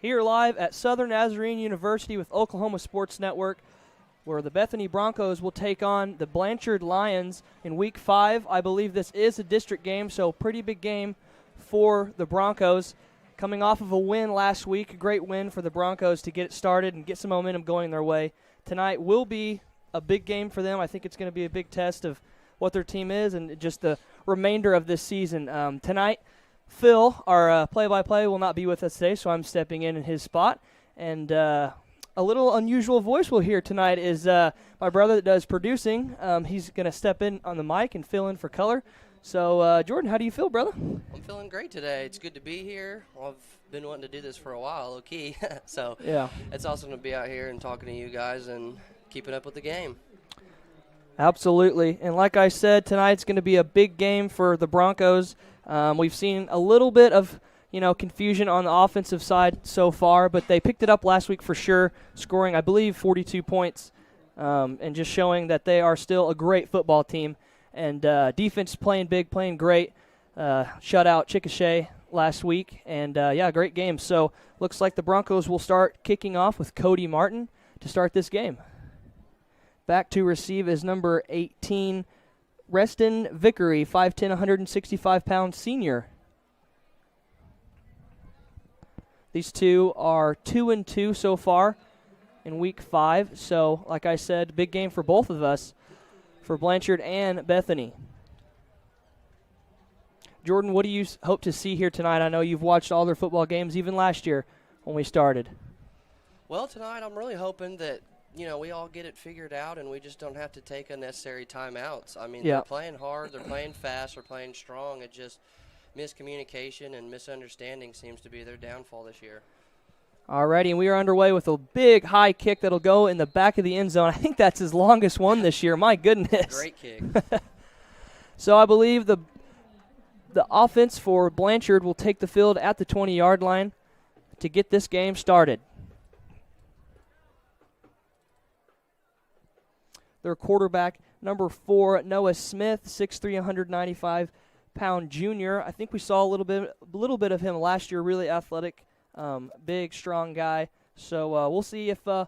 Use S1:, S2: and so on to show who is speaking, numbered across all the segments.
S1: here live at Southern Nazarene University with Oklahoma Sports Network, where the Bethany Broncos will take on the Blanchard Lions in Week 5. I believe this is a district game, so pretty big game for the Broncos. Coming off of a win last week, a great win for the Broncos to get it started and get some momentum going their way. Tonight will be a big game for them. I think it's going to be a big test of what their team is and just the remainder of this season. Tonight, Phil, our play-by-play, will not be with us today, so I'm stepping in his spot. And a little unusual voice we'll hear tonight is my brother that does producing. He's going to step in on the mic and fill in for color. So, Jordan, how do you feel, brother?
S2: I'm feeling great today. It's good to be here. I've been wanting to do this for a while, low-key. So
S1: yeah,
S2: it's awesome to be out here and talking to you guys and keeping up with the game.
S1: Absolutely. And like I said, tonight's going to be a big game for the Broncos. We've seen a little bit of, confusion on the offensive side so far, but they picked it up last week for sure, scoring, I believe, 42 points, and just showing that they are still a great football team. And defense playing big, playing great. Shut out Chickasha last week, and, great game. So looks like the Broncos will start kicking off with Cody Martin to start this game. Back to receive is number 18, Reston Vickery, 5'10", 165-pound senior. These two are 2-2 so far in Week 5. So, like I said, big game for both of us, for Blanchard and Bethany. Jordan, what do you hope to see here tonight? I know you've watched all their football games, even last year when we started.
S2: Well, tonight I'm really hoping that we all get it figured out and we just don't have to take unnecessary timeouts. I mean, They're playing hard, they're playing fast, they're playing strong. It just miscommunication and misunderstanding seems to be their downfall this year.
S1: Alrighty, and we are underway with a big high kick that'll go in the back of the end zone. I think that's his longest one this year. My goodness.
S2: Great kick.
S1: So I believe the offense for Blanchard will take the field at the 20-yard line to get this game started. Their quarterback, number 4, Noah Smith, 6'3", 195-pound junior. I think we saw a little bit of him last year, really athletic, big, strong guy. So we'll see if the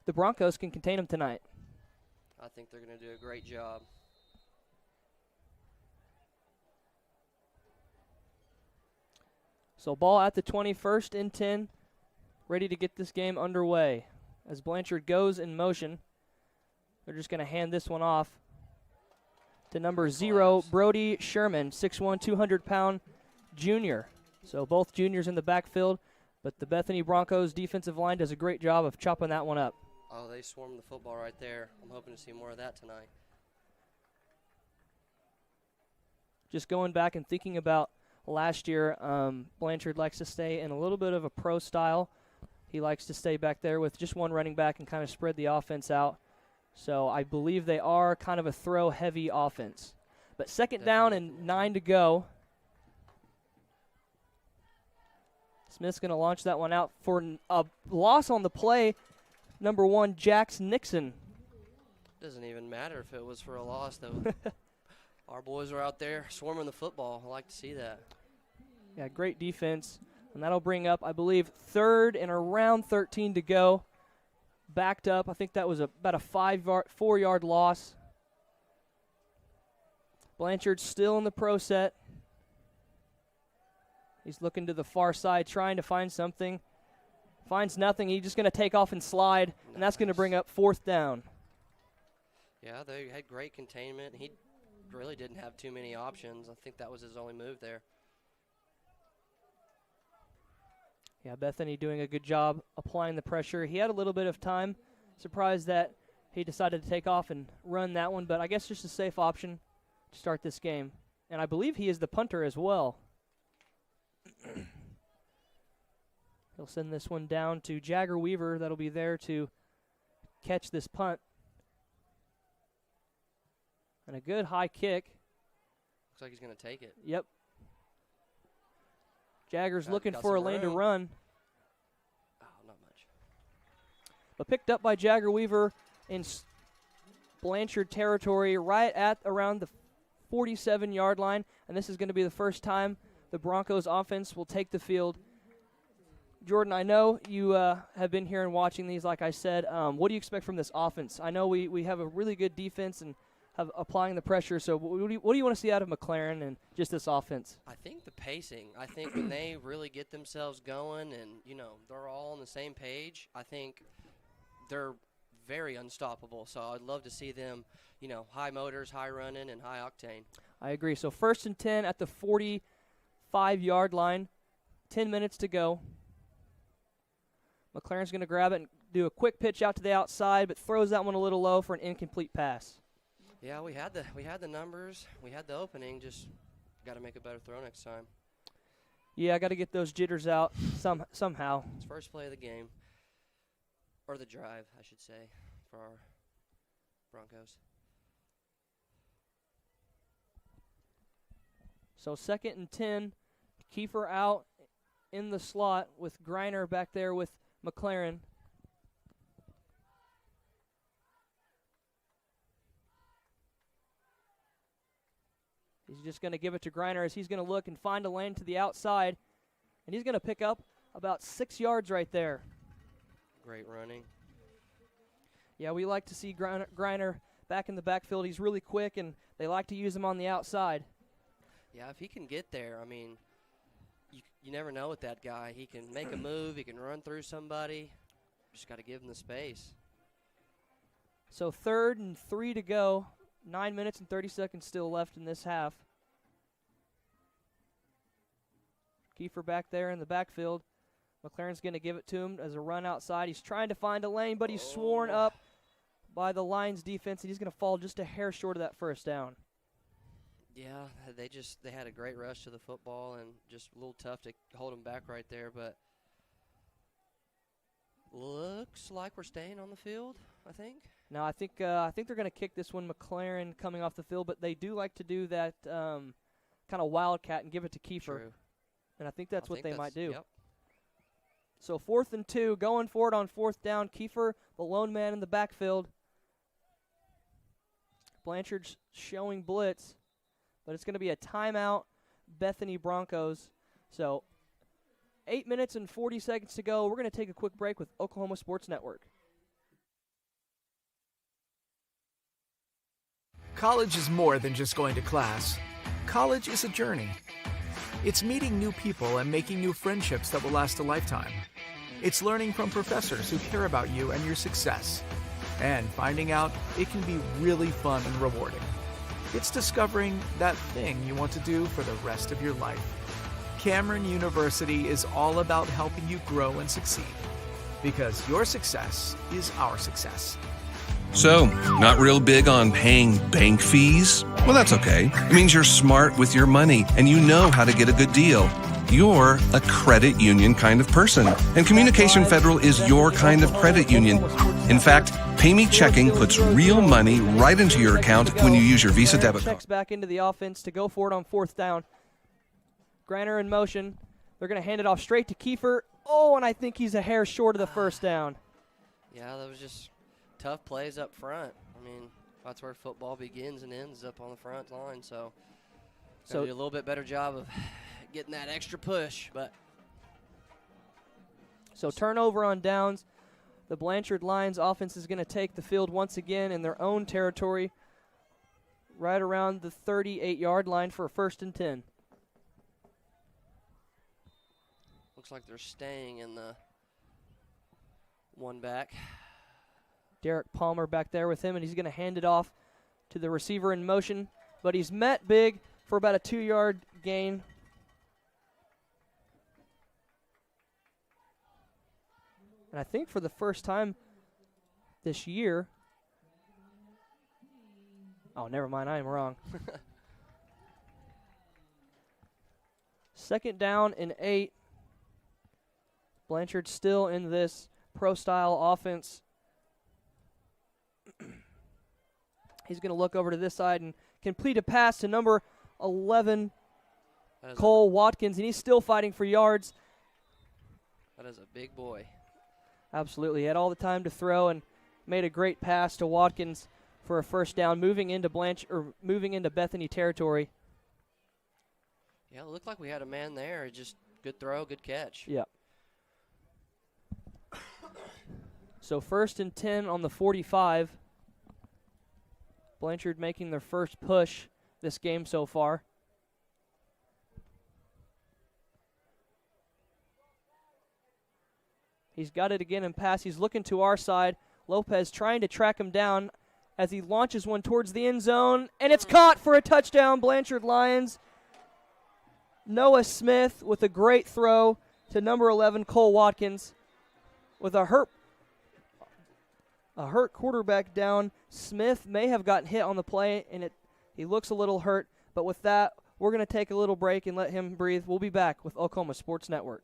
S1: Broncos can contain him tonight.
S2: I think they're going to do a great job.
S1: So ball at the 21st and 10, ready to get this game underway. As Blanchard goes in motion, they're just going to hand this one off to number 0, Brody Sherman, 6'1", 200-pound junior. So both juniors in the backfield, but the Bethany Broncos defensive line does a great job of chopping that one up.
S2: Oh, they swarmed the football right there. I'm hoping to see more of that tonight.
S1: Just going back and thinking about last year, Blanchard likes to stay in a little bit of a pro style. He likes to stay back there with just one running back and kind of spread the offense out. So I believe they are kind of a throw-heavy offense. But second down and 9 to go. Smith's going to launch that one out for a loss on the play. Number 1, Jax Nixon.
S2: Doesn't even matter if it was for a loss, though. Our boys are out there swarming the football. I like to see that.
S1: Yeah, great defense. And that'll bring up, I believe, 3rd and around 13 to go. Backed up. I think that was about a 4-yard loss. Blanchard's still in the pro set. He's looking to the far side, trying to find something. Finds nothing. He's just going to take off and slide, and that's going to bring up 4th down.
S2: Yeah, they had great containment. He really didn't have too many options. I think that was his only move there. Yeah,
S1: Bethany doing a good job applying the pressure. He had a little bit of time. Surprised that he decided to take off and run that one, but I guess just a safe option to start this game. And I believe he is the punter as well. He'll send this one down to Jagger Weaver. That'll be there to catch this punt. And a good high kick.
S2: Looks like he's going to take it.
S1: Yep. Jagger's looking for a lane to run.
S2: Oh, not much.
S1: But picked up by Jagger Weaver in Blanchard territory right at around the 47-yard line. And this is going to be the first time the Broncos offense will take the field Jordan, I know you have been here and watching these, like I said. What do you expect from this offense? I know we have a really good defense and have applying the pressure. So what do you want to see out of McLaren and just this offense?
S2: I think the pacing. I think when they really get themselves going and, they're all on the same page, I think they're very unstoppable. So I'd love to see them, high motors, high running, and high octane.
S1: I agree. So 1st and 10 at the 45-yard line, 10 minutes to go. McLaren's going to grab it and do a quick pitch out to the outside, but throws that one a little low for an incomplete pass.
S2: Yeah, we had the numbers, we had the opening. Just got to make a better throw next time.
S1: Yeah, I got to get those jitters out somehow.
S2: It's first play of the game, or the drive, I should say, for our Broncos.
S1: So 2nd and 10, Kiefer out in the slot with Griner back there with McLaren. He's just going to give it to Griner as he's going to look and find a lane to the outside, and he's going to pick up about 6 yards right there.
S2: Great running.
S1: Yeah, we like to see Griner back in the backfield. He's really quick, and they like to use him on the outside.
S2: Yeah, if he can get there, you never know with that guy. He can make a move. He can run through somebody. Just got to give him the space.
S1: So 3rd and 3 to go. 9 minutes and 30 seconds still left in this half. Kiefer back there in the backfield. McLaren's going to give it to him as a run outside. He's trying to find a lane, but he's sworn up by the Lions defense, and he's going to fall just a hair short of that first down.
S2: Yeah, they had a great rush to the football and just a little tough to hold them back right there, but looks like we're staying on the field, I think.
S1: No, I think they're going to kick this one, McLaren coming off the field, but they do like to do that kind of wildcat and give it to Kiefer.
S2: True.
S1: And I think that's what they might do.
S2: Yep.
S1: So 4th and 2, going for it on 4th down. Kiefer, the lone man in the backfield. Blanchard's showing blitz, but it's going to be a timeout, Bethany Broncos. So 8 minutes and 40 seconds to go. We're going to take a quick break with Oklahoma Sports Network.
S3: College is more than just going to class. College is a journey. It's meeting new people and making new friendships that will last a lifetime. It's learning from professors who care about you and your success. And finding out it can be really fun and rewarding. It's discovering that thing you want to do for the rest of your life. Cameron University is all about helping you grow and succeed. Because your success is our success.
S4: So, not real big on paying bank fees? Well, that's okay. It means you're smart with your money and you know how to get a good deal. You're a credit union kind of person, and Communication Federal is your kind of credit union. In fact, PayMe Checking puts real money right into your account when you use your Visa debit card.
S1: Checks back into the offense to go for it on 4th down. Griner in motion. They're going to hand it off straight to Kiefer. Oh, and I think he's a hair short of the first down.
S2: Yeah, that was just tough plays up front. That's where football begins and ends, up on the front line. So do a little bit better job of getting that extra push.
S1: So turnover on downs. The Blanchard Lions offense is going to take the field once again in their own territory, right around the 38-yard line for a 1st and 10.
S2: Looks like they're staying in the one back.
S1: Derek Palmer back there with him, and he's going to hand it off to the receiver in motion. But he's met big for about a 2-yard gain. And I think for the first time this year. Oh, never mind. I am wrong. 2nd down and 8. Blanchard still in this pro-style offense. He's going to look over to this side and complete a pass to number 11, Cole Watkins, and he's still fighting for yards.
S2: That is a big boy.
S1: Absolutely. He had all the time to throw and made a great pass to Watkins for a 1st down, moving into Bethany territory.
S2: Yeah, it looked like we had a man there. Just good throw, good catch.
S1: Yeah. So 1st and 10 on the 45. Blanchard making their first push this game so far. He's got it again in pass. He's looking to our side. Lopez trying to track him down as he launches one towards the end zone. And it's caught for a touchdown, Blanchard Lions. Noah Smith with a great throw to number 11, Cole Watkins. With a hurt quarterback down. Smith may have gotten hit on the play, and he looks a little hurt. But with that, we're going to take a little break and let him breathe. We'll be back with Oklahoma Sports Network.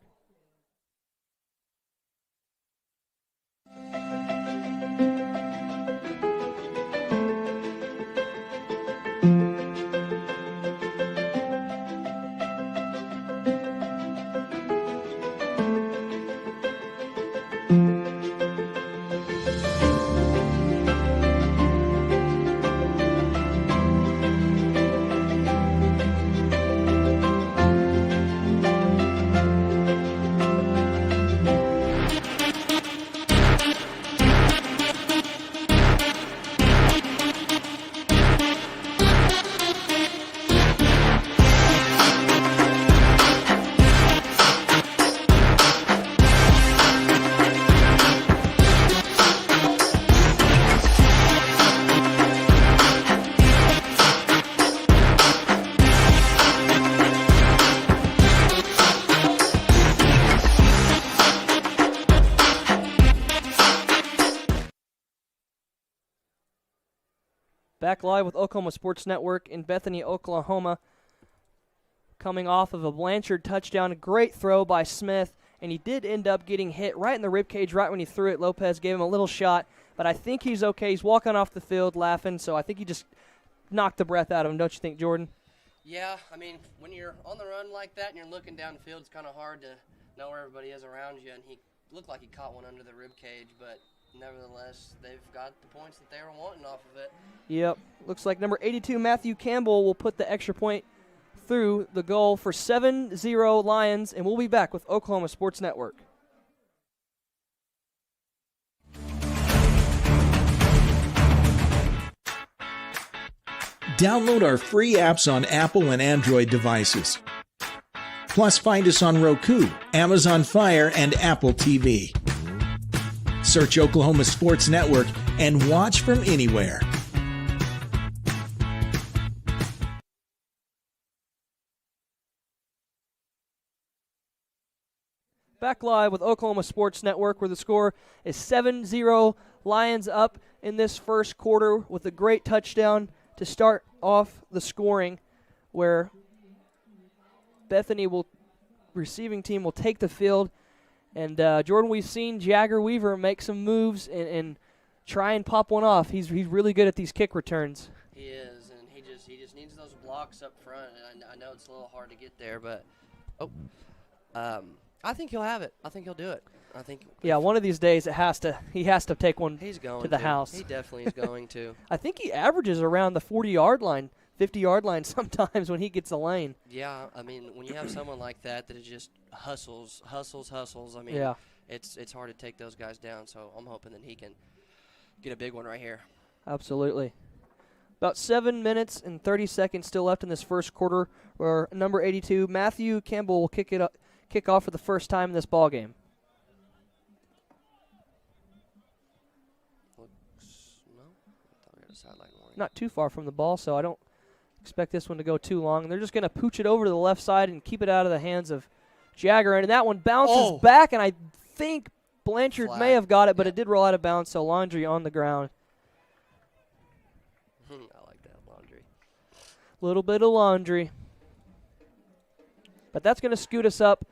S1: Back live with Oklahoma Sports Network in Bethany, Oklahoma. Coming off of a Blanchard touchdown. A great throw by Smith, and he did end up getting hit right in the ribcage right when he threw it. Lopez gave him a little shot, but I think he's okay. He's walking off the field laughing, so I think he just knocked the breath out of him. Don't you think, Jordan?
S2: Yeah, I mean, when you're on the run like that and you're looking down the field, it's kind of hard to know where everybody is around you, and he looked like he caught one under the ribcage, but nevertheless, they've got the points that they were wanting off of it.
S1: Yep. Looks like number 82, Matthew Campbell, will put the extra point through the goal for 7-0 Lions, and we'll be back with Oklahoma Sports Network.
S5: Download our free apps on Apple and Android devices. Plus, find us on Roku, Amazon Fire, and Apple TV. Search Oklahoma Sports Network and watch from anywhere.
S1: Back live with Oklahoma Sports Network, where the score is 7-0. Lions up in this first quarter with a great touchdown to start off the scoring, where Bethany receiving team will take the field. And Jordan, we've seen Jagger Weaver make some moves and try and pop one off. He's really good at these kick returns.
S2: He is, and he just needs those blocks up front. And I know it's a little hard to get there, but I think he'll have it. I think he'll do it. I think.
S1: Yeah, one of these days he has to take one to the house.
S2: He definitely is going to.
S1: I think he averages around the 40-yard line, 50-yard line sometimes when he gets a lane.
S2: Yeah, I mean, when you have someone like that it just hustles. I mean,
S1: yeah.
S2: It's hard to take those guys down, so I'm hoping that he can get a big one right here.
S1: Absolutely. About 7 minutes and 30 seconds still left in this first quarter, where number 82, Matthew Campbell, will kick off for the first time in this ball game. Not too far from the ball, so I don't expect this one to go too long. And they're just going to pooch it over to the left side and keep it out of the hands of Jagger. And that one bounces back, and I think Blanchard may have got it, but it did roll out of bounds, so Laundry on the ground.
S2: I like that, Laundry.
S1: Little bit of Laundry. But that's going to scoot us up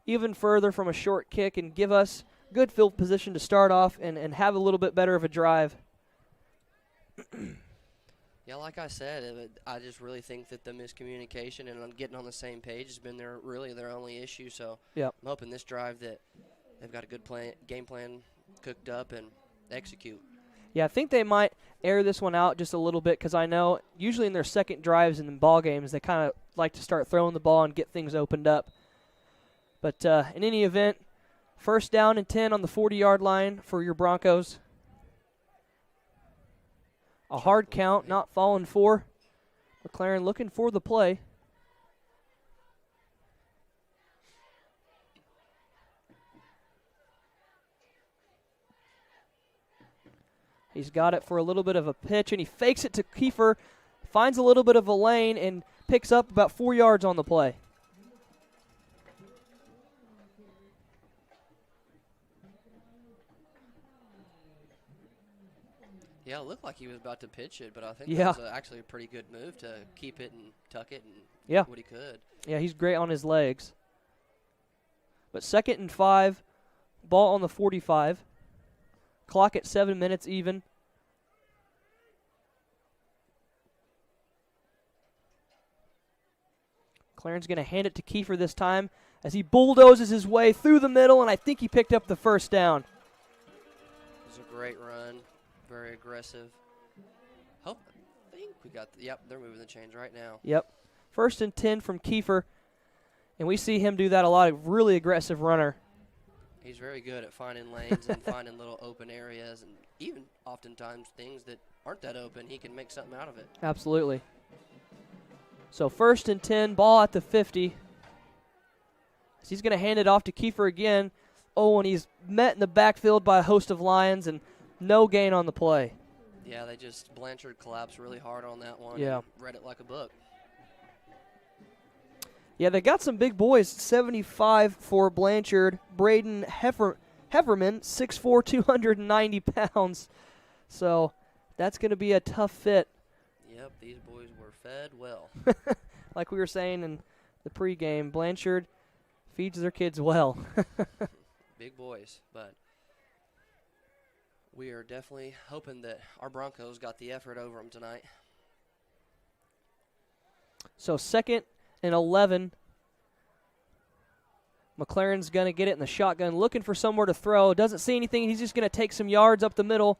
S1: even further from a short kick and give us good field position to start off and have a little bit better of a drive.
S2: Yeah, like I said, I just really think that the miscommunication and getting on the same page has been their only issue. So
S1: yep.
S2: I'm hoping this drive that they've got a good game plan cooked up and execute.
S1: Yeah, I think they might air this one out just a little bit because I know usually in their second drives in the ball games they kind of like to start throwing the ball and get things opened up. But in any event, First down and 10 on the 40-yard line for your Broncos. A hard count, not falling for. McLaren looking for the play. He's got it for a little bit of a pitch, and he fakes it to Kiefer, finds a little bit of a lane, and picks up about 4 yards on the play.
S2: Yeah, it looked like he was about to pitch it, but I think
S1: Yeah.
S2: that was actually a pretty good move to keep it and tuck it and
S1: Yeah.
S2: do what he could.
S1: Yeah, he's great on his legs. But 2nd and 5, ball on the 45. Clock at 7 minutes even. McLaren's going to hand it to Kiefer this time as he bulldozes his way through the middle, and I think he picked up the first down.
S2: It was a great run, very aggressive. I think we got, yep, they're moving the chains right now.
S1: Yep. 1st and 10 from Kiefer, and we see him do that a lot, a really aggressive runner.
S2: He's very good at finding lanes and finding little open areas, and even oftentimes things that aren't that open, he can make something out of it.
S1: Absolutely. So 1st and 10, ball at the 50. So he's going to hand it off to Kiefer again. Oh, and he's met in the backfield by a host of Lions, and no gain on the play.
S2: Yeah, Blanchard collapsed really hard on that one.
S1: Yeah.
S2: And read it like a book.
S1: Yeah, they got some big boys. 75 for Blanchard. Braden Hefferman, 6'4", 290 pounds. So that's going to be a tough fit.
S2: Yep, these boys were fed well.
S1: Like we were saying in the pregame, Blanchard feeds their kids well.
S2: Big boys, but we are definitely hoping that our Broncos got the effort over them tonight.
S1: So 2nd and 11. McLaren's going to get it in the shotgun, looking for somewhere to throw. Doesn't see anything. He's just going to take some yards up the middle.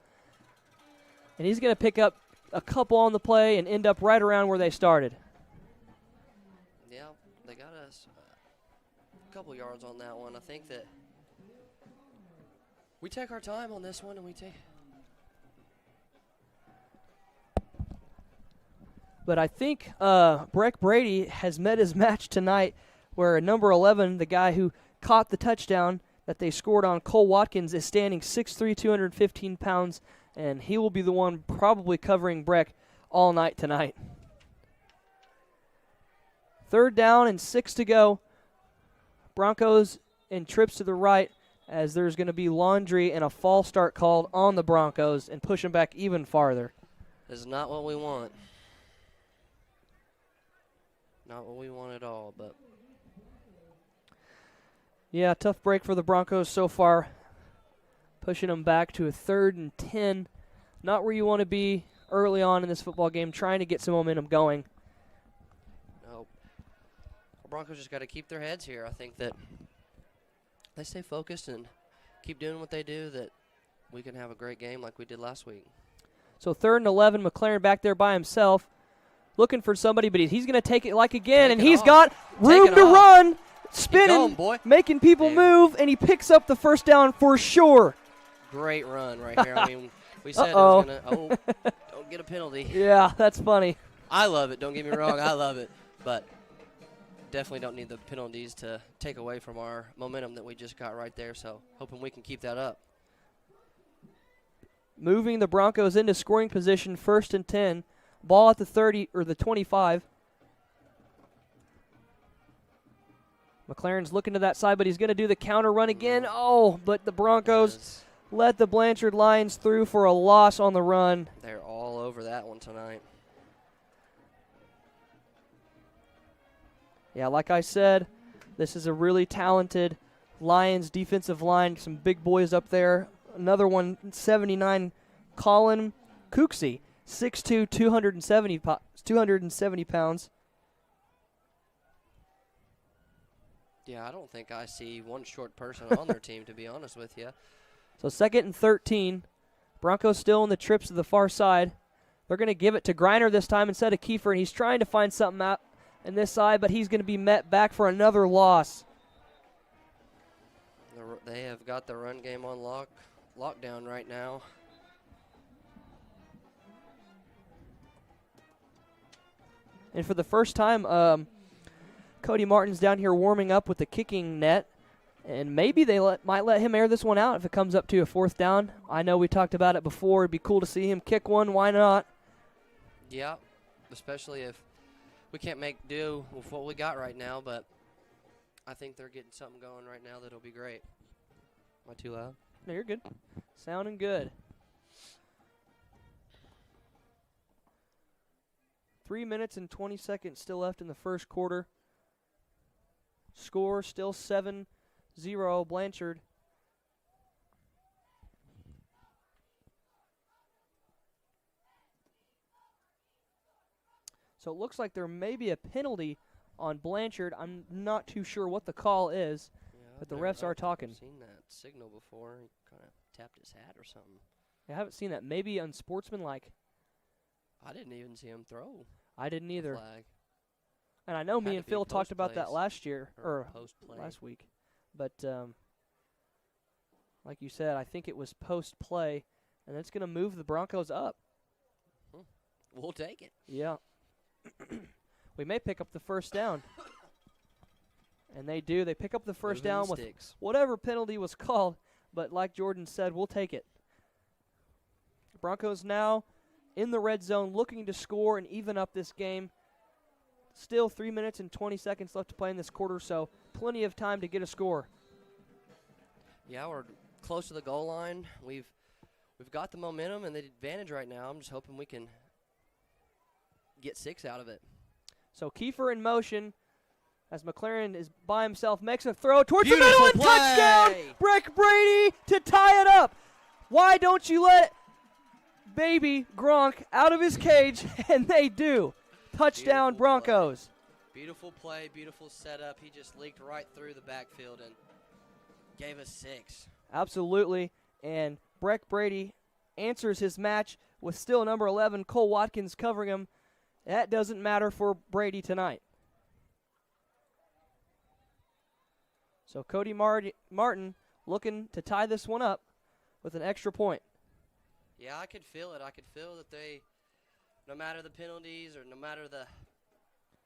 S1: And he's going to pick up a couple on the play and end up right around where they started.
S2: Yeah, they got us a couple yards on that one. I think that we take our time on this one, and we take.
S1: But I think Breck Brady has met his match tonight, where number 11, the guy who caught the touchdown that they scored on, Cole Watkins, is standing 6'3", 215 pounds, and he will be the one probably covering Breck all night tonight. 3rd down and 6 to go. Broncos in trips to the right, as there's going to be laundry and a false start called on the Broncos and push them back even farther.
S2: This is not what we want. Not what we want at all, but.
S1: Yeah, tough break for the Broncos so far. Pushing them back to a 3rd and 10. Not where you want to be early on in this football game, trying to get some momentum going.
S2: No. The Broncos just got to keep their heads here. I think that they stay focused and keep doing what they do, that we can have a great game like we did last week.
S1: So 3rd and 11, McLaren back there by himself, looking for somebody, but he's going to take it like again, and he's got room to run, spinning, making people move, and he picks up the first down for sure.
S2: Great run right here. I mean, we said it was going to, don't get a penalty.
S1: Yeah, that's funny.
S2: I love it. Don't get me wrong. I love it. But definitely don't need the penalties to take away from our momentum that we just got right there. So hoping we can keep that up.
S1: Moving the Broncos into scoring position, 1st and 10. Ball at the 30 or the 25. McLaren's looking to that side, but he's going to do the counter run again. Oh, but the Broncos let the Blanchard Lions through for a loss on the run.
S2: They're all over that one tonight.
S1: Yeah, like I said, this is a really talented Lions defensive line. Some big boys up there. Another one, 79, Colin Cooksey, 6'2", 270 pounds.
S2: Yeah, I don't think I see one short person on their team, to be honest with you.
S1: So 2nd and 13. Broncos still in the trips to the far side. They're going to give it to Griner this time instead of Kiefer, and he's trying to find something out in this side, but he's going to be met back for another loss.
S2: They have got the run game on lockdown right now.
S1: And for the first time, Cody Martin's down here warming up with the kicking net. And maybe they might let him air this one out if it comes up to a 4th down. I know we talked about it before. It'd be cool to see him kick one. Why not?
S2: Yeah, especially if we can't make do with what we got right now. But I think they're getting something going right now that'll be great. Am I too loud?
S1: No, you're good. Sounding good. 3 minutes and 20 seconds still left in the first quarter. Score still 7-0 Blanchard. So it looks like there may be a penalty on Blanchard. I'm not too sure what the call is, but the refs are talking.
S2: I've seen that signal before. He kind of tapped his hat or something.
S1: I haven't seen that. Maybe unsportsmanlike.
S2: I didn't even see him throw.
S1: I didn't either.
S2: Flag.
S1: And I know me and Phil talked about that
S2: post-plays
S1: last year, or
S2: post-play.
S1: last week. But like you said, I think it was post-play, and it's going to move the Broncos up.
S2: We'll take it.
S1: Yeah. We may pick up the first down. And they do. They pick up the first down with whatever penalty was called. But like Jordan said, we'll take it. Broncos now in the red zone looking to score and even up this game. Still 3 minutes and 20 seconds left to play in this quarter, so plenty of time to get a score.
S2: Yeah, we're close to the goal line. We've got the momentum and the advantage right now. I'm just hoping we can get 6 out of it.
S1: So Kiefer in motion as McLaren is by himself, makes a throw towards
S2: Beautiful
S1: the middle and
S2: play.
S1: touchdown! Breck Brady to tie it up. Why don't you let baby Gronk out of his cage? And they do. Touchdown,
S2: Beautiful
S1: Broncos.
S2: Beautiful play, beautiful setup. He just leaked right through the backfield and gave us 6.
S1: Absolutely. And Breck Brady answers his match with still number 11, Cole Watkins, covering him. That doesn't matter for Brady tonight. So Cody Martin looking to tie this one up with an extra point.
S2: Yeah, I could feel it. I could feel that they, no matter the penalties or no matter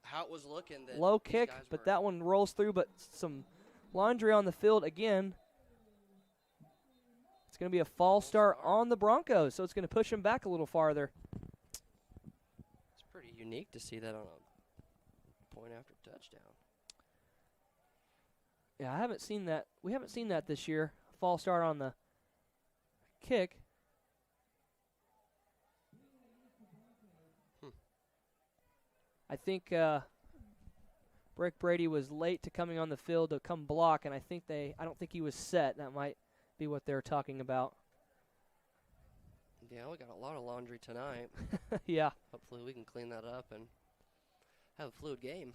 S2: how it was looking, that
S1: low
S2: these
S1: kick,
S2: guys
S1: but
S2: were
S1: that one rolls through, but some laundry on the field again. It's going to be a false start on the Broncos, so it's going to push them back a little farther.
S2: It's pretty unique to see that on a point after touchdown.
S1: Yeah, I haven't seen that. We haven't seen that this year. False start on the kick. I think Breck Brady was late to coming on the field to come block, and I don't think he was set. That might be what they're talking about.
S2: Yeah, we got a lot of laundry tonight.
S1: Yeah.
S2: Hopefully we can clean that up and have a fluid game.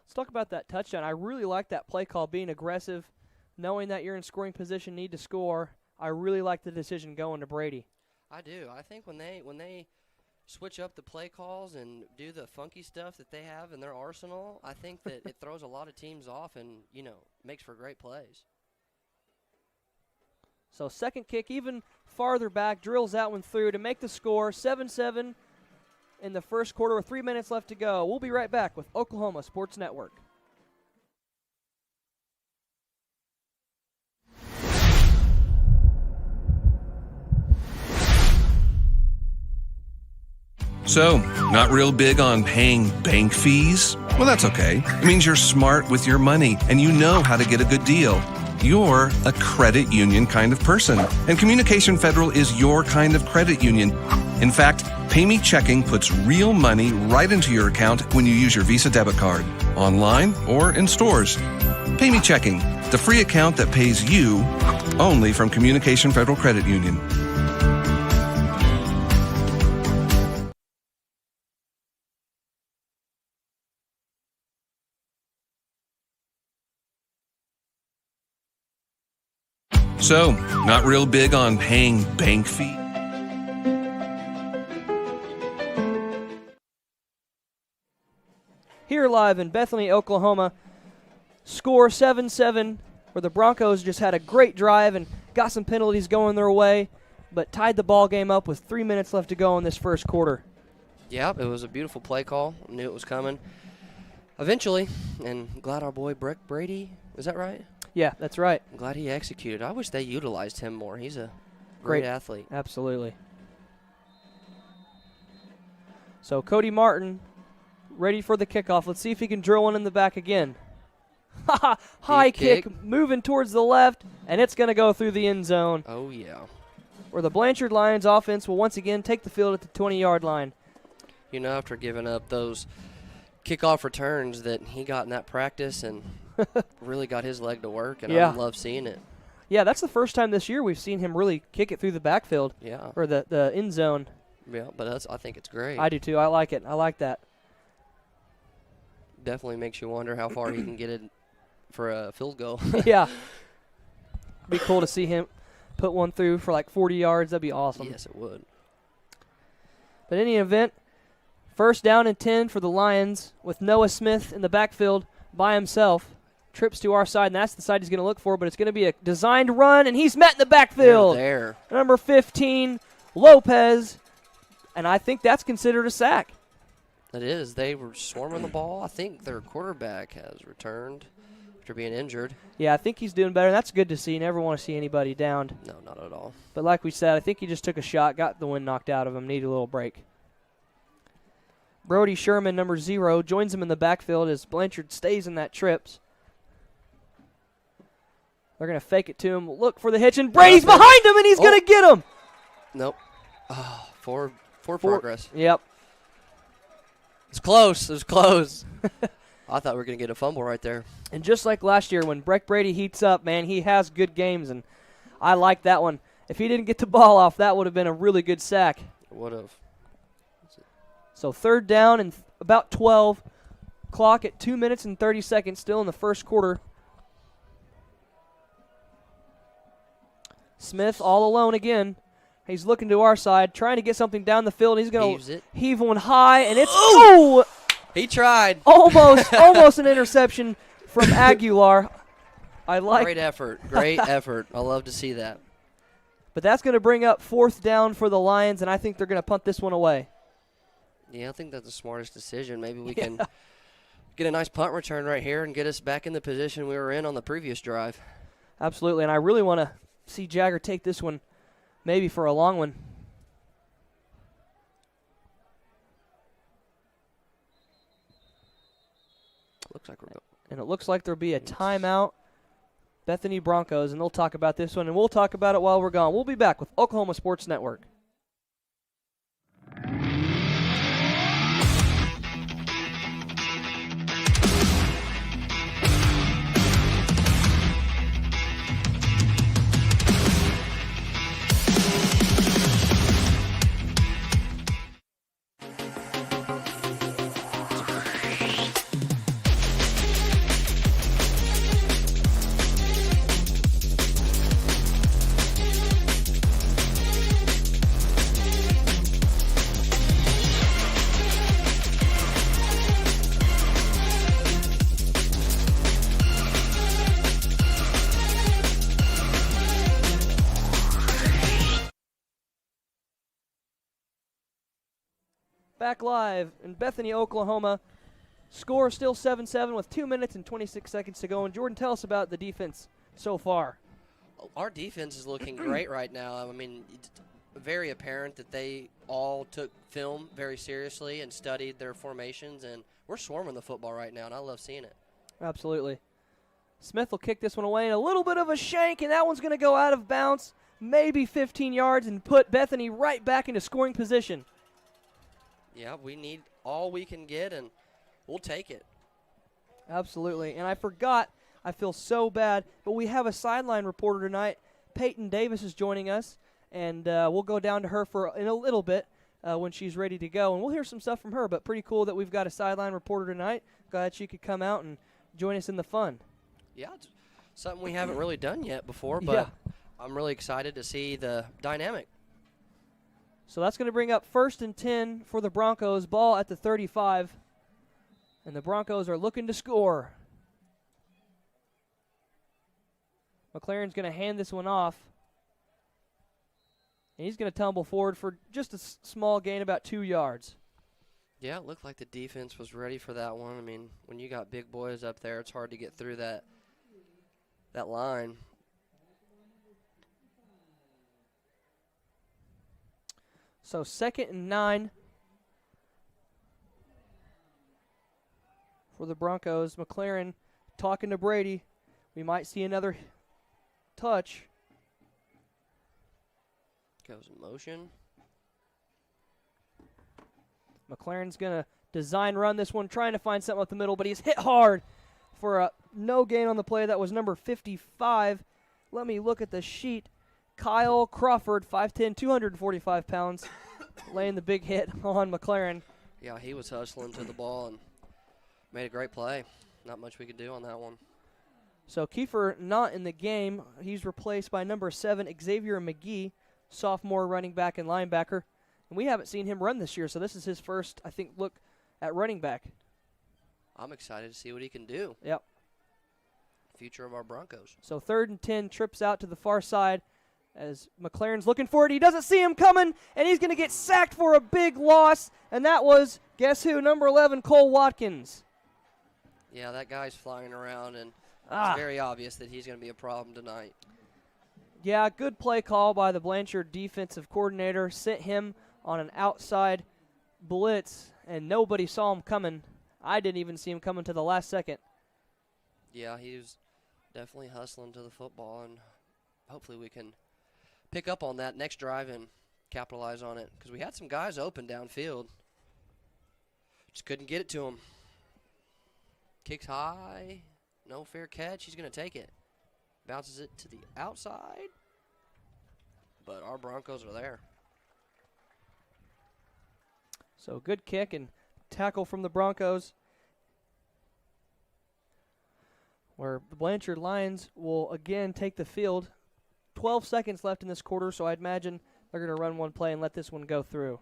S1: Let's talk about that touchdown. I really like that play call, being aggressive, knowing that you're in scoring position, need to score. I really like the decision going to Brady.
S2: I do. I think when they switch up the play calls and do the funky stuff that they have in their arsenal, I think that it throws a lot of teams off and, makes for great plays.
S1: So second kick, even farther back, drills that one through to make the score 7-7 in the first quarter with 3 minutes left to go. We'll be right back with Oklahoma Sports Network.
S4: So, not real big on paying bank fees? Well, that's okay. It means you're smart with your money and you know how to get a good deal. You're a credit union kind of person, and Communication Federal is your kind of credit union. In fact, Pay Me Checking puts real money right into your account when you use your Visa debit card, online or in stores. Pay Me Checking, the free account that pays you only from Communication Federal Credit Union. So, not real big on paying bank fees?
S1: Here live in Bethany, Oklahoma, score 7-7, where the Broncos just had a great drive and got some penalties going their way, but tied the ball game up with 3 minutes left to go in this first quarter.
S2: Yeah, it was a beautiful play call. Knew it was coming eventually, and glad our boy Breck Brady, is that right?
S1: Yeah, that's right.
S2: I'm glad he executed. I wish they utilized him more. He's a great athlete.
S1: Absolutely. So Cody Martin ready for the kickoff. Let's see if he can drill one in the back again. High kick moving towards the left, and it's going to go through the end zone.
S2: Oh, yeah.
S1: Where the Blanchard Lions offense will once again take the field at the 20-yard line.
S2: You know, after giving up those kickoff returns that he got in that practice and really got his leg to work, and I love seeing it.
S1: Yeah, that's the first time this year we've seen him really kick it through the backfield.
S2: Yeah.
S1: Or the end zone.
S2: Yeah, but I think it's great.
S1: I do too. I like it. I like that.
S2: Definitely makes you wonder how far he can get it for a field goal.
S1: Yeah. Be cool to see him put one through for like 40 yards. That'd be awesome.
S2: Yes, it would.
S1: But in any event, first down and 10 for the Lions with Noah Smith in the backfield by himself. Trips to our side, and that's the side he's going to look for, but it's going to be a designed run, and he's met in the backfield.
S2: There.
S1: Number 15, Lopez, and I think that's considered a sack.
S2: It is. They were swarming the ball. I think their quarterback has returned after being injured.
S1: Yeah, I think he's doing better, and that's good to see. You never want to see anybody downed.
S2: No, not at all.
S1: But like we said, I think he just took a shot, got the wind knocked out of him, needed a little break. Brody Sherman, number 0, joins him in the backfield as Blanchard stays in that trips. They're going to fake it to him, look for the hitch, and Brady's behind him, and he's going to get him.
S2: Nope. Oh, forward progress.
S1: Yep.
S2: It's close. It was close. I thought we were going to get a fumble right there.
S1: And just like last year, when Breck Brady heats up, man, he has good games, and I like that one. If he didn't get the ball off, that would have been a really good sack.
S2: It would have.
S1: So third down and about 12. Clock at 2 minutes and 30 seconds still in the first quarter. Smith all alone again. He's looking to our side, trying to get something down the field. He's going to heave one high, and it's
S2: he tried.
S1: Almost an interception from Aguilar.
S2: Great effort. Great effort. I love to see that.
S1: But that's going to bring up fourth down for the Lions, and I think they're going to punt this one away.
S2: Yeah, I think that's the smartest decision. Maybe we can get a nice punt return right here and get us back in the position we were in on the previous drive.
S1: Absolutely, and I really want to see Jagger take this one maybe for a long one. And it looks like there'll be a timeout. Bethany Broncos, and they'll talk about this one, and we'll talk about it while we're gone. We'll be back with Oklahoma Sports Network. Back live in Bethany, Oklahoma. Score still 7-7 with 2 minutes and 26 seconds to go. And Jordan, tell us about the defense so far.
S2: Our defense is looking great right now. I mean, it's very apparent that they all took film very seriously and studied their formations, and we're swarming the football right now, and I love seeing it.
S1: Absolutely. Smith will kick this one away, and a little bit of a shank, and that one's going to go out of bounds, maybe 15 yards, and put Bethany right back into scoring position.
S2: Yeah, we need all we can get, and we'll take it.
S1: Absolutely. And I forgot, I feel so bad, but we have a sideline reporter tonight. Peyton Davis is joining us, and we'll go down to her in a little bit when she's ready to go. And we'll hear some stuff from her, but pretty cool that we've got a sideline reporter tonight. Glad she could come out and join us in the fun.
S2: Yeah, it's something we haven't really done yet before, but I'm really excited to see the dynamic.
S1: So that's going to bring up 1st and 10 for the Broncos. Ball at the 35. And the Broncos are looking to score. McLaren's going to hand this one off. And he's going to tumble forward for just a small gain, about 2 yards.
S2: Yeah, it looked like the defense was ready for that one. I mean, when you got big boys up there, it's hard to get through that line.
S1: So 2nd and 9 for the Broncos. McLaren talking to Brady. We might see another touch.
S2: Goes in motion.
S1: McLaren's going to design run this one, trying to find something up the middle, but he's hit hard for a no gain on the play. That was number 55. Let me look at the sheet. Kyle Crawford, 5'10", 245 pounds, laying the big hit on McLaren.
S2: Yeah, he was hustling to the ball and made a great play. Not much we could do on that one.
S1: So Kiefer not in the game. He's replaced by number 7, Xavier McGee, sophomore running back and linebacker. And we haven't seen him run this year, so this is his first, I think, look at running back.
S2: I'm excited to see what he can do.
S1: Yep.
S2: Future of our Broncos.
S1: So 3rd and 10, trips out to the far side as McLaren's looking for it. He doesn't see him coming, and he's going to get sacked for a big loss. And that was, guess who, number 11, Cole Watkins.
S2: Yeah, that guy's flying around, and it's very obvious that he's going to be a problem tonight.
S1: Yeah, good play call by the Blanchard defensive coordinator. Sent him on an outside blitz, and nobody saw him coming. I didn't even see him coming to the last second.
S2: Yeah, he was definitely hustling to the football, and hopefully we can pick up on that next drive and capitalize on it, because we had some guys open downfield. Just couldn't get it to him. Kicks high. No fair catch. He's going to take it. Bounces it to the outside. But our Broncos are there.
S1: So good kick and tackle from the Broncos, where the Blanchard Lions will again take the field. 12 seconds left in this quarter, so I'd imagine they're going to run one play and let this one go through.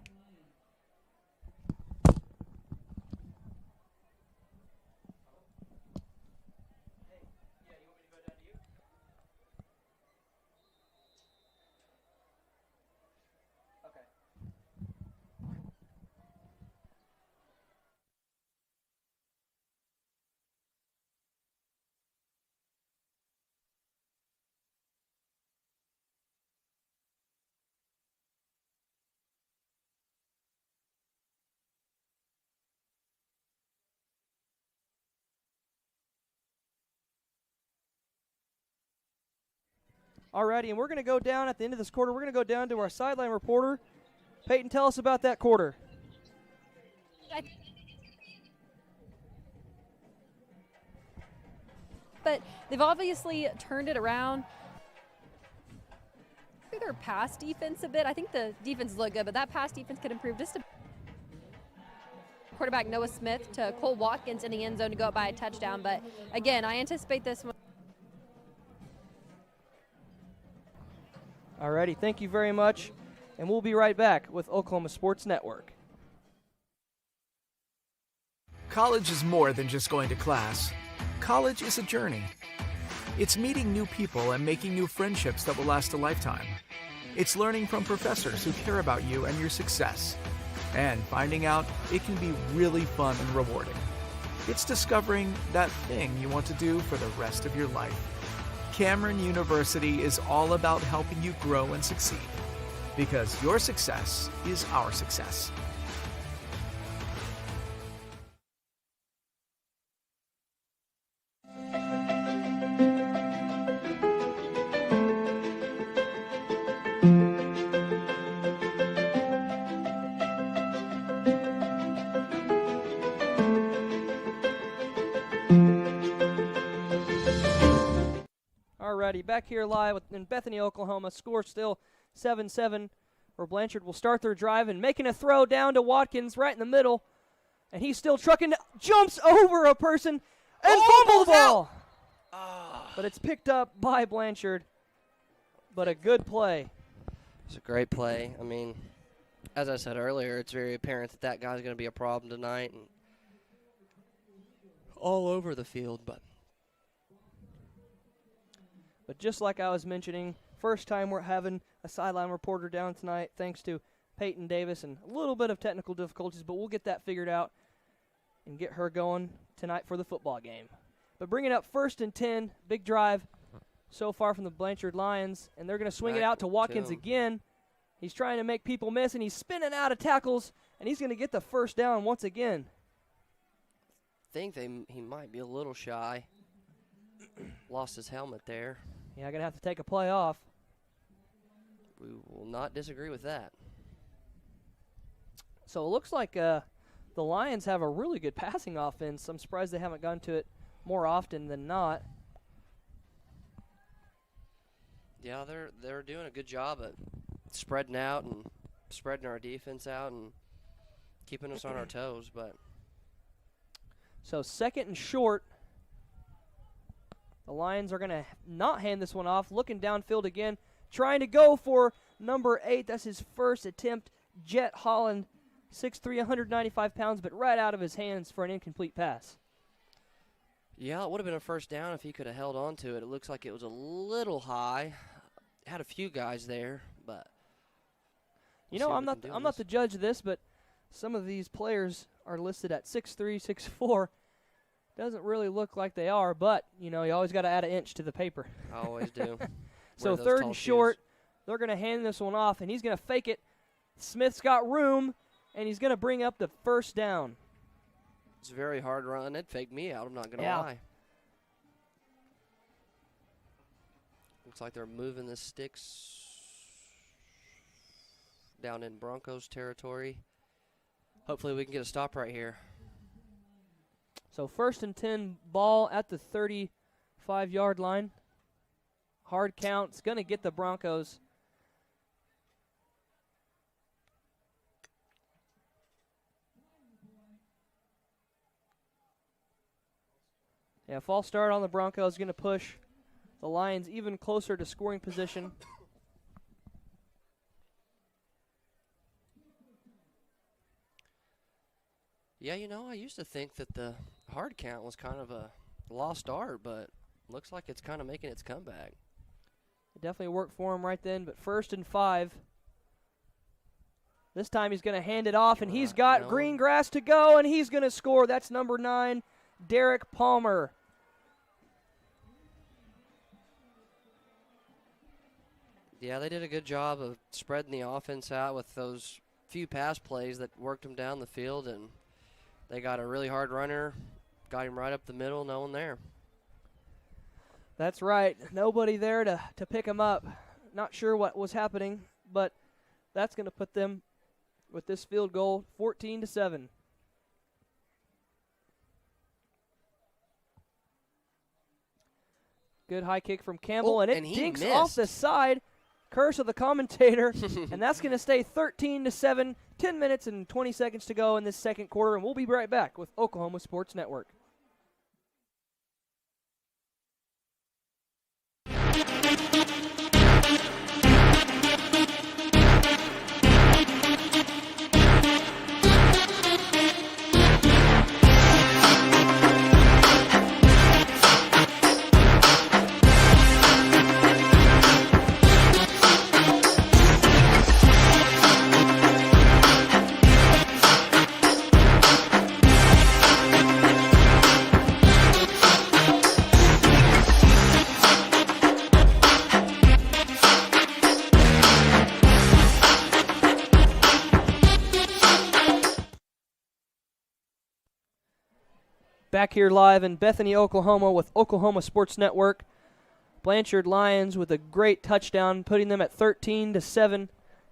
S1: Alrighty, and we're going to go down at the end of this quarter. We're going to go down to our sideline reporter. Peyton, tell us about that quarter.
S6: But they've obviously turned it around. Through their pass defense a bit. I think the defense looked good, but that pass defense could improve just a bit. Quarterback Noah Smith to Cole Watkins in the end zone to go up by a touchdown. But again, I anticipate this one.
S1: Alrighty, thank you very much. And we'll be right back with Oklahoma Sports Network.
S3: College is more than just going to class. College is a journey. It's meeting new people and making new friendships that will last a lifetime. It's learning from professors who care about you and your success. And finding out it can be really fun and rewarding. It's discovering that thing you want to do for the rest of your life. Cameron University is all about helping you grow and succeed. Because your success is our success.
S1: Alrighty, back here live in Bethany, Oklahoma. Score still 7-7, where Blanchard will start their drive and making a throw down to Watkins right in the middle. And he's still trucking, jumps over a person and fumbles the ball. But it's picked up by Blanchard. But a good play.
S2: It's a great play. I mean, as I said earlier, it's very apparent that that guy's going to be a problem tonight. And all over the field, but
S1: But just like I was mentioning, first time we're having a sideline reporter down tonight, thanks to Peyton Davis and a little bit of technical difficulties, but we'll get that figured out and get her going tonight for the football game. But bringing up 1st and 10, big drive so far from the Blanchard Lions, and they're going to swing it out to Watkins again. He's trying to make people miss, and he's spinning out of tackles, and he's going to get the first down once again.
S2: I think he might be a little shy. Lost his helmet there.
S1: Yeah, I'm going to have to take a play off.
S2: We will not disagree with that.
S1: So it looks like the Lions have a really good passing offense. I'm surprised they haven't gone to it more often than not.
S2: Yeah, they're doing a good job at spreading out and spreading our defense out and keeping us on our toes. But
S1: so 2nd and short. The Lions are going to not hand this one off. Looking downfield again, trying to go for number 8. That's his first attempt. Jet Holland, 6'3", 195 pounds, but right out of his hands for an incomplete pass.
S2: Yeah, it would have been a first down if he could have held on to it. It looks like it was a little high. Had a few guys there, but
S1: you know, I'm not the judge of this, but some of these players are listed at 6'3", 6'4". Doesn't really look like they are, but you know, you always got to add an inch to the paper.
S2: I always do.
S1: So 3rd and short, they're going to hand this one off, and he's going to fake it. Smith's got room, and he's going to bring up the first down.
S2: It's a very hard run. It faked me out, I'm not going to lie. Looks like they're moving the sticks down in Broncos territory. Hopefully we can get a stop right here.
S1: So 1st and 10, ball at the 35-yard line. Hard count. It's going to get the Broncos. Yeah, false start on the Broncos going to push the Lions even closer to scoring position.
S2: Yeah, you know, I used to think that the hard count was kind of a lost art, but looks like it's kind of making its comeback.
S1: It definitely worked for him right then, but 1st and 5. This time he's going to hand it off, and he's got green grass to go, and he's going to score. That's number 9, Derek Palmer.
S2: Yeah, they did a good job of spreading the offense out with those few pass plays that worked them down the field, and they got a really hard runner, got him right up the middle, no one there.
S1: That's right. Nobody there to pick him up. Not sure what was happening, but that's going to put them with this field goal 14-7. Good high kick from Campbell, and it dinks off the side. Curse of the commentator, and that's going to stay 13-7. 10 minutes and 20 seconds to go in this second quarter, and we'll be right back with Oklahoma Sports Network. Back here live in Bethany, Oklahoma with Oklahoma Sports Network. Blanchard Lions with a great touchdown, putting them at 13-7.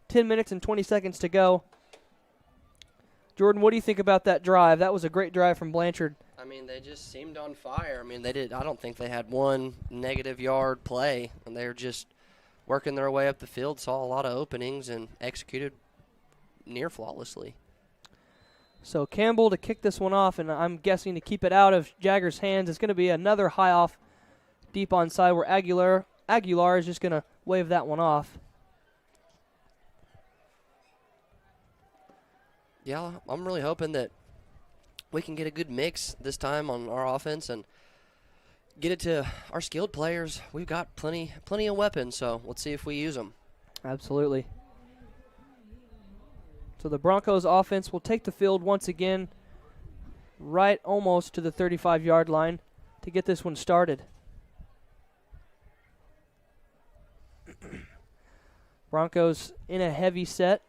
S1: 10 minutes and 20 seconds to go. Jordan, what do you think about that drive? That was a great drive from Blanchard.
S2: I mean, they just seemed on fire. I mean, I don't think they had one negative yard play, and they were just working their way up the field, saw a lot of openings, and executed near flawlessly.
S1: So Campbell to kick this one off, and I'm guessing to keep it out of Jagger's hands. It's going to be another high off deep onside where Aguilar is just going to wave that one off.
S2: Yeah, I'm really hoping that we can get a good mix this time on our offense. And, get it to our skilled players. We've got plenty of weapons, so let's see if we use them.
S1: Absolutely. So the Broncos offense will take the field once again, right almost to the 35-yard line to get this one started. Broncos in a heavy set.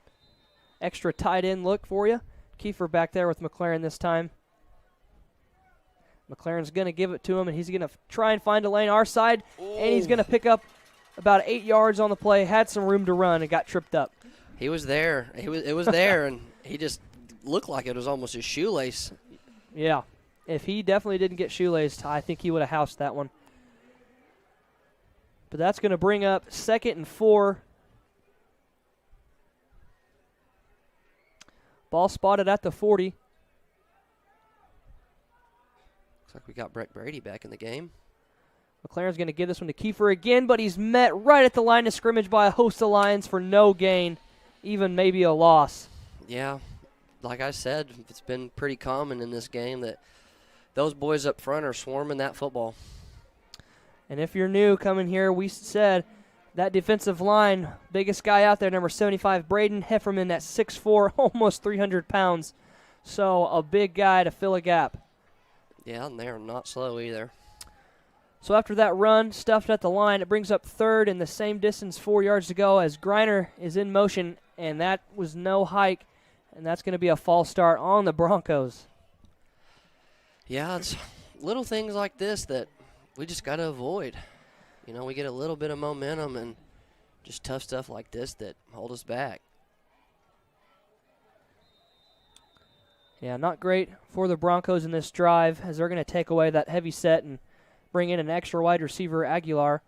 S1: Extra tight end look for you. Kiefer back there with McLaren this time. McLaren's going to give it to him, and he's going to try and find a lane our side, and he's going to pick up about 8 yards on the play, had some room to run, and got tripped up.
S2: He was there. It was there, and he just looked like it was almost his shoelace.
S1: Yeah. If he definitely didn't get shoelaced, I think he would have housed that one. But that's going to bring up 2nd and 4. Ball spotted at the 40.
S2: Looks like we got Brett Brady back in the game.
S1: McLaren's going to give this one to Kiefer again, but he's met right at the line of scrimmage by a host of Lions for no gain, even maybe a loss.
S2: Yeah, like I said, it's been pretty common in this game that those boys up front are swarming that football.
S1: And if you're new coming here, we said that defensive line, biggest guy out there, number 75, Braden Hefferman, at 6'4", almost 300 pounds. So a big guy to fill a gap.
S2: Yeah, and they're not slow either.
S1: So after that run, stuffed at the line, it brings up 3rd in the same distance, 4 yards to go, as Griner is in motion, and that was no hike, and that's going to be a false start on the Broncos.
S2: Yeah, it's little things like this that we just got to avoid. You know, we get a little bit of momentum and just tough stuff like this that hold us back.
S1: Yeah, not great for the Broncos in this drive, as they're going to take away that heavy set and bring in an extra wide receiver, Aguilar,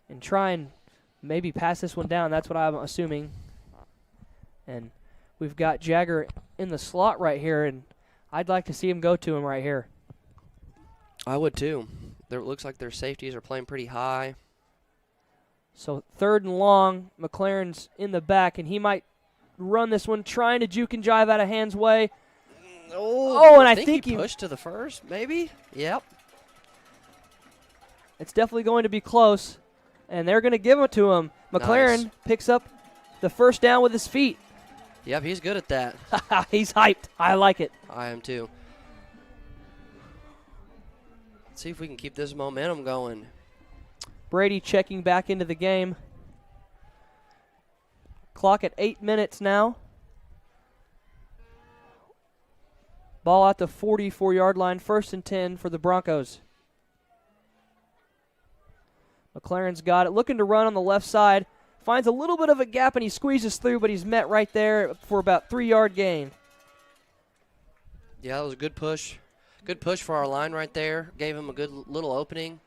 S1: and try and maybe pass this one down. That's what I'm assuming. And we've got Jagger in the slot right here, and I'd like to see him go to him right here.
S2: I would too. It looks like their safeties are playing pretty high.
S1: So 3rd and long, McLaren's in the back, and he might run this one, trying to juke and jive out of hands way.
S2: Oh,
S1: and I
S2: think
S1: he
S2: pushed to the first, maybe? Yep.
S1: It's definitely going to be close, and they're going to give it to him. McLaren picks up the first down with his feet.
S2: Yep, he's good at that.
S1: He's hyped. I like it.
S2: I am too. Let's see if we can keep this momentum going.
S1: Brady checking back into the game. Clock at 8 minutes now. Ball at the 44-yard line, 1st and 10 for the Broncos. McLaren's got it, looking to run on the left side. Finds a little bit of a gap, and he squeezes through, but he's met right there for about 3-yard gain.
S2: Yeah, that was a good push. Good push for our line right there. Gave him a good little opening.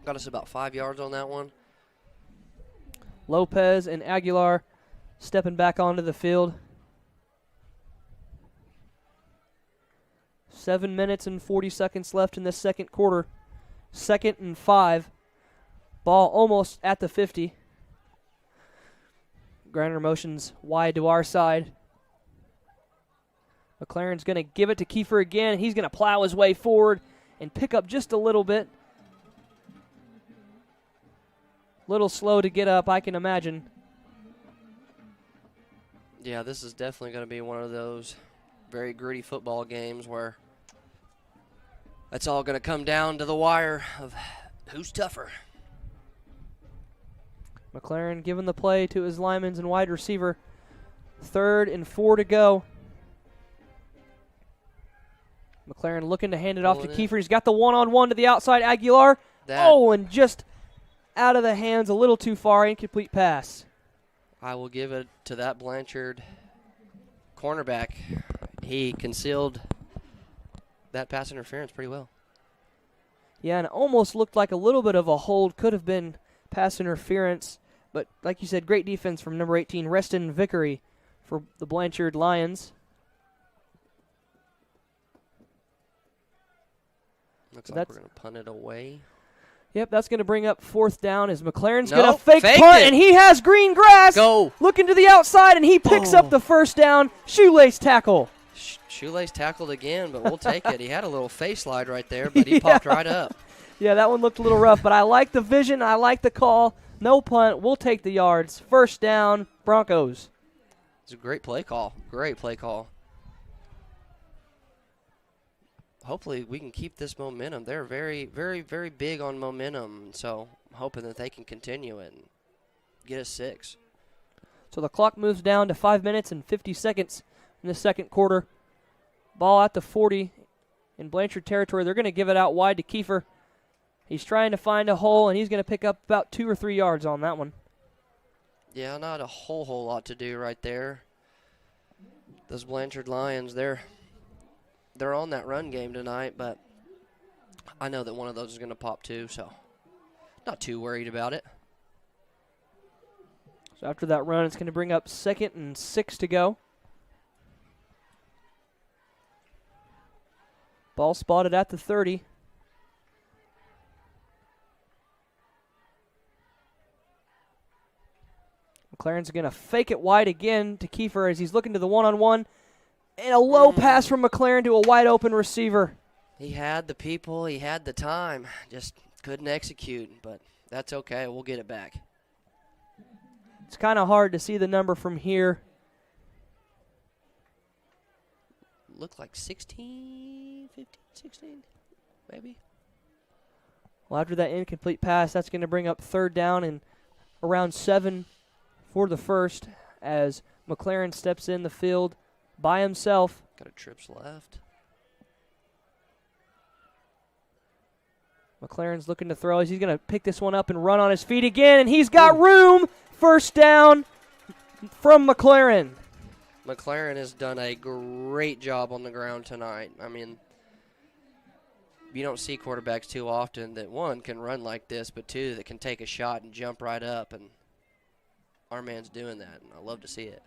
S2: Got us about 5 yards on that one.
S1: Lopez and Aguilar stepping back onto the field. 7 minutes and 40 seconds left in this second quarter. 2nd and 5. Ball almost at the 50. Griner motions wide to our side. McLaren's going to give it to Kiefer again. He's going to plow his way forward and pick up just a little bit. Little slow to get up, I can imagine.
S2: Yeah, this is definitely going to be one of those very gritty football games where it's all going to come down to the wire of who's tougher.
S1: McLaren giving the play to his linemen and wide receiver. 3rd and 4 to go. McLaren looking to hand it off to Kiefer. He's got the one-on-one to the outside. Aguilar. And just out of the hands a little too far. Incomplete pass.
S2: I will give it to that Blanchard cornerback. He concealed that pass interference pretty well.
S1: Yeah, and it almost looked like a little bit of a hold. Could have been pass interference. But like you said, great defense from number 18, Reston Vickery, for the Blanchard Lions.
S2: Looks like we're going to punt it away.
S1: Yep, that's going to bring up 4th down as McLaren's going to fake punt,
S2: it.
S1: And he has green grass.
S2: Go.
S1: Looking to the outside, and he picks up the first down. Shoelace tackle.
S2: Shoelace tackled again, but we'll take it. He had a little face slide right there, but he popped right up.
S1: Yeah, that one looked a little rough, but I like the vision. I like the call. No punt. We'll take the yards. First down, Broncos.
S2: It's a great play call. Great play call. Hopefully we can keep this momentum. They're very, very, very big on momentum, so I'm hoping that they can continue it and get us 6.
S1: So the clock moves down to 5 minutes and 50 seconds in the second quarter. Ball at the 40 in Blanchard territory. They're going to give it out wide to Kiefer. He's trying to find a hole, and he's going to pick up about 2 or 3 yards on that one.
S2: Yeah, not a whole lot to do right there. Those Blanchard Lions, they're on that run game tonight, but I know that one of those is going to pop too, so not too worried about it.
S1: So after that run, it's going to bring up 2nd and 6 to go. Ball spotted at the 30. McLaren's going to fake it wide again to Kiefer as he's looking to the one-on-one. And a low pass from McLaren to a wide-open receiver.
S2: He had the people. He had the time. Just couldn't execute, but that's okay. We'll get it back.
S1: It's kind of hard to see the number from here.
S2: Looked like 16, 15, 16, maybe.
S1: Well, after that incomplete pass, that's going to bring up 3rd down and around 7 for the first as McLaren steps in the field by himself.
S2: Got a trips left.
S1: McLaren's looking to throw. He's going to pick this one up and run on his feet again, and he's got room. First down from McLaren.
S2: McLaren has done a great job on the ground tonight. I mean, you don't see quarterbacks too often that, one, can run like this, but two, that can take a shot and jump right up, and our man's doing that, and I love to see it.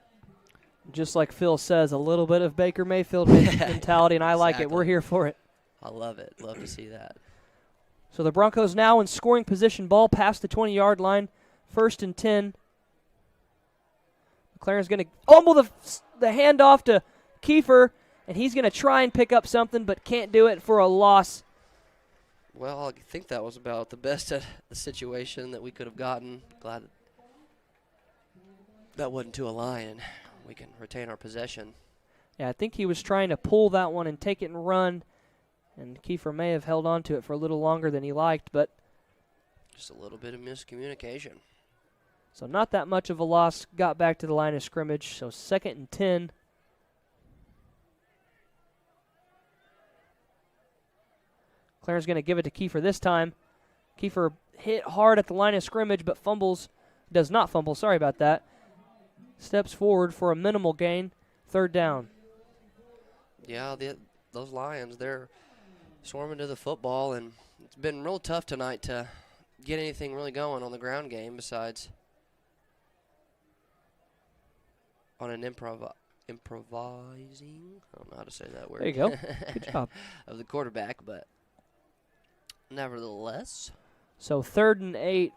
S1: Just like Phil says, a little bit of Baker Mayfield mentality, and I like it.
S2: Exactly.
S1: We're here for it.
S2: I love it. Love to see that.
S1: So the Broncos now in scoring position, ball past the 20-yard line, 1st and 10. McLaren's going to fumble the handoff to Kiefer, and he's going to try and pick up something but can't do it for a loss.
S2: Well, I think that was about the best of the situation that we could have gotten. Glad that wasn't to a lion. We can retain our possession.
S1: Yeah, I think he was trying to pull that one and take it and run, and Kiefer may have held on to it for a little longer than he liked, but
S2: just a little bit of miscommunication.
S1: So not that much of a loss. Got back to the line of scrimmage, so 2nd and 10. Claren's going to give it to Kiefer this time. Kiefer hit hard at the line of scrimmage, but does not fumble, sorry about that. Steps forward for a minimal gain, 3rd down.
S2: Yeah, those Lions, they're swarming to the football, and it's been real tough tonight to get anything really going on the ground game besides on an improvising, I don't know how to say that word.
S1: There you go. Good job.
S2: Of the quarterback, but nevertheless.
S1: So 3rd and 8,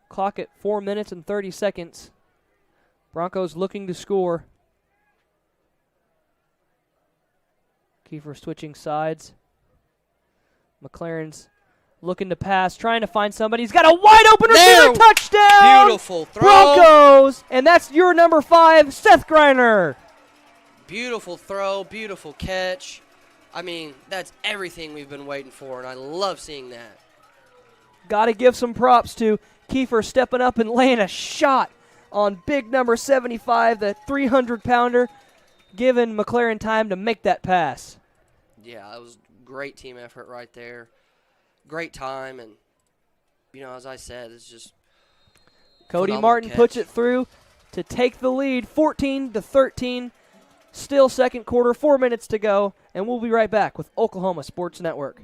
S1: clock at 4 minutes and 30 seconds. Broncos looking to score. Kiefer switching sides. McLaren's looking to pass, trying to find somebody. He's got a wide open receiver, touchdown!
S2: Beautiful throw.
S1: Broncos! And that's your number 5, Seth Greiner.
S2: Beautiful throw, beautiful catch. I mean, that's everything we've been waiting for, and I love seeing that.
S1: Got to give some props to Kiefer stepping up and laying a shot on big number 75, the 300-pounder, giving McLaren time to make that pass.
S2: Yeah, it was great team effort right there. Great time, and, as I said, it's just
S1: Cody Martin puts it through to take the lead, 14-13. Still second quarter, 4 minutes to go, and we'll be right back with Oklahoma Sports Network.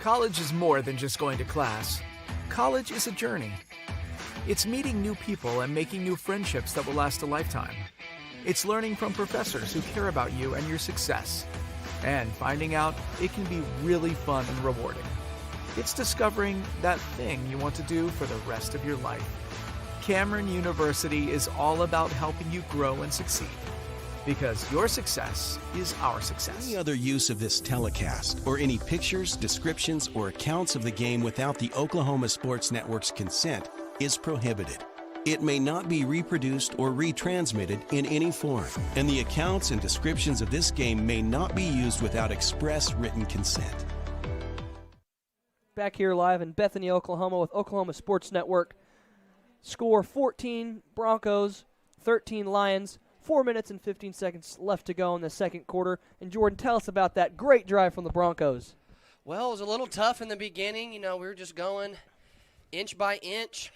S3: College is more than just going to class. College is a journey. It's meeting new people and making new friendships that will last a lifetime. It's learning from professors who care about you and your success. And finding out it can be really fun and rewarding. It's discovering that thing you want to do for the rest of your life. Cameron University is all about helping you grow and succeed. Because your success is our success.
S7: Any other use of this telecast or any pictures, descriptions, or accounts of the game without the Oklahoma Sports Network's consent is prohibited. It may not be reproduced or retransmitted in any form, and the accounts and descriptions of this game may not be used without express written consent.
S1: Back here live in Bethany, Oklahoma with Oklahoma Sports Network. Score 14 Broncos, 13 Lions. 4 minutes and 15 seconds left to go in the second quarter. And Jordan, tell us about that great drive from the Broncos.
S2: Well, it was a little tough in the beginning. You know, we were just going inch by inch,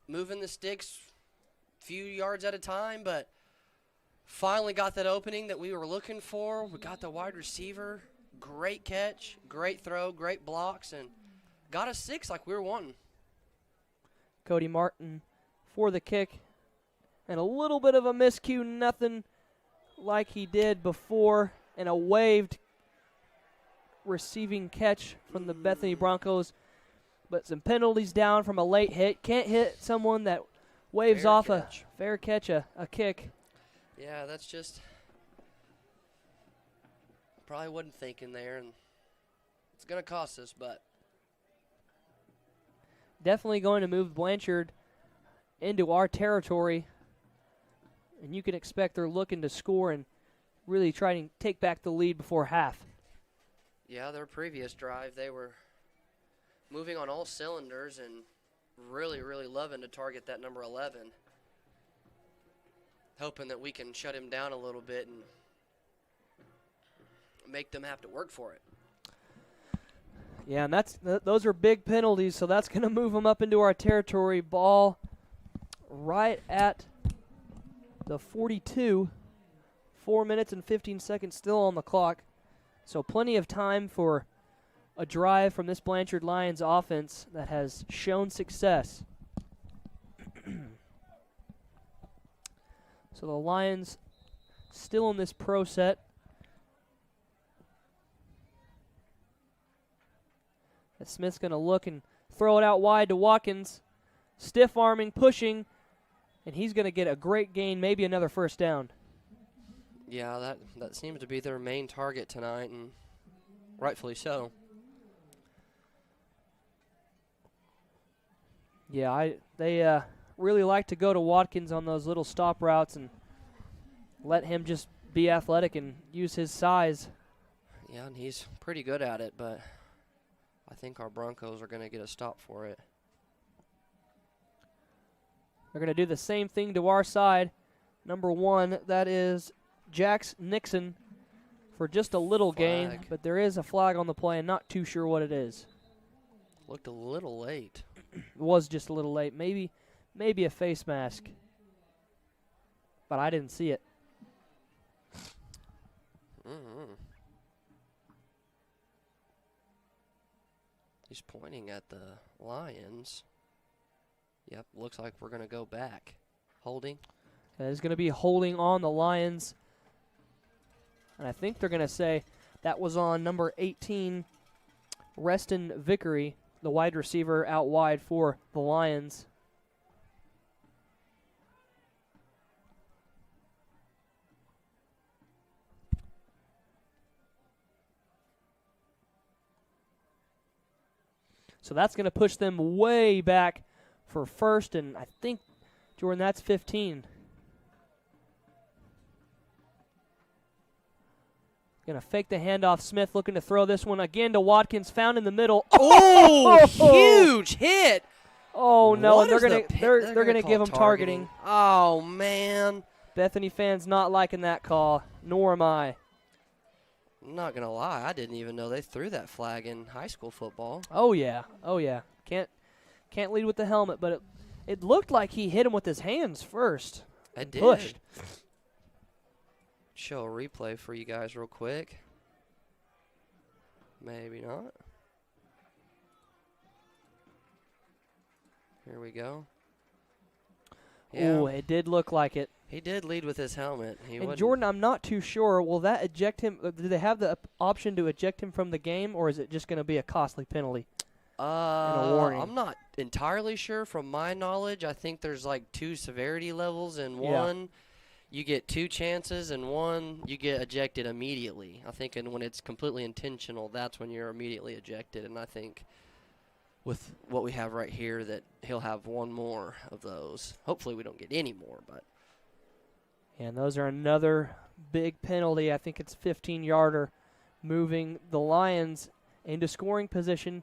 S2: moving the sticks a few yards at a time, but finally got that opening that we were looking for. We got the wide receiver. Great catch, great throw, great blocks, and got a 6 like we were wanting.
S1: Cody Martin for the kick. And a little bit of a miscue, nothing like he did before, and a waved receiving catch from the Bethany Broncos. But some penalties down from a late hit. Can't hit someone that waves
S2: Fair
S1: off
S2: catch.
S1: a fair catch, a kick.
S2: Yeah, that's just probably wasn't thinking there, and it's going to cost us, but
S1: Definitely going to move Blanchard into our territory. And you can expect they're looking to score and really try to take back the lead before half.
S2: yeah, their previous drive, they were moving on all cylinders and really, really loving to target that number 11. Hoping that we can shut him down a little bit and make them have to work for it.
S1: Yeah, and those are big penalties, so that's going to move them up into our territory. Ball right at the 42. 4 minutes and 15 seconds still on the clock. So plenty of time for a drive from this Blanchard Lions offense that has shown success. So the Lions still in this pro set. And Smith's going to look and throw it out wide to Watkins. Stiff arming, pushing, and he's going to get a great gain, maybe another first down.
S2: Yeah, that seems to be their main target tonight, and rightfully so.
S1: Yeah, they really like to go to Watkins on those little stop routes and let him just be athletic and use his size.
S2: Yeah, and he's pretty good at it, but I think our Broncos are going to get a stop for it.
S1: They're going to do the same thing to our side. Number 1, that is Jax Nixon for just a little gain, but there is a flag on the play and not too sure what it is.
S2: Looked a little late.
S1: It was just a little late. Maybe a face mask, but I didn't see it.
S2: Mm-hmm. He's pointing at the Lions. Yep, looks like we're going to go back. Holding.
S1: There's going to be holding on the Lions. And I think they're going to say that was on number 18, Reston Vickery, the wide receiver out wide for the Lions. So that's going to push them way back for first, and I think, Jordan, that's 15. Going to fake the handoff. Smith looking to throw this one again to Watkins, found in the middle.
S2: Oh, huge hit!
S1: Oh no,
S2: What
S1: and
S2: is
S1: they're going to give him targeting.
S2: Oh man,
S1: Bethany fans not liking that call, nor am I.
S2: I'm not gonna lie, I didn't even know they threw that flag in high school football.
S1: Oh yeah. Can't lead with the helmet, but it looked like he hit him with his hands first.
S2: It did.
S1: Pushed.
S2: Show a replay for you guys real quick. Maybe not. Here we go. Yeah.
S1: Oh, it did look like it.
S2: He did lead with his helmet.
S1: And Jordan, I'm not too sure. Will that eject him? Do they have the option to eject him from the game, or is it just going to be a costly penalty? And a warning?
S2: I'm not entirely sure. From my knowledge, I think there's like 2 severity levels, and one you get 2 chances, and one you get ejected immediately. I think and when it's completely intentional, that's when you're immediately ejected. And I think with what we have right here that he'll have one more of those. Hopefully we don't get any more. But
S1: And those are another big penalty. I think it's 15-yarder, moving the Lions into scoring position.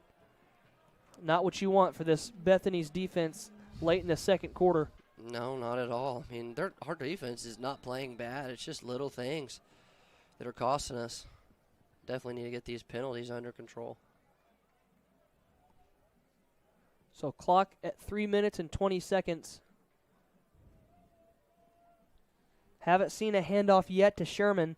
S1: Not what you want for this Bethany's defense late in the second quarter.
S2: No, not at all. I mean, our defense is not playing bad. It's just little things that are costing us. Definitely need to get these penalties under control.
S1: So clock at 3 minutes and 20 seconds. Haven't seen a handoff yet to Sherman.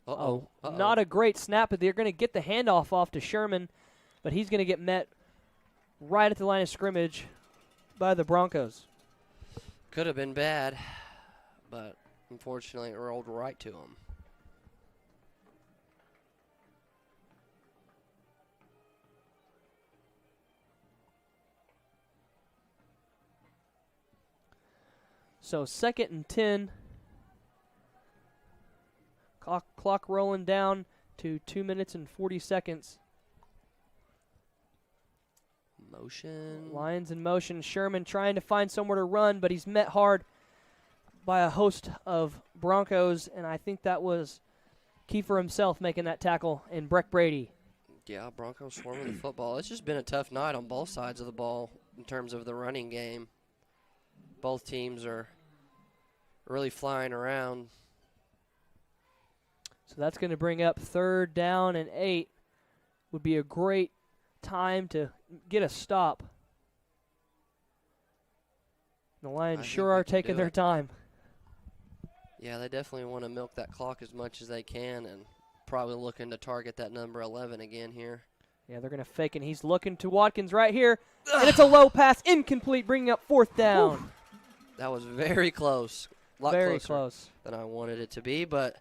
S1: Not a great snap, but they're going to get the handoff off to Sherman, but he's going to get met right at the line of scrimmage by the Broncos.
S2: Could have been bad, but unfortunately it rolled right to him.
S1: So 2nd and 10. Clock rolling down to 2 minutes and 40 seconds.
S2: Motion.
S1: Lions in motion. Sherman trying to find somewhere to run, but he's met hard by a host of Broncos, and I think that was Kiefer himself making that tackle and Breck Brady.
S2: Yeah, Broncos swarming the football. It's just been a tough night on both sides of the ball in terms of the running game. Both teams are really flying around.
S1: So that's going to bring up 3rd down and 8. Would be a great time to get a stop. The Lions sure are taking their time.
S2: Yeah, they definitely want to milk that clock as much as they can and probably looking to target that number 11 again here.
S1: Yeah, they're going to fake it. He's looking to Watkins right here, and it's a low pass, incomplete, bringing up 4th down.
S2: Whew. That was very close. A lot
S1: very
S2: closer
S1: close
S2: than I wanted it to be, but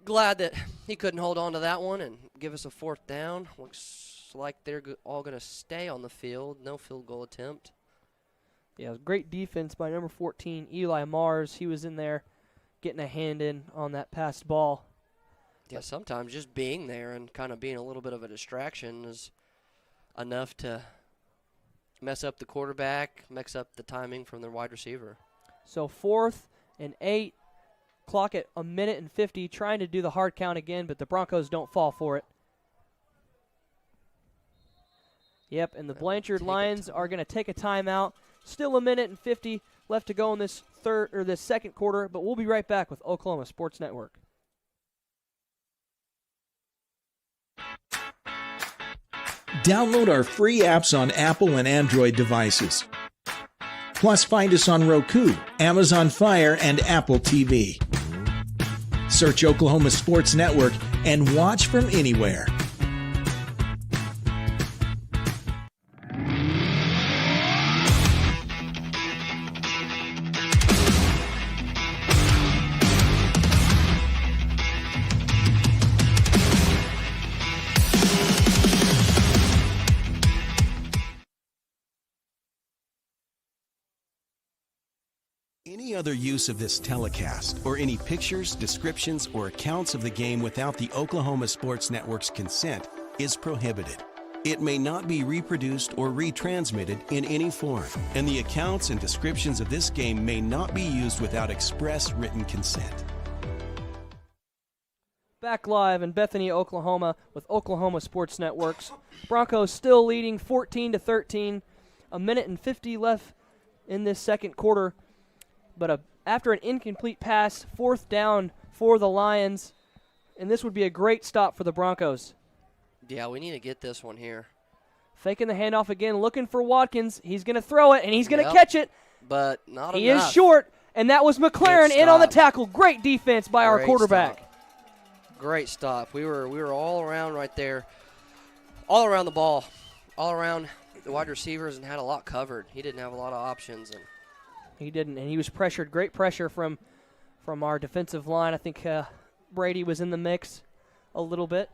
S2: glad that he couldn't hold on to that one and give us a 4th down. Looks like they're all going to stay on the field. No field goal attempt.
S1: Yeah, great defense by number 14, Eli Mars. He was in there getting a hand in on that passed ball.
S2: Yeah, sometimes just being there and kind of being a little bit of a distraction is enough to mess up the quarterback, mess up the timing from their wide receiver.
S1: So 4th and 8, clock at 1 minute and 50, trying to do the hard count again, but the Broncos don't fall for it. Yep, and the Blanchard Lions are going to take a timeout. Still 1 minute and 50 left to go in this second quarter, but we'll be right back with Oklahoma Sports Network.
S5: Download our free apps on Apple and Android devices. Plus, find us on Roku, Amazon Fire, and Apple TV. Search Oklahoma Sports Network and watch from anywhere.
S7: Any other use of this telecast, or any pictures, descriptions, or accounts of the game without the Oklahoma Sports Network's consent is prohibited. It may not be reproduced or retransmitted in any form, and the accounts and descriptions of this game may not be used without express written consent.
S1: Back live in Bethany, Oklahoma with Oklahoma Sports Networks. Broncos still leading 14-13. 1 minute and 50 left in this second quarter. But after an incomplete pass, 4th down for the Lions, and this would be a great stop for the Broncos.
S2: Yeah, we need to get this one here.
S1: Faking the handoff again, looking for Watkins. He's going to throw it, and he's going to catch it.
S2: But not
S1: he
S2: enough.
S1: Is short, and that was McLaren in on the tackle. Great defense by our quarterback.
S2: Stop. Great stop. We were all around right there, all around the ball, all around the wide receivers, and had a lot covered. He didn't have a lot of options. And
S1: he didn't, and he was pressured. Great pressure from our defensive line. I think Brady was in the mix a little bit.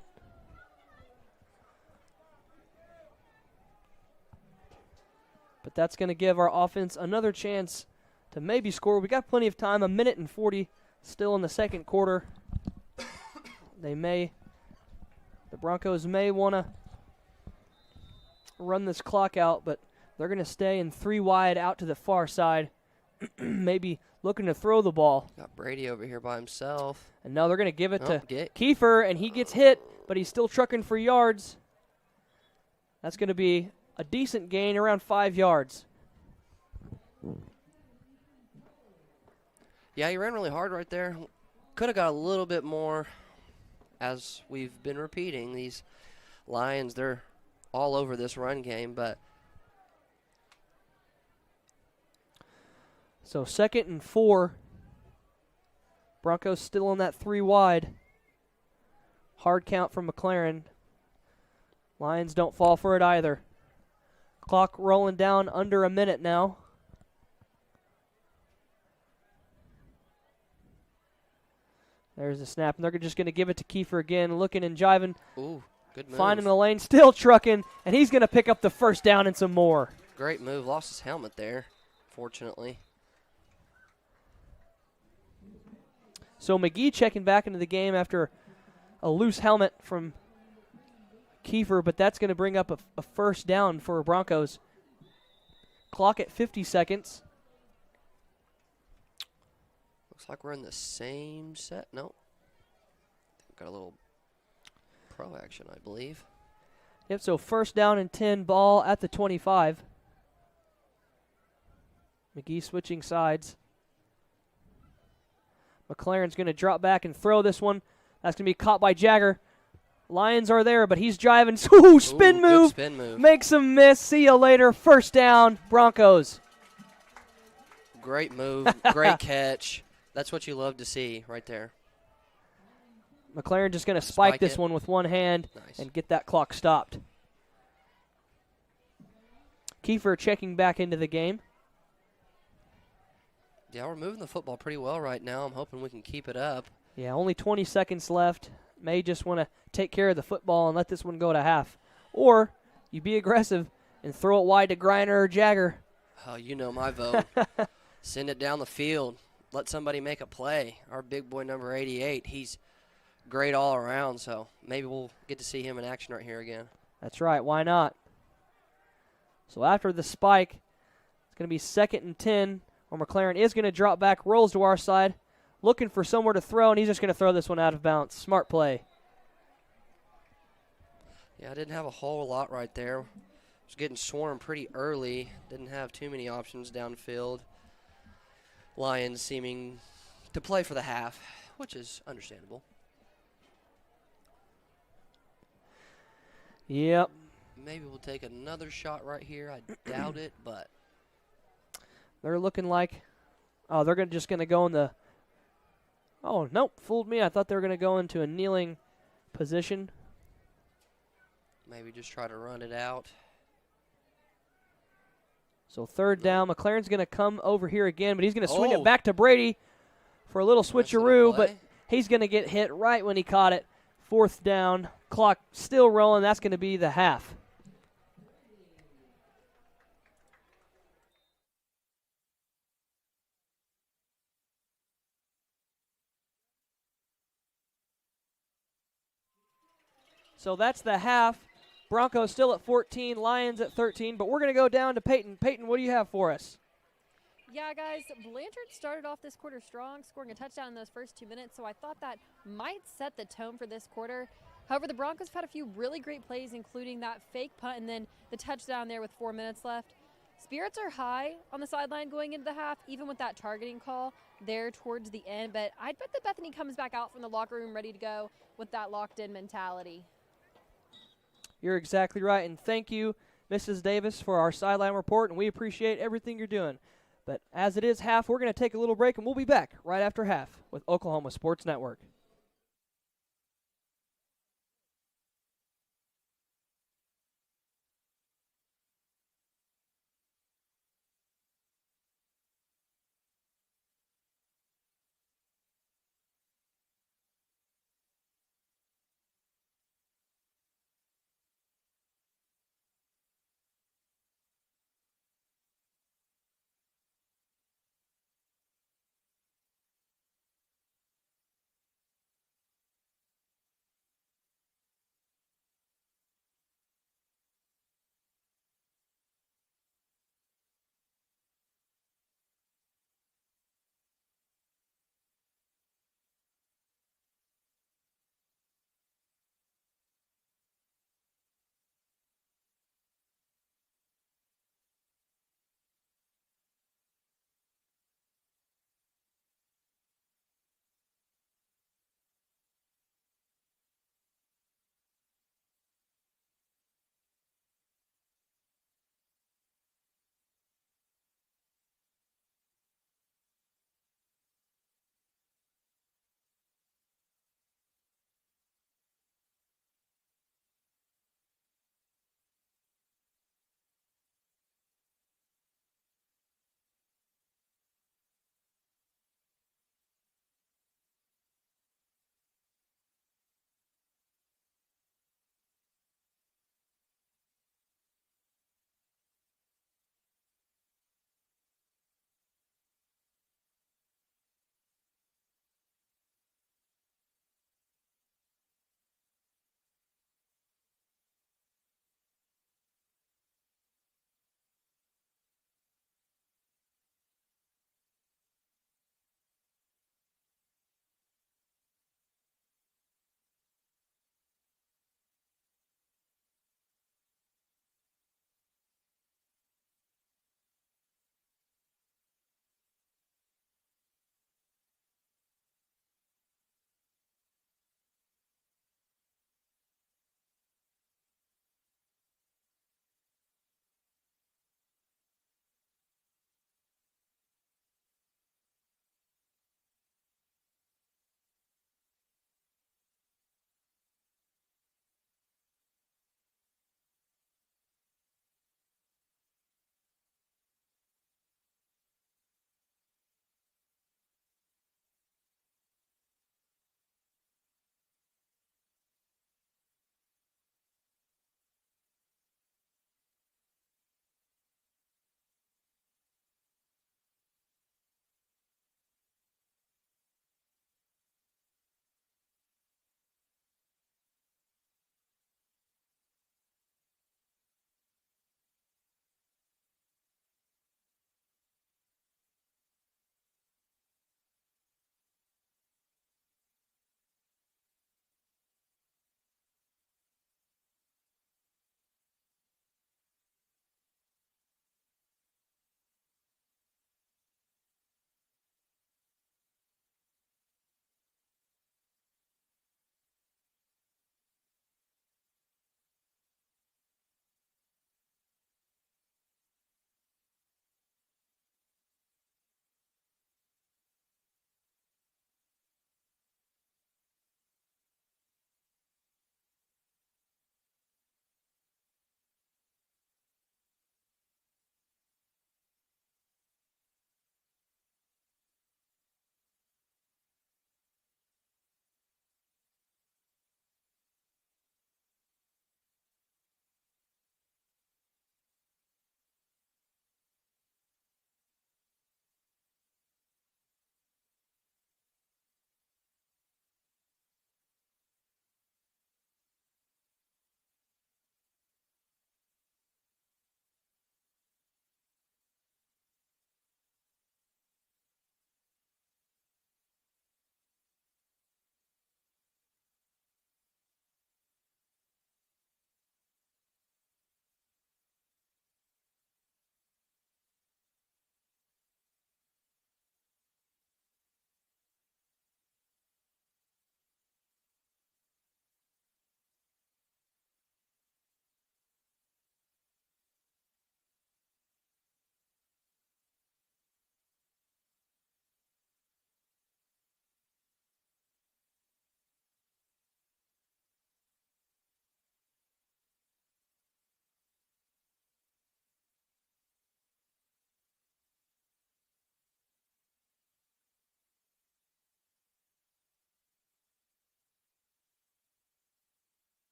S1: But that's going to give our offense another chance to maybe score. We got plenty of time, 1:40 still in the second quarter. The Broncos may want to run this clock out, but they're going to stay in 3 wide out to the far side, maybe looking to throw the ball.
S2: Got Brady over here by himself.
S1: And now they're going to give it to Kiefer, and he gets hit, but he's still trucking for yards. That's going to be a decent gain, around 5 yards.
S2: Yeah, he ran really hard right there. Could have got a little bit more. As we've been repeating, these Lions, they're all over this run game, but
S1: so 2nd and 4. Broncos still on that 3 wide. Hard count from McLaren. Lions don't fall for it either. Clock rolling down under a minute now. There's the snap, and they're just going to give it to Kiefer again, looking and jiving.
S2: Ooh, good move.
S1: Finding the lane, still trucking, and he's going to pick up the first down and some more.
S2: Great move. Lost his helmet there, fortunately.
S1: So McGee checking back into the game after a loose helmet from Kiefer, but that's going to bring up a first down for Broncos. Clock at 50 seconds.
S2: Looks like we're in the same set. Nope. Got a little pro action, I believe.
S1: Yep, so first down and 10, ball at the 25. McGee switching sides. McLaren's going to drop back and throw this one. That's going to be caught by Jagger. Lions are there, but he's driving. Ooh, spin move.
S2: Good spin move.
S1: Makes him miss. See you later. First down, Broncos.
S2: Great move. Great catch. That's what you love to see right there.
S1: McLaren just going to spike this one with one hand and get that clock stopped. Kiefer checking back into the game.
S2: Yeah, we're moving the football pretty well right now. I'm hoping we can keep it up.
S1: Yeah, only 20 seconds left. May just want to take care of the football and let this one go to half. Or you be aggressive and throw it wide to Griner or Jagger.
S2: Oh, you know my vote. Send it down the field. Let somebody make a play. Our big boy number 88, he's great all around, so maybe we'll get to see him in action right here again.
S1: That's right. Why not? So after the spike, it's going to be 2nd and 10, where McLaren is going to drop back, rolls to our side, looking for somewhere to throw, and he's just going to throw this one out of bounds. Smart play.
S2: Yeah, I didn't have a whole lot right there. Was getting swarmed pretty early. Didn't have too many options downfield. Lions seeming to play for the half, which is understandable.
S1: Yep.
S2: Maybe we'll take another shot right here. I doubt it, but
S1: they're looking like, oh, they're just going to go in the, oh, nope, fooled me. I thought they were going to go into a kneeling position.
S2: Maybe just try to run it out.
S1: So 3rd down. McLaren's going to come over here again, but he's going to swing it back to Brady for a little switcheroo, but he's going to get hit right when he caught it. 4th down. Clock still rolling. That's going to be the half. So that's the half. Broncos still at 14, Lions at 13, but we're going to go down to Peyton. Peyton, what do you have for us?
S6: Yeah, guys, Blanchard started off this quarter strong, scoring a touchdown in those first 2 minutes, so I thought that might set the tone for this quarter. However, the Broncos have had a few really great plays, including that fake punt and then the touchdown there with 4 minutes left. Spirits are high on the sideline going into the half, even with that targeting call there towards the end, but I'd bet that Bethany comes back out from the locker room ready to go with that locked-in mentality.
S1: You're exactly right, and thank you, Mrs. Davis, for our sideline report, and we appreciate everything you're doing. But as it is half, we're going to take a little break, and we'll be back right after half with Oklahoma Sports Network.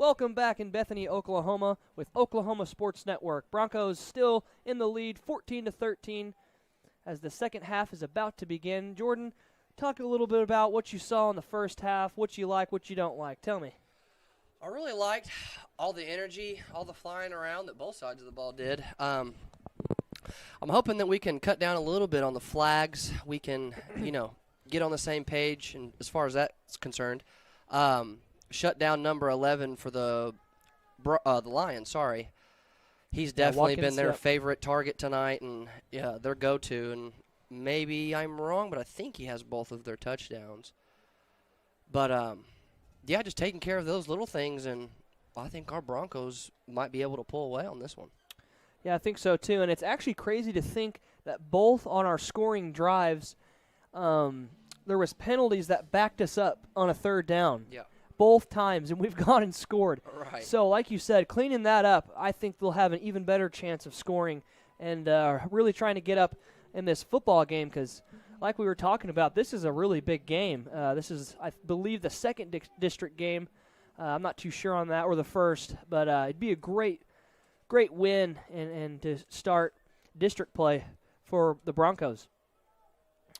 S1: Welcome back in Bethany, Oklahoma with Oklahoma Sports Network. Broncos still in the lead, 14-13, as the second half is about to begin. Jordan, talk a little bit about what you saw in the first half, what you like, what you don't like. Tell me.
S2: I really liked all the energy, all the flying around that both sides of the ball did. I'm hoping that we can cut down a little bit on the flags. We can, get on the same page, and as far as that's concerned. Shut down number 11 for the Lions. Sorry, he's definitely been their favorite target tonight, and their go-to. And maybe I'm wrong, but I think he has both of their touchdowns. But just taking care of those little things, and I think our Broncos might be able to pull away on this one.
S1: Yeah, I think so too. And it's actually crazy to think that both on our scoring drives, there was penalties that backed us up on a third down.
S2: Yeah.
S1: Both times, and we've gone and scored.
S2: Right.
S1: So, like you said, cleaning that up, I think they'll have an even better chance of scoring and really trying to get up in this football game because, like we were talking about, this is a really big game. This is, I believe, the second district game. I'm not too sure on that, or the first, but it'd be a great win and to start district play for the Broncos.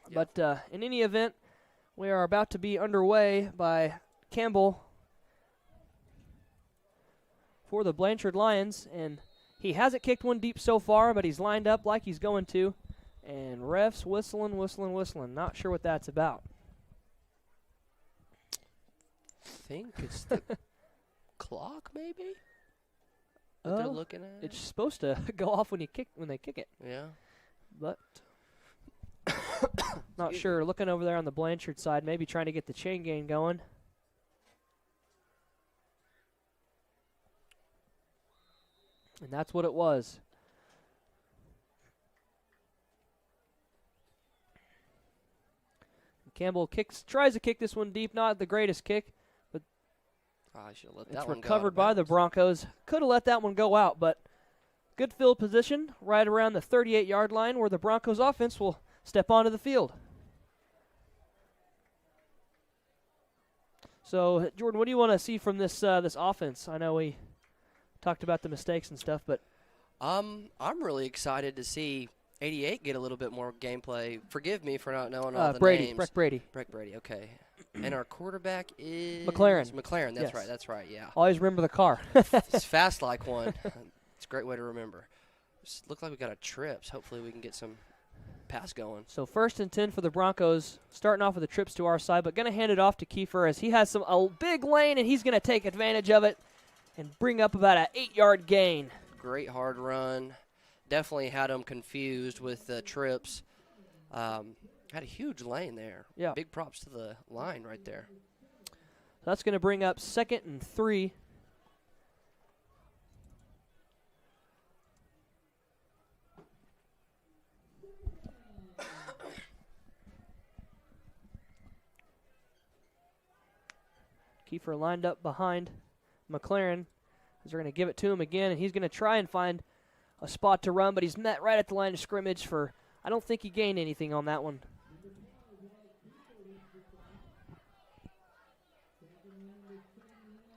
S1: Yep. But in any event, we are about to be underway by Campbell for the Blanchard Lions, and he hasn't kicked one deep so far, but he's lined up like he's going to, and refs whistling. Not sure what that's about.
S2: I think it's the clock, maybe. That they're looking at.
S1: It's supposed to go off when they kick it.
S2: Yeah,
S1: but not sure. Looking over there on the Blanchard side, maybe trying to get the chain gang going. And that's what it was. Campbell tries to kick this one deep. Not the greatest kick, but
S2: I should have let that
S1: it's
S2: one go.
S1: recovered by the Broncos. Could have let that one go out, but good field position right around the 38-yard line where the Broncos offense will step onto the field. So, Jordan, what do you want to see from this offense? I know we talked about the mistakes and stuff, but
S2: I'm really excited to see 88 get a little bit more gameplay. Forgive me for not knowing all the names.
S1: Breck Brady,
S2: okay. And our quarterback is
S1: McLaren,
S2: that's right, yeah.
S1: Always remember the car.
S2: It's fast like one. It's a great way to remember. Looks like we got a trips. Hopefully we can get some pass going.
S1: So 1st and 10 for the Broncos, starting off with the trips to our side, but going to hand it off to Kiefer as he has a big lane, and he's going to take advantage of it and bring up about an 8-yard gain.
S2: Great hard run. Definitely had them confused with the trips. Had a huge lane there.
S1: Yeah.
S2: Big props to the line right there.
S1: That's going to bring up 2nd and 3. Kiefer lined up behind McLaren as they're going to give it to him again, and he's going to try and find a spot to run, but he's met right at the line of scrimmage for, I don't think he gained anything on that one.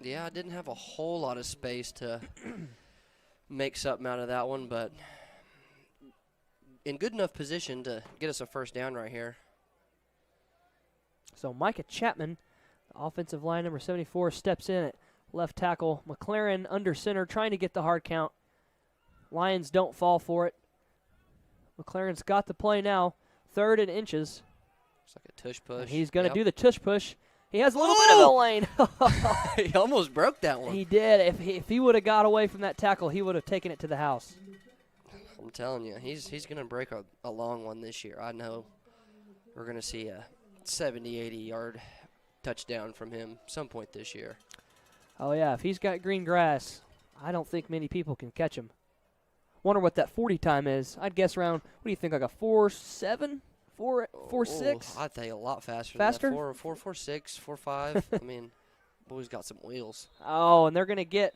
S2: Yeah, I didn't have a whole lot of space to make something out of that one, but in good enough position to get us a first down right here.
S1: So Micah Chapman, offensive line number 74, steps in at left tackle. McLaren under center, trying to get the hard count. Lions don't fall for it. McLaren's got the play now, 3rd and inches.
S2: It's like a tush push.
S1: And he's going to do the tush push. He has a little bit of a lane.
S2: He almost broke that one.
S1: He did. If he would have got away from that tackle, he would have taken it to the house.
S2: I'm telling you, he's going to break a long one this year. I know we're going to see a 70, 80-yard touchdown from him some point this year.
S1: Oh, yeah. If he's got green grass, I don't think many people can catch him. Wonder what that 40 time is. I'd guess around, what do you think, like a 4.7? 4.6?
S2: I'd think a lot faster.
S1: Faster?
S2: Than that. 4.46, 4.5. I mean, boy's got some wheels.
S1: Oh, and they're going to get,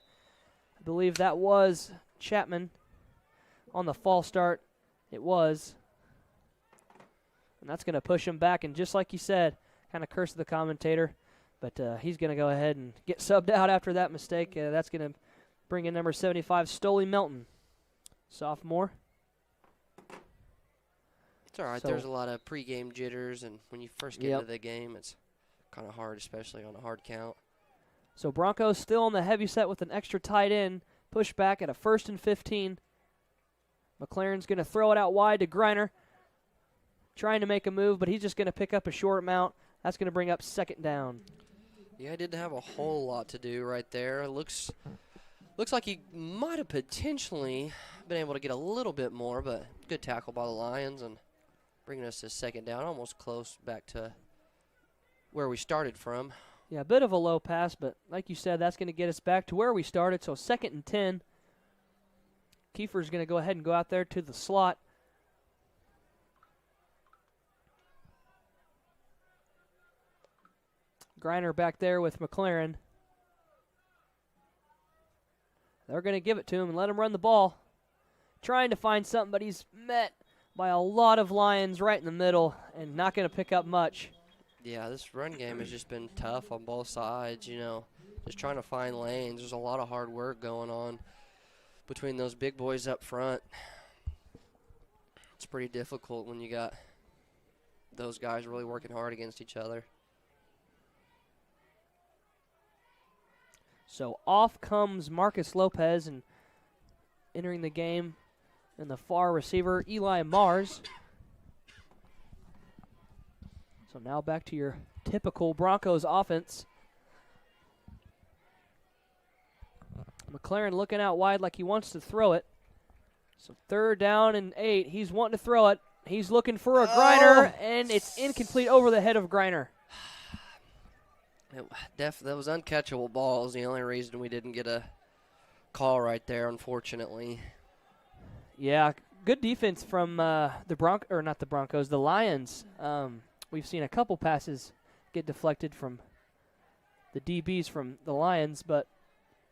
S1: I believe that was Chapman on the false start. It was. And that's going to push him back. And just like you said, kind of curse the commentator, But he's going to go ahead and get subbed out after that mistake. That's going to bring in number 75, Stoley Melton, sophomore.
S2: It's all right. There's a lot of pregame jitters, and when you first get into the game, it's kind of hard, especially on a hard count.
S1: So Broncos still on the heavy set with an extra tight end. Push back at a 1st and 15. McLaren's going to throw it out wide to Greiner. Trying to make a move, but he's just going to pick up a short amount. That's going to bring up 2nd down.
S2: Yeah, he didn't have a whole lot to do right there. It looks like he might have potentially been able to get a little bit more, but good tackle by the Lions and bringing us to 2nd down, almost close back to where we started from.
S1: Yeah, a bit of a low pass, but like you said, that's going to get us back to where we started. So 2nd and 10. Kiefer's going to go ahead and go out there to the slot. Greiner back there with McLaren. They're going to give it to him and let him run the ball. Trying to find something, but he's met by a lot of Lions right in the middle and not going to pick up much.
S2: Yeah, this run game has just been tough on both sides, just trying to find lanes. There's a lot of hard work going on between those big boys up front. It's pretty difficult when you got those guys really working hard against each other.
S1: So off comes Marcus Lopez, and entering the game in the far receiver, Eli Mars. So now back to your typical Broncos offense. McLaren looking out wide like he wants to throw it. So 3rd down and 8. He's wanting to throw it. He's looking for a Greiner, and it's incomplete over the head of Greiner.
S2: That was uncatchable balls. The only reason we didn't get a call right there, unfortunately.
S1: Yeah, good defense from the Lions. We've seen a couple passes get deflected from the DBs from the Lions, but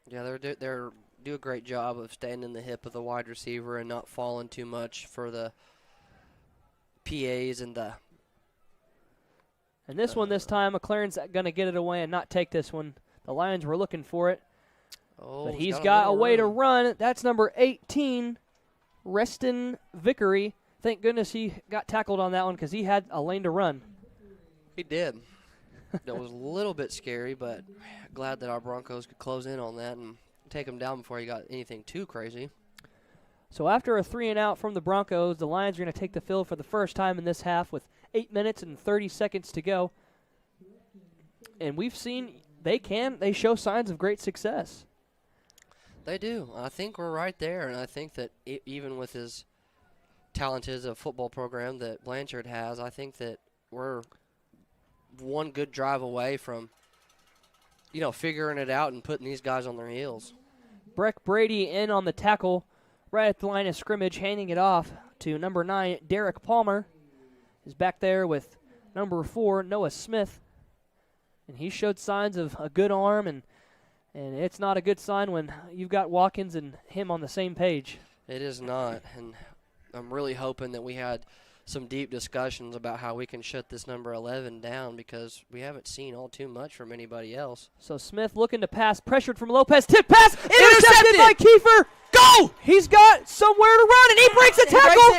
S2: yeah, they're do a great job of staying in the hip of the wide receiver and not falling too much for the PAs and the.
S1: And this one, this time, McLaren's going to get it away and not take this one. The Lions were looking for it, but he's got a way to run. That's number 18, Reston Vickery. Thank goodness he got tackled on that one because he had a lane to run.
S2: He did. That was a little bit scary, but glad that our Broncos could close in on that and take him down before he got anything too crazy.
S1: So after a 3-and-out from the Broncos, the Lions are going to take the field for the first time in this half with 8 minutes and 30 seconds to go. And we've seen they show signs of great success.
S2: They do. I think we're right there, and I think that even with as talented as a football program that Blanchard has, I think that we're one good drive away from, figuring it out and putting these guys on their heels.
S1: Breck Brady in on the tackle right at the line of scrimmage, handing it off to number 9, Derek Palmer. Is back there with number 4, Noah Smith. And he showed signs of a good arm, and it's not a good sign when you've got Watkins and him on the same page.
S2: It is not, and I'm really hoping that we had some deep discussions about how we can shut this number 11 down because we haven't seen all too much from anybody else.
S1: So Smith looking to pass, pressured from Lopez, tip pass, intercepted by Kiefer. Go! He's got somewhere to run, and he breaks a tackle.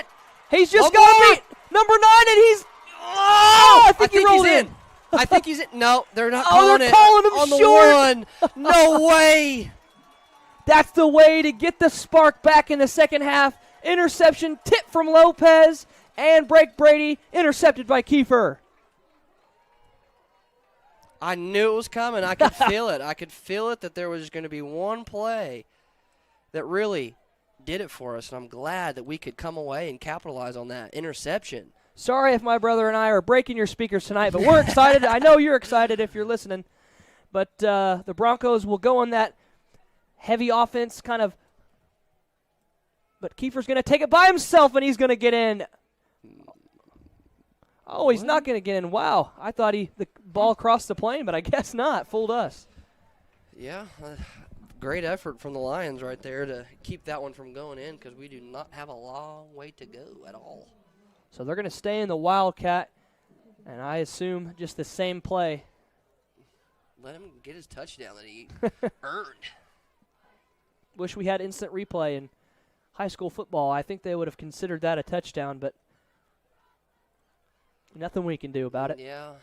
S1: He's just got to beat number 9, and he's I think he rolled in.
S2: I think he's in. No, they're not calling
S1: they're
S2: it
S1: calling him
S2: on
S1: short.
S2: The 1. No way.
S1: That's the way to get the spark back in the second half. Interception, tip from Lopez, and Breck Brady, intercepted by Kiefer.
S2: I knew it was coming. I could feel it. I could feel it that there was going to be one play that really did it for us, and I'm glad that we could come away and capitalize on that interception.
S1: Sorry if my brother and I are breaking your speakers tonight, but we're excited. I know you're excited if you're listening. But the Broncos will go on that heavy offense kind of. But Kiefer's going to take it by himself, and he's going to get in. Oh, he's not going to get in. Wow. I thought the ball crossed the plane, but I guess not. Fooled us.
S2: Yeah. Great effort from the Lions right there to keep that one from going in because we do not have a long way to go at all.
S1: So they're going to stay in the Wildcat, and I assume just the same play.
S2: let him get his touchdown that he earned.
S1: Wish we had instant replay in high school football. I think they would have considered that a touchdown, but nothing we can do about it.
S2: Yeah.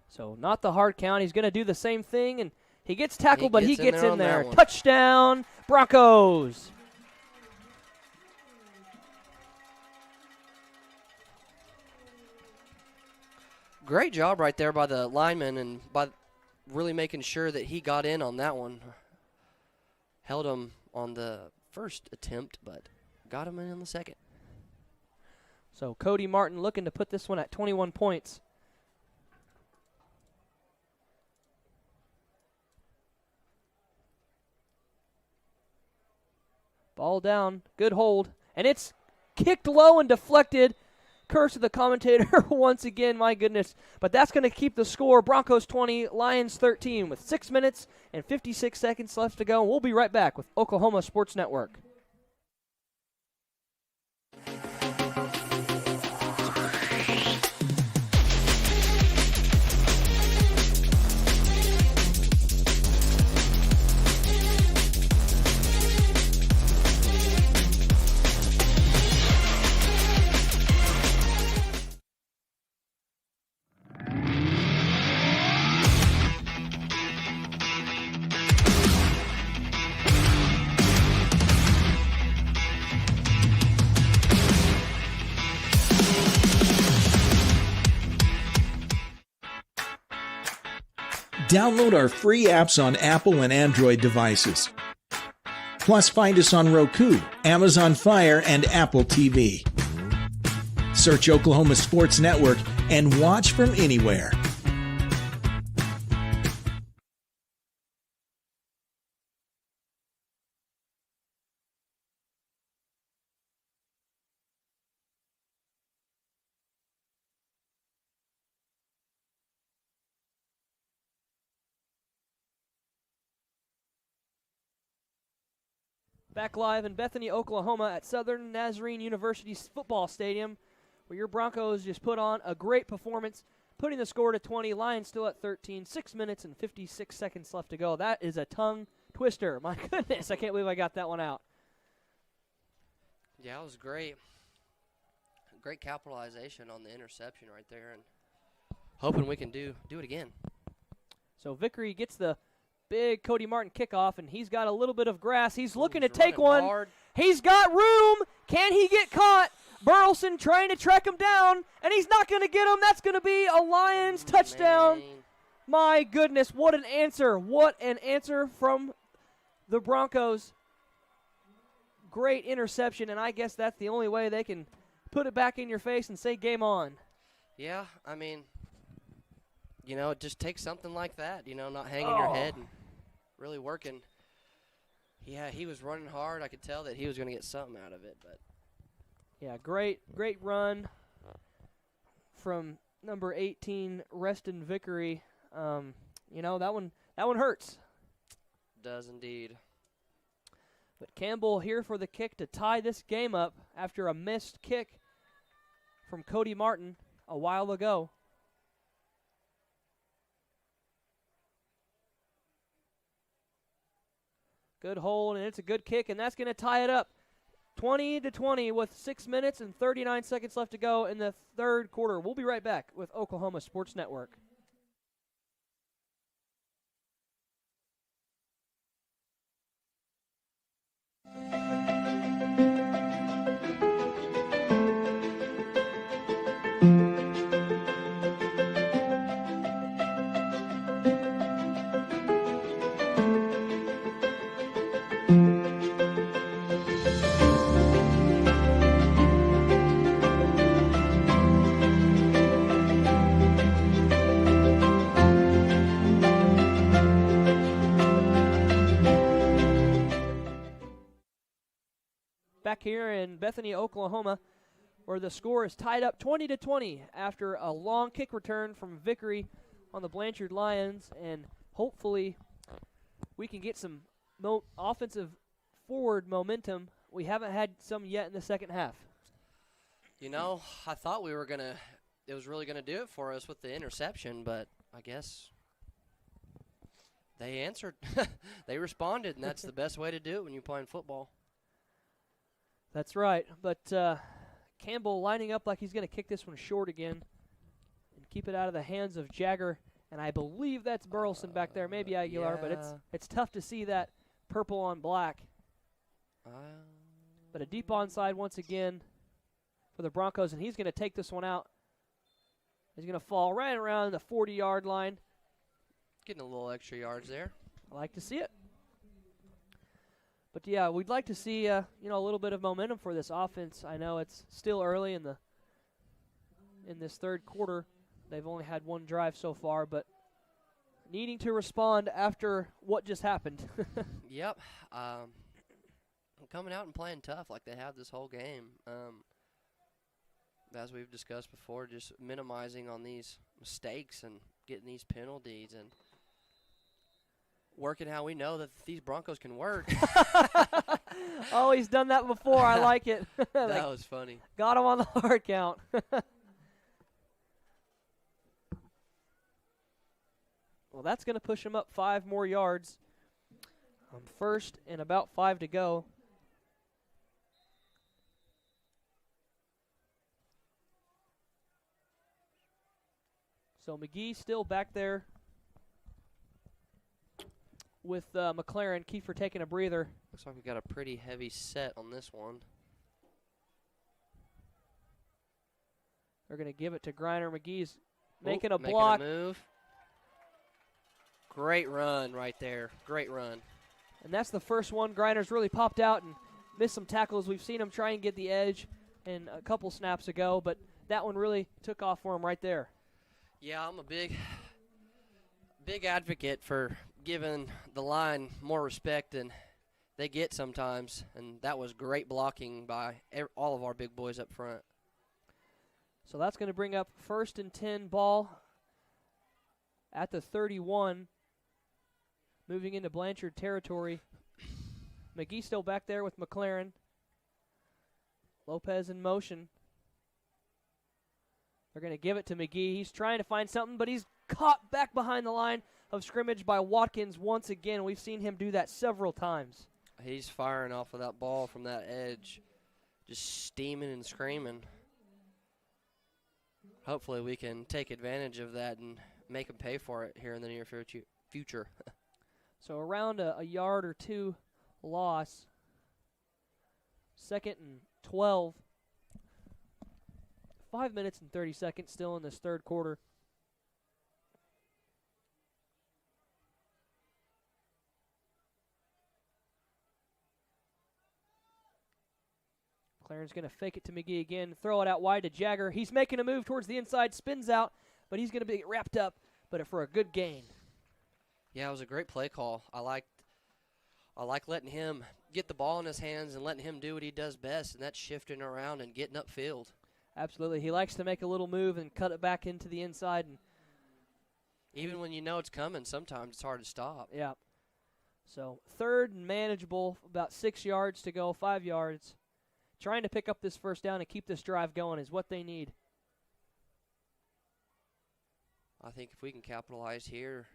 S1: So not the hard count. He's going to do the same thing, and he gets tackled, but he gets in there.
S2: on that one.
S1: Touchdown, Broncos.
S2: Great job right there by the lineman and by really making sure that he got in on that one. Held him on the first attempt, but got him in on the second.
S1: So Cody Martin looking to put this one at 21 points. Ball down, good hold, and it's kicked low and deflected. Curse of the commentator once again, my goodness. But that's going to keep the score. Broncos 20, Lions 13 with 6 minutes and 56 seconds left to go. We'll be right back with Oklahoma Sports Network.
S5: Download our free apps on Apple and Android devices. Plus, find us on Roku, Amazon Fire, and Apple TV. Search Oklahoma Sports Network and watch from anywhere.
S1: Back live in Bethany, Oklahoma at Southern Nazarene University's football stadium, where your Broncos just put on a great performance, putting the score to 20. Lions still at 13. 6 minutes and 56 seconds left to go. That is a tongue twister. My goodness, I can't believe I got that one out.
S2: Yeah, it was great. Great capitalization on the interception right there, and hoping we can do it again.
S1: So Vickery gets the big Cody Martin kickoff, and he's got a little bit of grass. He's looking to take one.
S2: Hard.
S1: He's got room. Can he get caught? Burleson trying to track him down, and he's not going to get him. That's going to be a Lions touchdown.
S2: Man.
S1: My goodness, what an answer. What an answer from the Broncos. Great interception, and I guess that's the only way they can put it back in your face and say game on.
S2: Yeah, I mean, it just takes something like that, not hanging your head and really working. Yeah, he was running hard. I could tell that he was going to get something out of it. But
S1: yeah, great run from number 18, Reston Vickery. That one hurts.
S2: Does indeed.
S1: But Campbell here for the kick to tie this game up after a missed kick from Cody Martin a while ago. Good hold, and it's a good kick, and that's going to tie it up 20-20 with 6 minutes and 39 seconds left to go in the third quarter. We'll be right back with Oklahoma Sports Network. Back here in Bethany, Oklahoma, where the score is tied up 20-20 after a long kick return from Vickery on the Blanchard Lions, and hopefully we can get some offensive forward momentum. We haven't had some yet in the second half.
S2: I thought it was really going to do it for us with the interception, but I guess they answered. They responded, and that's the best way to do it when you're playing football.
S1: That's right. But Campbell lining up like he's going to kick this one short again and keep it out of the hands of Jagger. And I believe that's Burleson back there, maybe Aguilar,
S2: yeah.
S1: but it's tough to see that purple on black. But a deep onside once again for the Broncos, and he's going to take this one out. He's going to fall right around the 40-yard line.
S2: Getting a little extra yards there.
S1: I like to see it. But, yeah, we'd like to see a little bit of momentum for this offense. I know it's still early in this third quarter. They've only had one drive so far, but needing to respond after what just happened.
S2: Yep. Coming out and playing tough like they have this whole game. As we've discussed before, just minimizing on these mistakes and getting these penalties and working how we know that these Broncos can work.
S1: Oh, he's done that before. I like it.
S2: That was funny.
S1: Got him on the hard count. Well, that's going to push him up 5 more yards. First and about 5 to go. So McGee still back there with McLaren. Kiefer taking a breather.
S2: Looks like we got a pretty heavy set on this one.
S1: They're going to give it to Griner. McGee's making a block.
S2: Making a move. Great run right there. Great run.
S1: And that's the first one. Griner's really popped out and missed some tackles. We've seen him try and get the edge in a couple snaps ago, but that one really took off for him right there.
S2: Yeah, I'm a big advocate for giving the line more respect than they get sometimes, and that was great blocking by all of our big boys up front.
S1: So that's going to bring up 1st and 10 ball at the 31, moving into Blanchard territory. McGee still back there with McLaren. Lopez in motion. They're going to give it to McGee. He's trying to find something, but he's caught back behind the line of scrimmage by Watkins once again. We've seen him do that several times.
S2: He's firing off of that ball from that edge, just steaming and screaming. Hopefully we can take advantage of that and make him pay for it here in the near future.
S1: So around a yard or two loss. 2nd and 12. 5 minutes and 30 seconds still in this third quarter. McLaren's going to fake it to McGee again, throw it out wide to Jagger. He's making a move towards the inside, spins out, but he's going to be wrapped up, but for a good gain.
S2: Yeah, it was a great play call. I like letting him get the ball in his hands and letting him do what he does best, and that's shifting around and getting upfield.
S1: Absolutely. He likes to make a little move and cut it back into the inside. And
S2: even when you know it's coming, sometimes it's hard to stop.
S1: Yeah. So 3rd and manageable, about 6 yards to go, 5 yards. Trying to pick up this first down and keep this drive going is what they need.
S2: I think if we can capitalize here.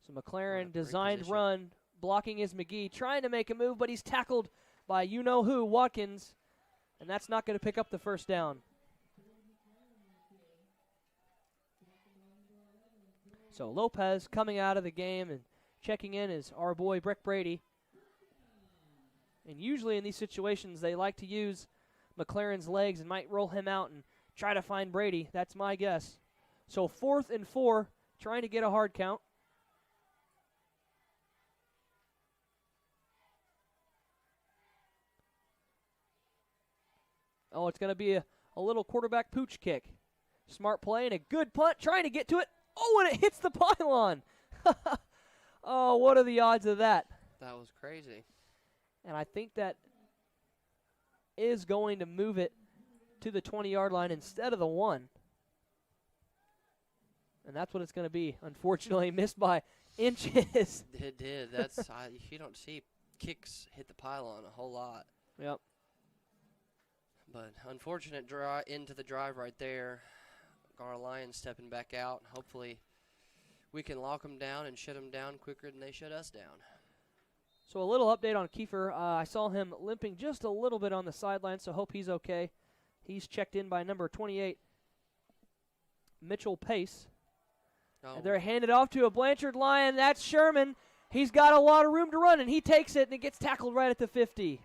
S1: So McLaren designed run, blocking is McGee, trying to make a move, but he's tackled by you-know-who, Watkins, and that's not going to pick up the first down. So Lopez coming out of the game and checking in is our boy Brick Brady. And usually in these situations, they like to use McLaren's legs and might roll him out and try to find Brady. That's my guess. So 4th and 4, trying to get a hard count. Oh, it's going to be a little quarterback pooch kick. Smart play and a good punt, trying to get to it. Oh, and it hits the pylon. Oh, what are the odds of that?
S2: That was crazy.
S1: And I think that is going to move it to the 20-yard line instead of the 1. And that's what it's going to be. Unfortunately, missed by inches.
S2: It did. That's you don't see kicks hit the pylon a whole lot.
S1: Yep.
S2: But unfortunate into the drive right there. Our Lions stepping back out. Hopefully we can lock them down and shut them down quicker than they shut us down.
S1: So a little update on Kiefer. I saw him limping just a little bit on the sideline, so hope he's okay. He's checked in by number 28, Mitchell Pace.
S2: Oh.
S1: And they're handed off to a Blanchard Lion. That's Sherman. He's got a lot of room to run, and he takes it, and it gets tackled right at the 50.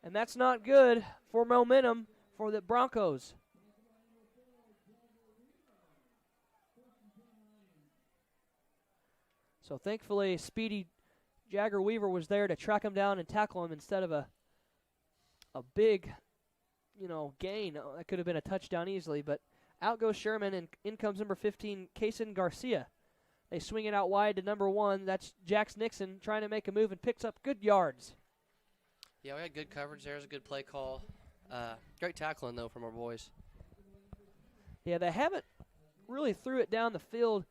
S1: And that's not good for momentum for the Broncos. So thankfully, speedy Jagger Weaver was there to track him down and tackle him instead of a big, gain. That could have been a touchdown easily, but out goes Sherman, and in comes number 15, Kaysen Garcia. They swing it out wide to number 1. That's Jax Nixon trying to make a move and picks up good yards.
S2: Yeah, we had good coverage there. It was a good play call. Great tackling, though, from our boys.
S1: Yeah, they haven't really threw it down the field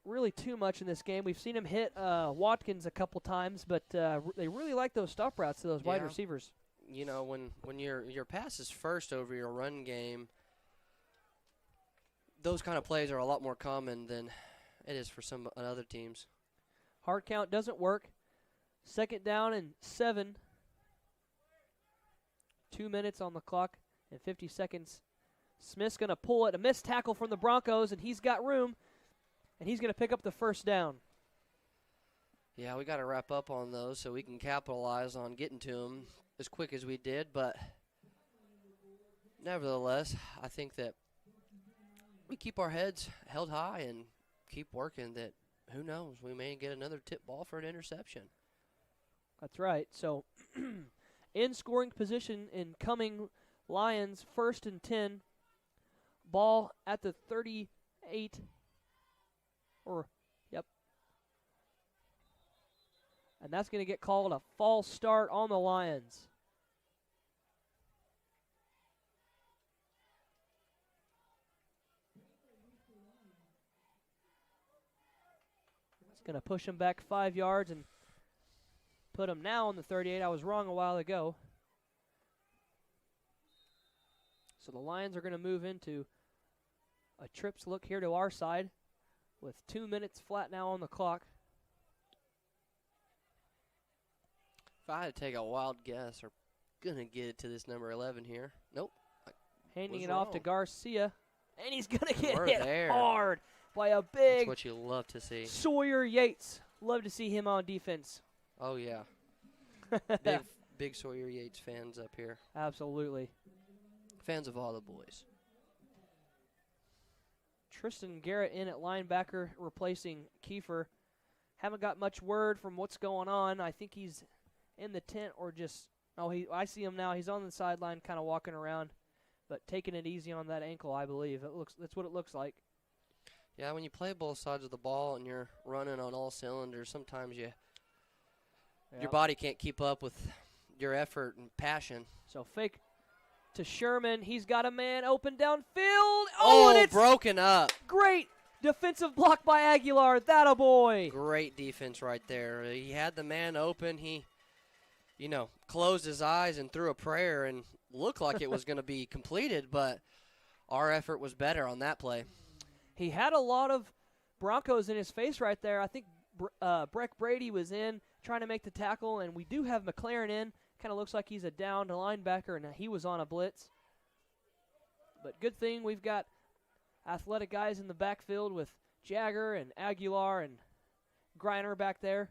S1: really too much in this game. We've seen him hit Watkins a couple times, but they really like those stop routes to those wide receivers.
S2: When your pass is first over your run game, those kind of plays are a lot more common than it is for some other teams.
S1: Hard count doesn't work. 2nd down and 7. 2 minutes on the clock and 50 seconds. Smith's going to pull it. A missed tackle from the Broncos, and he's got room, and he's going to pick up the 1st down.
S2: Yeah, we got to wrap up on those so we can capitalize on getting to them as quick as we did. But nevertheless, I think that we keep our heads held high and keep working. That who knows, we may get another tip ball for an interception.
S1: That's right. So in scoring position in coming Lions, 1st and 10. Ball at the 38. And that's going to get called a false start on the Lions. It's going to push him back 5 yards and put him now on the 38. I was wrong a while ago. So the Lions are going to move into a trips look here to our side with 2 minutes flat now on the clock.
S2: If I had to take a wild guess, we're going to get it to this number 11 here. Nope.
S1: Handing it off to Garcia. And he's going to get
S2: We're
S1: hit
S2: there.
S1: hard by a big
S2: That's what you love to see.
S1: Sawyer Yates. Love to see him on defense.
S2: Oh, yeah. Big Sawyer Yates fans up here.
S1: Absolutely.
S2: Fans of all the boys.
S1: Tristan Garrett in at linebacker, replacing Kiefer. Haven't got much word from what's going on. I think he's in the tent or just I see him now. He's on the sideline kind of walking around, but taking it easy on that ankle, I believe. That's what it looks like.
S2: Yeah, when you play both sides of the ball and you're running on all cylinders, sometimes your body can't keep up with your effort and passion.
S1: So fake to Sherman. He's got a man open downfield.
S2: Oh,
S1: and it's
S2: broken up.
S1: Great defensive block by Aguilar. That a boy.
S2: Great defense right there. He had the man open. He, closed his eyes and threw a prayer and looked like it was going to be completed, but our effort was better on that play.
S1: He had a lot of Broncos in his face right there. I think Breck Brady was in trying to make the tackle, and we do have McLaren in. Kind of looks like he's a downed linebacker, and he was on a blitz. But good thing we've got athletic guys in the backfield with Jagger and Aguilar and Griner back there.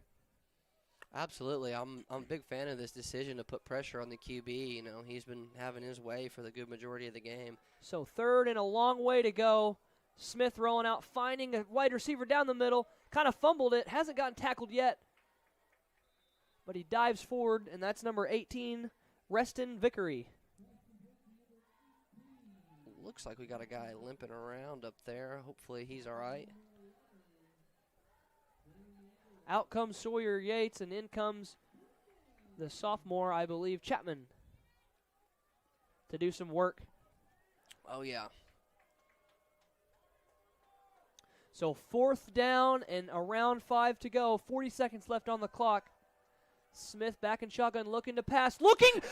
S2: Absolutely. I'm a big fan of this decision to put pressure on the QB. He's been having his way for the good majority of the game.
S1: So 3rd and a long way to go. Smith rolling out, finding a wide receiver down the middle. Kind of fumbled it. Hasn't gotten tackled yet. But he dives forward, and that's number 18, Reston Vickery.
S2: Looks like we got a guy limping around up there. Hopefully he's all right.
S1: Out comes Sawyer Yates, and in comes the sophomore, I believe, Chapman, to do some work.
S2: Oh, yeah.
S1: So 4th down and around 5 to go. 40 seconds left on the clock. Smith back in shotgun, looking to pass. Intercepted!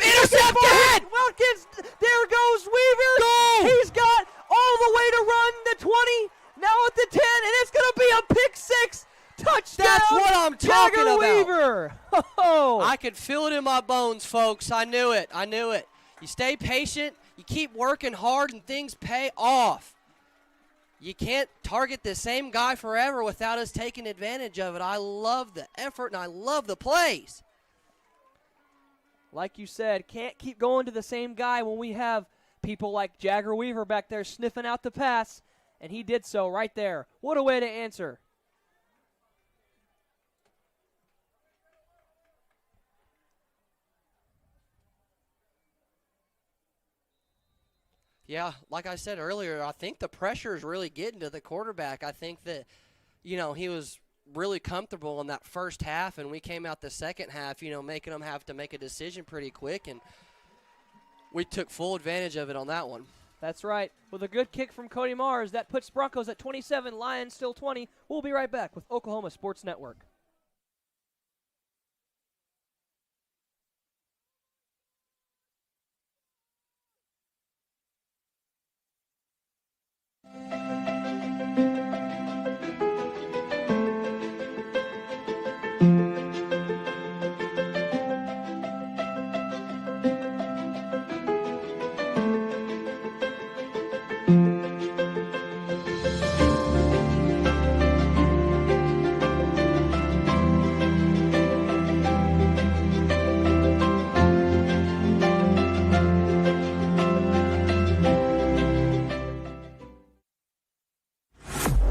S1: Watkins, there goes Weaver.
S2: Go!
S1: He's got all the way to run, the 20, Now at the 10, and it's going to be a pick six. Touchdown.
S2: That's what I'm talking
S1: Jagger
S2: about.
S1: Weaver. Oh.
S2: I could feel it in my bones, folks. I knew it. You stay patient. You keep working hard, and things pay off. You can't target the same guy forever without us taking advantage of it. I love the effort, and I love the plays.
S1: Like you said, can't keep going to the same guy when we have people like Jagger Weaver back there sniffing out the pass, and he did so right there. What a way to answer.
S2: Yeah, like I said earlier, I think the pressure is really getting to the quarterback. I think that, he was really comfortable in that first half, and we came out the second half, making them have to make a decision pretty quick, and we took full advantage of it on that one.
S1: That's right. With a good kick from Cody Mars, that puts Broncos at 27, Lions still 20. We'll be right back with Oklahoma Sports Network.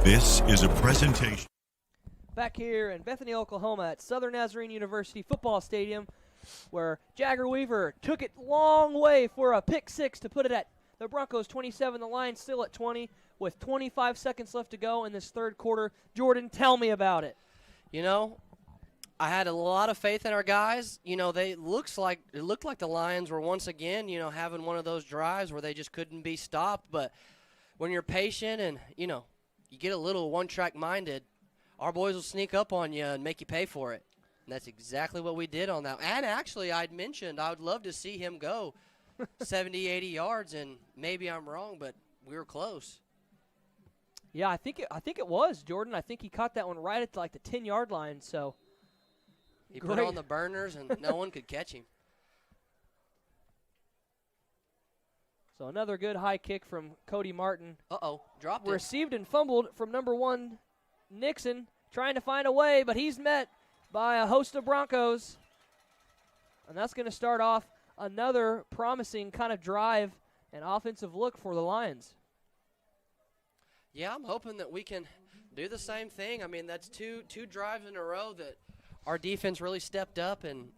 S8: This is a presentation.
S1: Back here in Bethany, Oklahoma at Southern Nazarene University Football Stadium, where Jagger Weaver took it long way for a pick six to put it at the Broncos 27, the Lions still at 20 with 25 seconds left to go in this third quarter. Jordan, tell me about it.
S2: I had a lot of faith in our guys. It looked like the Lions were once again, having one of those drives where they just couldn't be stopped. But when you're patient and, you get a little one-track minded, our boys will sneak up on you and make you pay for it. And that's exactly what we did on that. And actually, I'd mentioned I would love to see him go 70, 80 yards, and maybe I'm wrong, but we were close.
S1: Yeah, I think it was, Jordan. I think he caught that one right at the 10-yard line. So
S2: he put on the burners, and no one could catch him.
S1: So another good high kick from Cody Martin.
S2: Dropped it.
S1: Received and fumbled from number 1, Nixon, trying to find a way, but he's met by a host of Broncos. And that's going to start off another promising kind of drive and offensive look for the Lions.
S2: Yeah, I'm hoping that we can do the same thing. I mean, that's two drives in a row that our defense really stepped up and,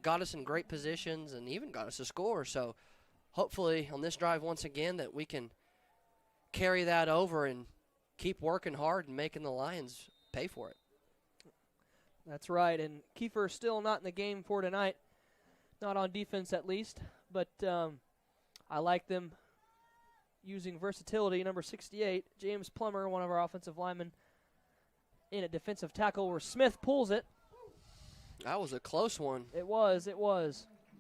S2: got us in great positions and even got us a score. So hopefully on this drive once again that we can carry that over and keep working hard and making the Lions pay for it.
S1: That's right, and Kiefer still not in the game for tonight, not on defense at least, but I like them using versatility. Number 68, James Plummer, one of our offensive linemen, in a defensive tackle where Smith pulls it.
S2: That was a close one.
S1: It was.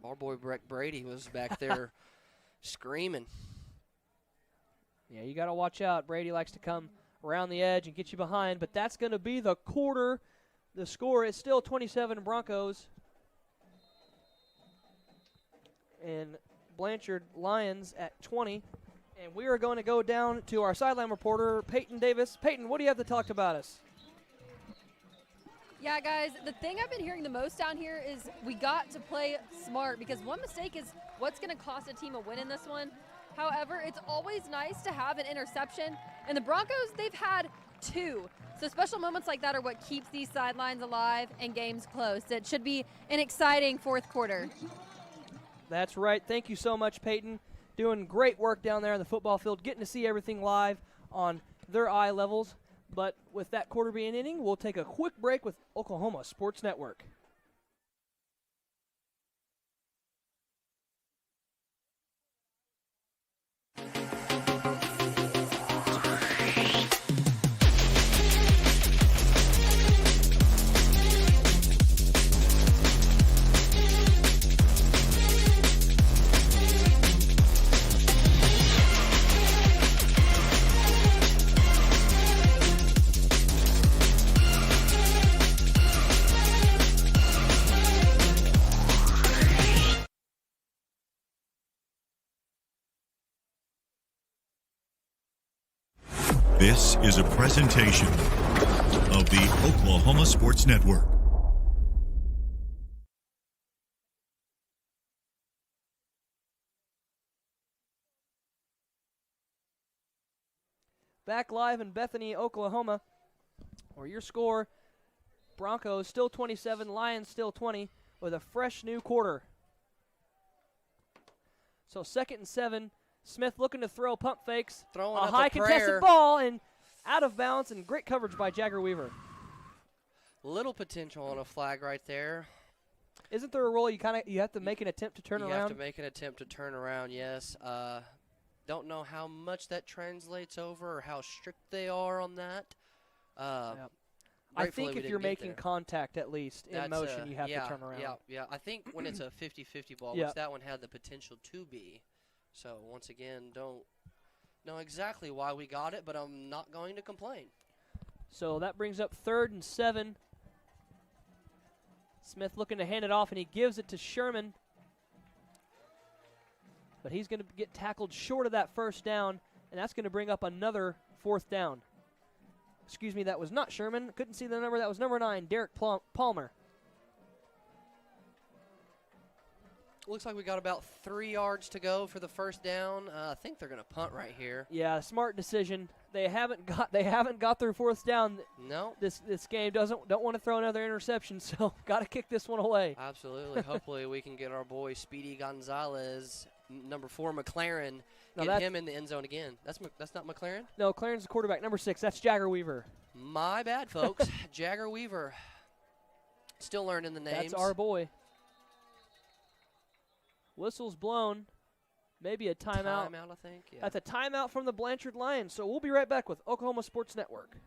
S2: Our boy Breck Brady was back there screaming.
S1: Yeah, you got to watch out. Brady likes to come around the edge and get you behind, but that's going to be the quarter. The score is still 27 Broncos. And Blanchard Lions at 20. And we are going to go down to our sideline reporter, Peyton Davis. Peyton, what do you have to talk about us?
S6: Yeah, guys, the thing I've been hearing the most down here is we got to play smart because one mistake is what's going to cost a team a win in this one. However, it's always nice to have an interception. And the Broncos, they've had 2. So special moments like that are what keeps these sidelines alive and games close. It should be an exciting fourth quarter.
S1: That's right. Thank you so much, Peyton. Doing great work down there on the football field, getting to see everything live on their eye levels. But with that quarter being inning, we'll take a quick break with Oklahoma Sports Network.
S8: This is a presentation of the Oklahoma Sports Network.
S1: Back live in Bethany, Oklahoma, where your score, Broncos still 27, Lions still 20, with a fresh new quarter. So 2nd and 7, Smith looking to throw, pump fakes,
S2: Throwing
S1: a
S2: up
S1: high
S2: a
S1: contested
S2: prayer.
S1: ball, and out of bounds, and great coverage by Jagger Weaver.
S2: Little potential on a flag right there.
S1: Isn't there a rule you have to make an attempt to turn
S2: You
S1: around?
S2: have to make an attempt to turn around, yes. Don't know how much that translates over or how strict they are on that.
S1: I
S2: Gratefully
S1: think
S2: we
S1: if you're
S2: didn't get
S1: making
S2: there.
S1: contact at least in motion, you have to turn around.
S2: Yeah. I think when it's a 50-50 ball,
S1: Yeah.
S2: which that one had the potential to be. So, once again, don't know exactly why we got it, but I'm not going to complain.
S1: So that brings up 3rd and 7. Smith looking to hand it off, and he gives it to Sherman. But he's going to get tackled short of that first down, and that's going to bring up another 4th down. Excuse me, that was not Sherman. Couldn't see the number. That was number 9, Derek Palmer.
S2: Looks like we got about 3 yards to go for the first down. I think they're going to punt right here.
S1: Yeah, smart decision. They haven't got their 4th down.
S2: No.
S1: This game don't want to throw another interception, so got to kick this one away.
S2: Absolutely. Hopefully we can get our boy Speedy Gonzalez, number 4 McLaren,
S1: Now
S2: get him in the end zone again. That's not McLaren?
S1: No, Claren's the quarterback. Number 6, that's Jagger Weaver.
S2: My bad, folks. Jagger Weaver. Still learning the names.
S1: That's our boy. Whistle's blown. Maybe a timeout.
S2: Timeout, I think. Yeah.
S1: That's a timeout from the Blanchard Lions. So we'll be right back with Oklahoma Sports Network.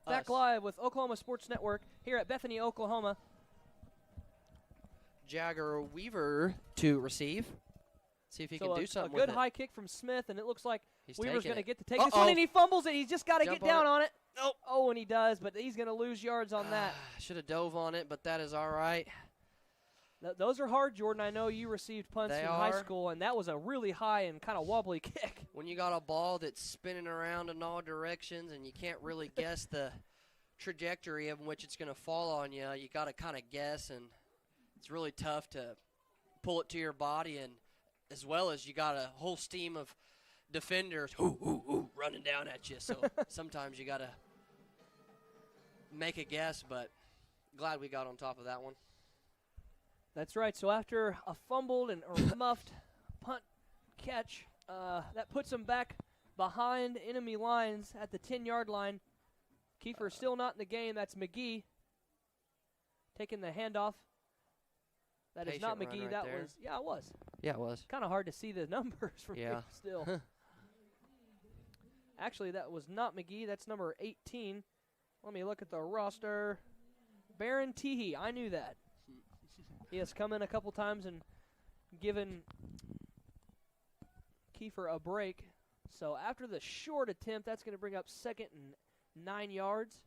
S1: Back live with Oklahoma Sports Network here at Bethany, Oklahoma.
S2: Jagger Weaver to receive. See if he can do something with it.
S1: A good high kick from Smith, and it looks like
S2: He's
S1: Weaver's
S2: taking
S1: going to
S2: it.
S1: get to take this one, and he fumbles it. He's just got to get
S2: Jump on
S1: down
S2: it.
S1: on it. Nope. Oh, and he does, but he's going to lose yards on that.
S2: Should have dove on it, but that is all right.
S1: Those are hard, Jordan. I know you received punts
S2: They
S1: in high
S2: are.
S1: school, and that was a really high and kind of wobbly kick.
S2: When you got a ball that's spinning around in all directions and you can't really guess the trajectory of which it's going to fall on you, you got to kind of guess, and it's really tough to pull it to your body, and as well as you got a whole steam of defenders running down at you. So sometimes you got to make a guess, but glad we got on top of that one.
S1: That's right. So after a fumbled and or muffed punt catch, that puts them back behind enemy lines at the 10-yard line. Kiefer still not in the game. That's McGee taking the handoff. That is not
S2: Patient run
S1: McGee.
S2: right
S1: that
S2: there.
S1: was, yeah, it was.
S2: Yeah, it was.
S1: Kind of hard to see the numbers from
S2: Yeah.
S1: here still. Actually, that was not McGee. That's number 18. Let me look at the roster. Baron Teehee. I knew that. He has come in a couple times and given Kiefer a break. So after the short attempt, that's going to bring up 2nd and 9 yards.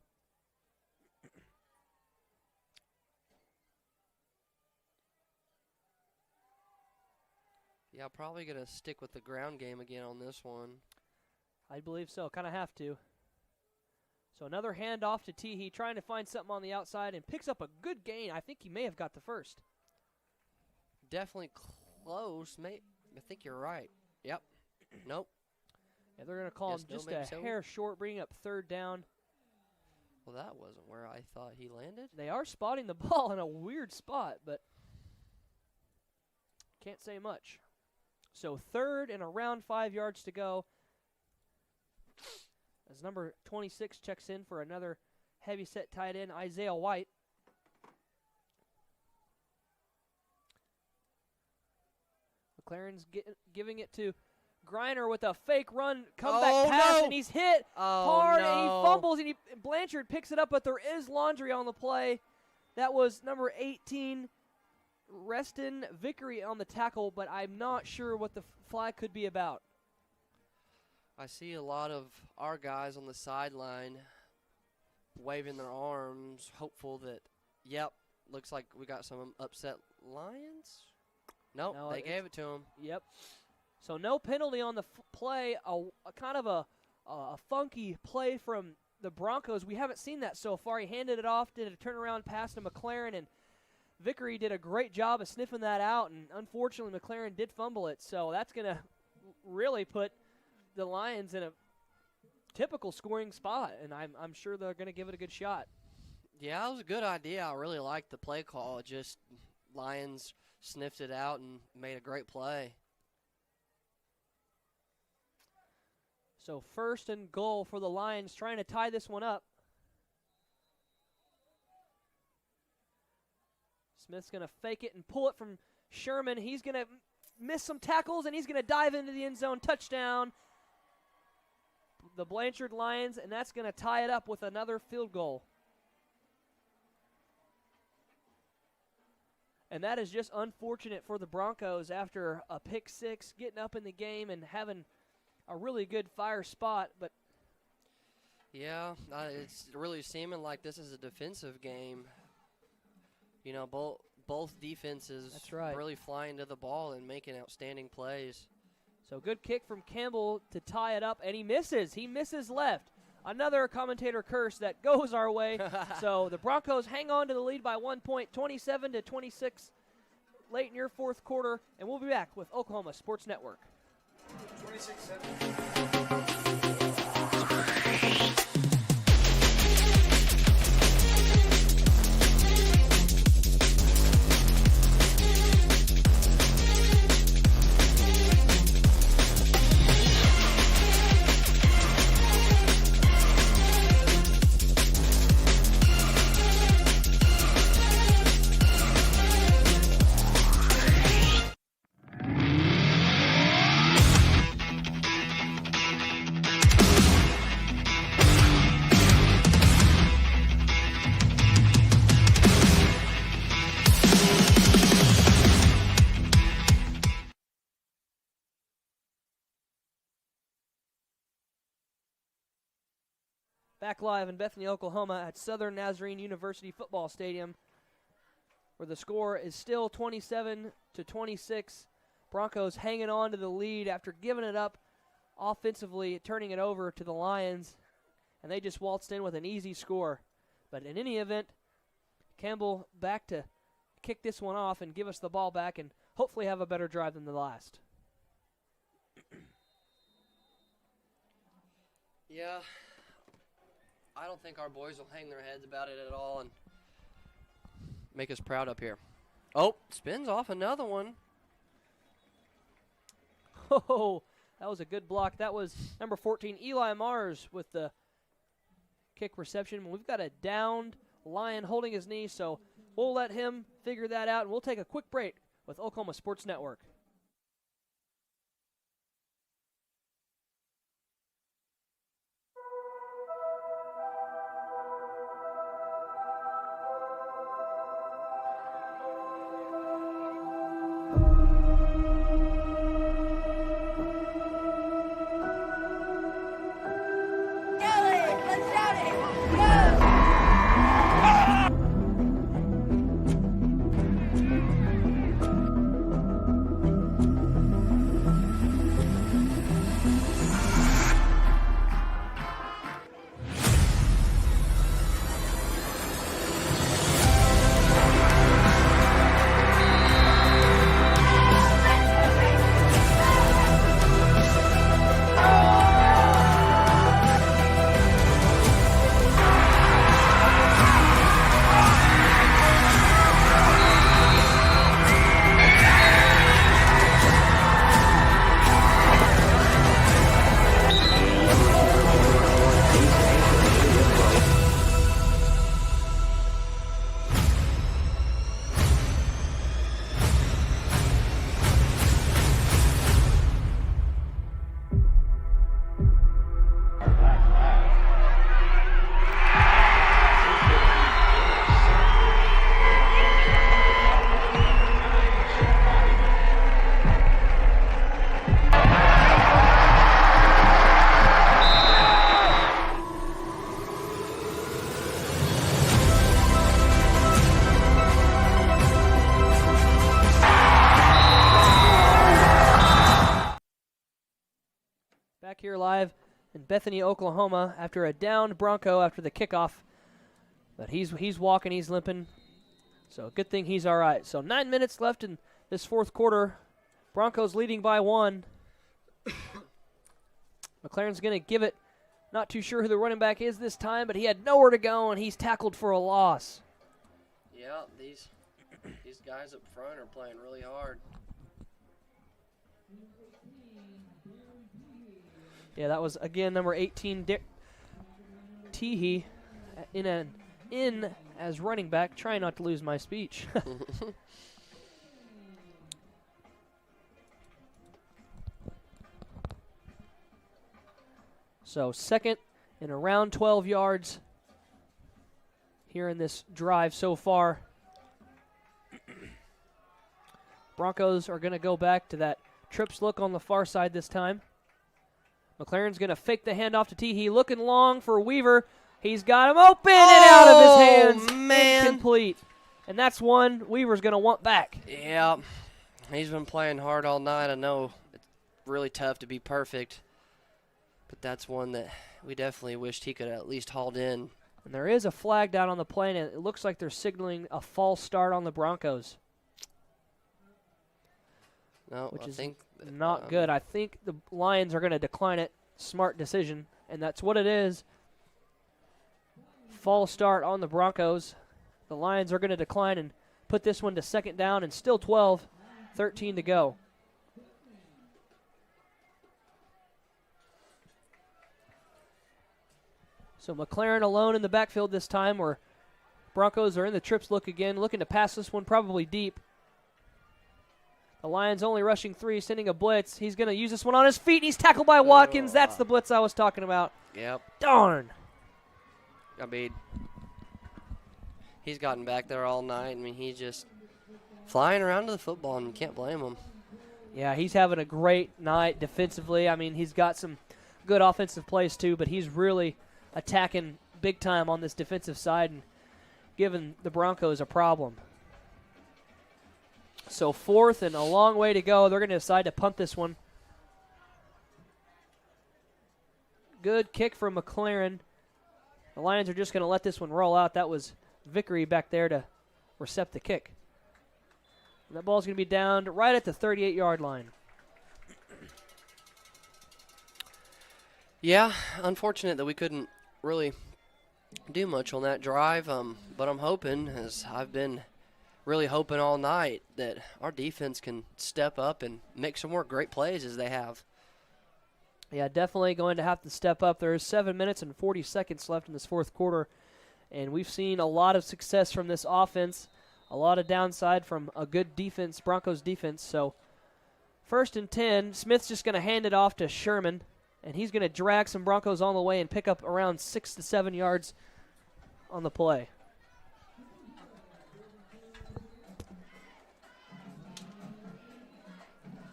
S2: Yeah, probably going to stick with the ground game again on this one.
S1: I believe so. Kind of have to. So another handoff to Teehee, trying to find something on the outside, and picks up a good gain. I think he may have got the first.
S2: Definitely close. I think you're right. Yep. Nope.
S1: Yeah, they're going to call him
S2: Yes, no,
S1: just
S2: maybe
S1: a
S2: so.
S1: hair short, bringing up 3rd down.
S2: Well, that wasn't where I thought he landed.
S1: They are spotting the ball in a weird spot, but can't say much. So 3rd and around 5 yards to go. As number 26 checks in for another heavy-set tight end Isaiah White. McLaren's giving it to Griner with a fake run, comeback pass, and he's hit hard, and he fumbles, and Blanchard picks it up, but there is laundry on the play. That was number 18, Reston Vickery on the tackle, but I'm not sure what the flag could be about.
S2: I see a lot of our guys on the sideline waving their arms, hopeful that, yep, looks like we got some upset Lions. Nope, no, they gave it to him.
S1: Yep. So no penalty on the play, a kind of a funky play from the Broncos. We haven't seen that so far. He handed it off, did a turnaround pass to McLaren, and Vickery did a great job of sniffing that out, and unfortunately McLaren did fumble it. So that's going to really put the Lions in a typical scoring spot, and I'm sure they're going to give it a good shot.
S2: Yeah, it was a good idea. I really liked the play call. Just Lions sniffed it out and made a great play.
S1: So 1st and goal for the Lions, trying to tie this one up. Smith's going to fake it and pull it from Sherman. He's going to miss some tackles, and he's going to dive into the end zone. Touchdown, the Blanchard Lions, and that's going to tie it up with another field goal. And that is just unfortunate for the Broncos after a pick six, getting up in the game and having a really good fire spot. But
S2: yeah, it's really seeming like this is a defensive game. You know, both defenses really flying to the ball and making outstanding plays.
S1: So good kick from Campbell to tie it up, and he misses. He misses left. Another commentator curse that goes our way. So the Broncos hang on to the lead by 1 point, 27-26, late in your fourth quarter, and we'll be back with Oklahoma Sports Network.
S9: 26-7.
S1: Back live in Bethany, Oklahoma at Southern Nazarene University Football Stadium, where the score is still 27-26. Broncos hanging on to the lead after giving it up offensively, turning it over to the Lions, and they just waltzed in with an easy score. But in any event, Campbell back to kick this one off and give us the ball back and hopefully have a better drive than the last.
S2: Yeah. I don't think our boys will hang their heads about it at all and make us proud up here. Oh, spins off another one.
S1: Oh, that was a good block. That was number 14, Eli Mars, with the kick reception. We've got a downed Lion holding his knee, so we'll let him figure that out, and we'll take a quick break with Oklahoma Sports Network. Back here live in Bethany, Oklahoma, after a downed Bronco after the kickoff. But he's walking, he's limping. So good thing he's all right. So 9 minutes left in this fourth quarter. Broncos leading by 1. McLaren's going to give it. Not too sure who the running back is this time, but he had nowhere to go, and he's tackled for a loss.
S2: Yeah, these guys up front are playing really hard.
S1: Yeah, that was, again, number 18, Teehee, in as running back. Trying not to lose my speech. So second and around 12 yards here in this drive so far. Broncos are going to go back to that trips look on the far side this time. McLaren's going to fake the handoff to Teehee, looking long for Weaver. He's got him open and out of his hands.
S2: Man.
S1: Incomplete. And that's one Weaver's going to want back.
S2: Yeah, he's been playing hard all night. I know it's really tough to be perfect, but that's one that we definitely wished he could have at least hauled in.
S1: And there is a flag down on the plane, and it looks like they're signaling a false start on the Broncos.
S2: No,
S1: which
S2: I
S1: is
S2: think
S1: not good. I think the Lions are going to decline it. Smart decision, and that's what it is. False start on the Broncos. The Lions are going to decline and put this one to second down, and still 12, 13 to go. So McLaren alone in the backfield this time, where Broncos are in the trips look again, looking to pass this one probably deep. The Lions only rushing 3, sending a blitz. He's going to use this one on his feet, and he's tackled by Watkins. That's the blitz I was talking about.
S2: Yep.
S1: Darn.
S2: I mean, he's gotten back there all night. I mean, he's just flying around to the football, and you can't blame him.
S1: Yeah, he's having a great night defensively. I mean, he's got some good offensive plays too, but he's really attacking big time on this defensive side and giving the Broncos a problem. So fourth and a long way to go. They're going to decide to punt this one. Good kick from McLaren. The Lions are just going to let this one roll out. That was Vickery back there to recept the kick. And that ball's going to be down right at the 38-yard line.
S2: Yeah, unfortunate that we couldn't really do much on that drive, but I'm hoping, as I've been really hoping all night, that our defense can step up and make some more great plays as they have.
S1: Yeah, definitely going to have to step up. There's 7 minutes and 40 seconds left in this fourth quarter, and we've seen a lot of success from this offense, a lot of downside from a good defense, Broncos defense. So 1st and 10, Smith's just going to hand it off to Sherman, and he's going to drag some Broncos on the way and pick up around 6 to 7 yards on the play.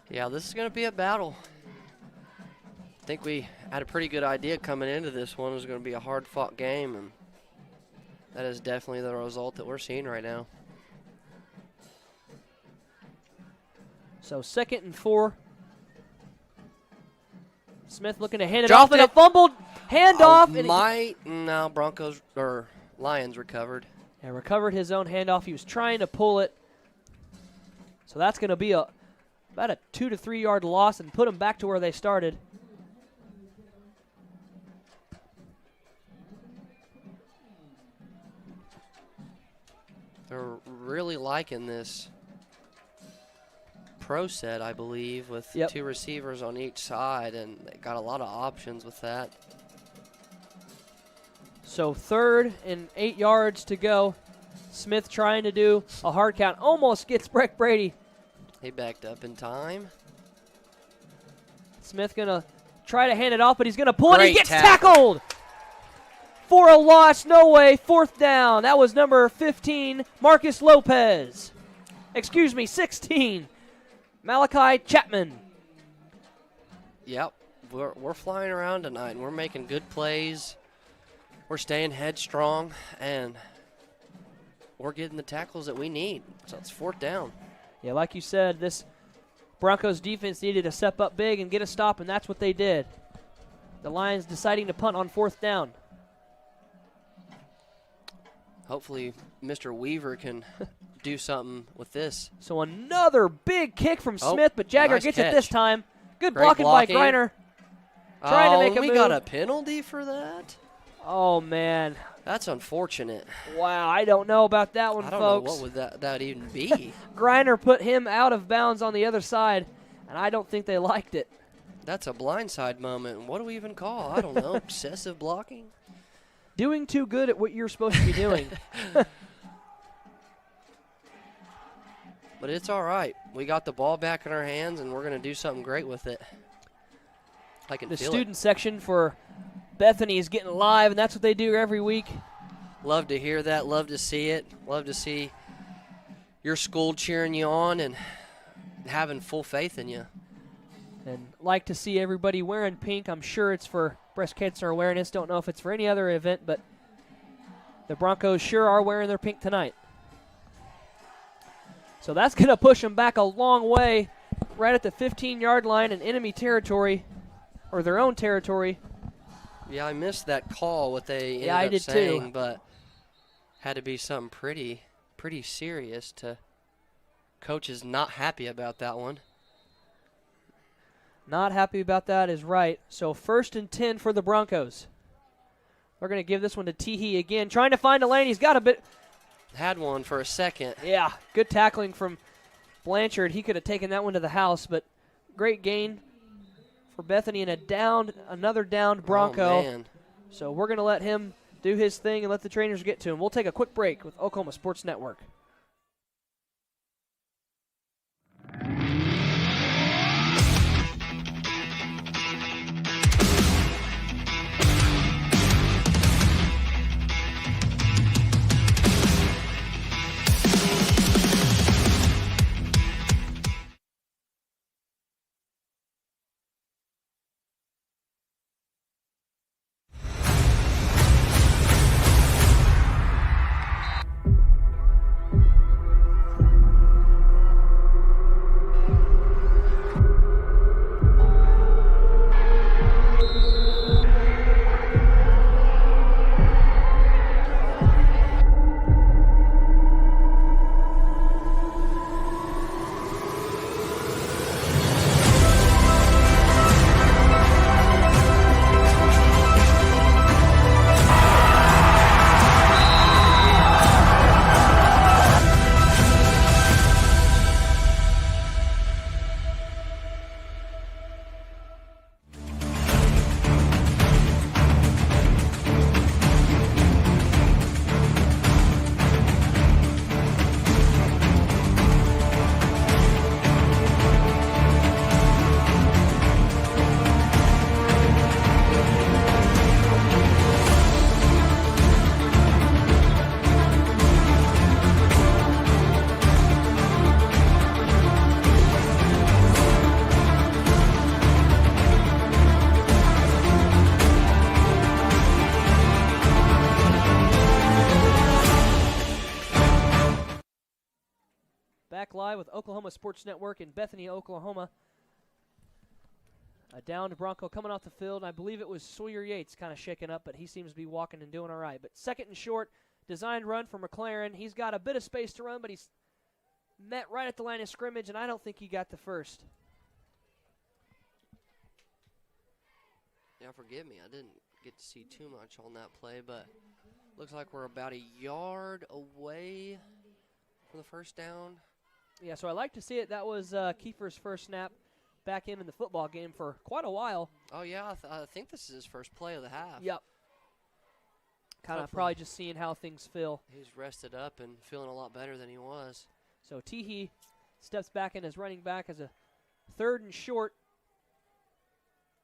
S2: Yeah, this is going to be a battle. I think we had a pretty good idea coming into this one. It was going to be a hard-fought game, and that is definitely the result that we're seeing right now.
S1: So 2nd and 4. Smith looking to hand it off, and a fumbled handoff.
S2: Broncos or Lions recovered.
S1: Yeah, recovered his own handoff. He was trying to pull it. So that's going to be about a 2 to 3 yard loss and put them back to where they started.
S2: They're really liking this pro set, I believe, with 2 receivers on each side, and they got a lot of options with that.
S1: So 3rd and 8 yards to go. Smith trying to do a hard count. Almost gets Breck Brady.
S2: He backed up in time.
S1: Smith going to try to hand it off, but he's going to pull it. He gets
S2: tackle.
S1: tackled for a loss. No way. 4th down. That was number 15, Marcus Lopez. 16, Malachi Chapman.
S2: Yep. We're flying around tonight, and we're making good plays. We're staying headstrong, and we're getting the tackles that we need. So it's 4th down.
S1: Yeah, like you said, this Broncos defense needed to step up big and get a stop, and that's what they did. The Lions deciding to punt on 4th down.
S2: Hopefully Mr. Weaver can do something with this.
S1: So another big kick from
S2: Oh,
S1: Smith, but Jagger
S2: nice
S1: gets
S2: catch.
S1: it this time. Good
S2: Great
S1: blocking by
S2: blocking.
S1: Griner. Trying to make a
S2: we
S1: move.
S2: got a penalty for that?
S1: Oh, man.
S2: That's unfortunate.
S1: Wow, I don't know about that one,
S2: I don't
S1: folks.
S2: know what would that even be.
S1: Griner put him out of bounds on the other side, and I don't think they liked it.
S2: That's a blindside moment. What do we even call? I don't know. Excessive blocking?
S1: Doing too good at what you're supposed to be doing.
S2: But it's all right. We got the ball back in our hands, and we're going to do something great with it. I can
S1: The
S2: feel
S1: student section for Bethany is getting live, and that's what they do every week.
S2: Love to hear that. Love to see it. Love to see your school cheering you on and having full faith in you.
S1: And like to see everybody wearing pink. I'm sure it's for breast cancer awareness. Don't know if it's for any other event, but the Broncos sure are wearing their pink tonight. So that's going to push them back a long way, right at the 15-yard line in enemy territory, or their own territory.
S2: Yeah, I missed that call, what they ended
S1: I
S2: up
S1: did
S2: saying,
S1: too.
S2: but had to be something pretty serious to coach is not happy about that one.
S1: Not happy about that is right. So 1st and 10 for the Broncos. They're going to give this one to Teehee again, trying to find a lane. He's got a bit.
S2: Had one for a second.
S1: Yeah, good tackling from Blanchard. He could have taken that one to the house, but great gain for Bethany and another downed Bronco.
S2: Oh, man.
S1: So we're going to let him do his thing and let the trainers get to him. We'll take a quick break with Oklahoma Sports Network. Back live with Oklahoma Sports Network in Bethany, Oklahoma. A downed Bronco coming off the field. I believe it was Sawyer Yates kind of shaken up, but he seems to be walking and doing all right. But 2nd and short, designed run for McLaren. He's got a bit of space to run, but he's met right at the line of scrimmage, and I don't think he got the first.
S2: Yeah, forgive me. I didn't get to see too much on that play, but looks like we're about a yard away from the first down.
S1: Yeah, so I like to see it. That was Kiefer's first snap back in the football game for quite a while.
S2: Oh, yeah, I think this is his first play of the half.
S1: Yep. Kind of probably just seeing how things feel.
S2: He's rested up and feeling a lot better than he was.
S1: So Teehee steps back in as running back as a 3rd and short.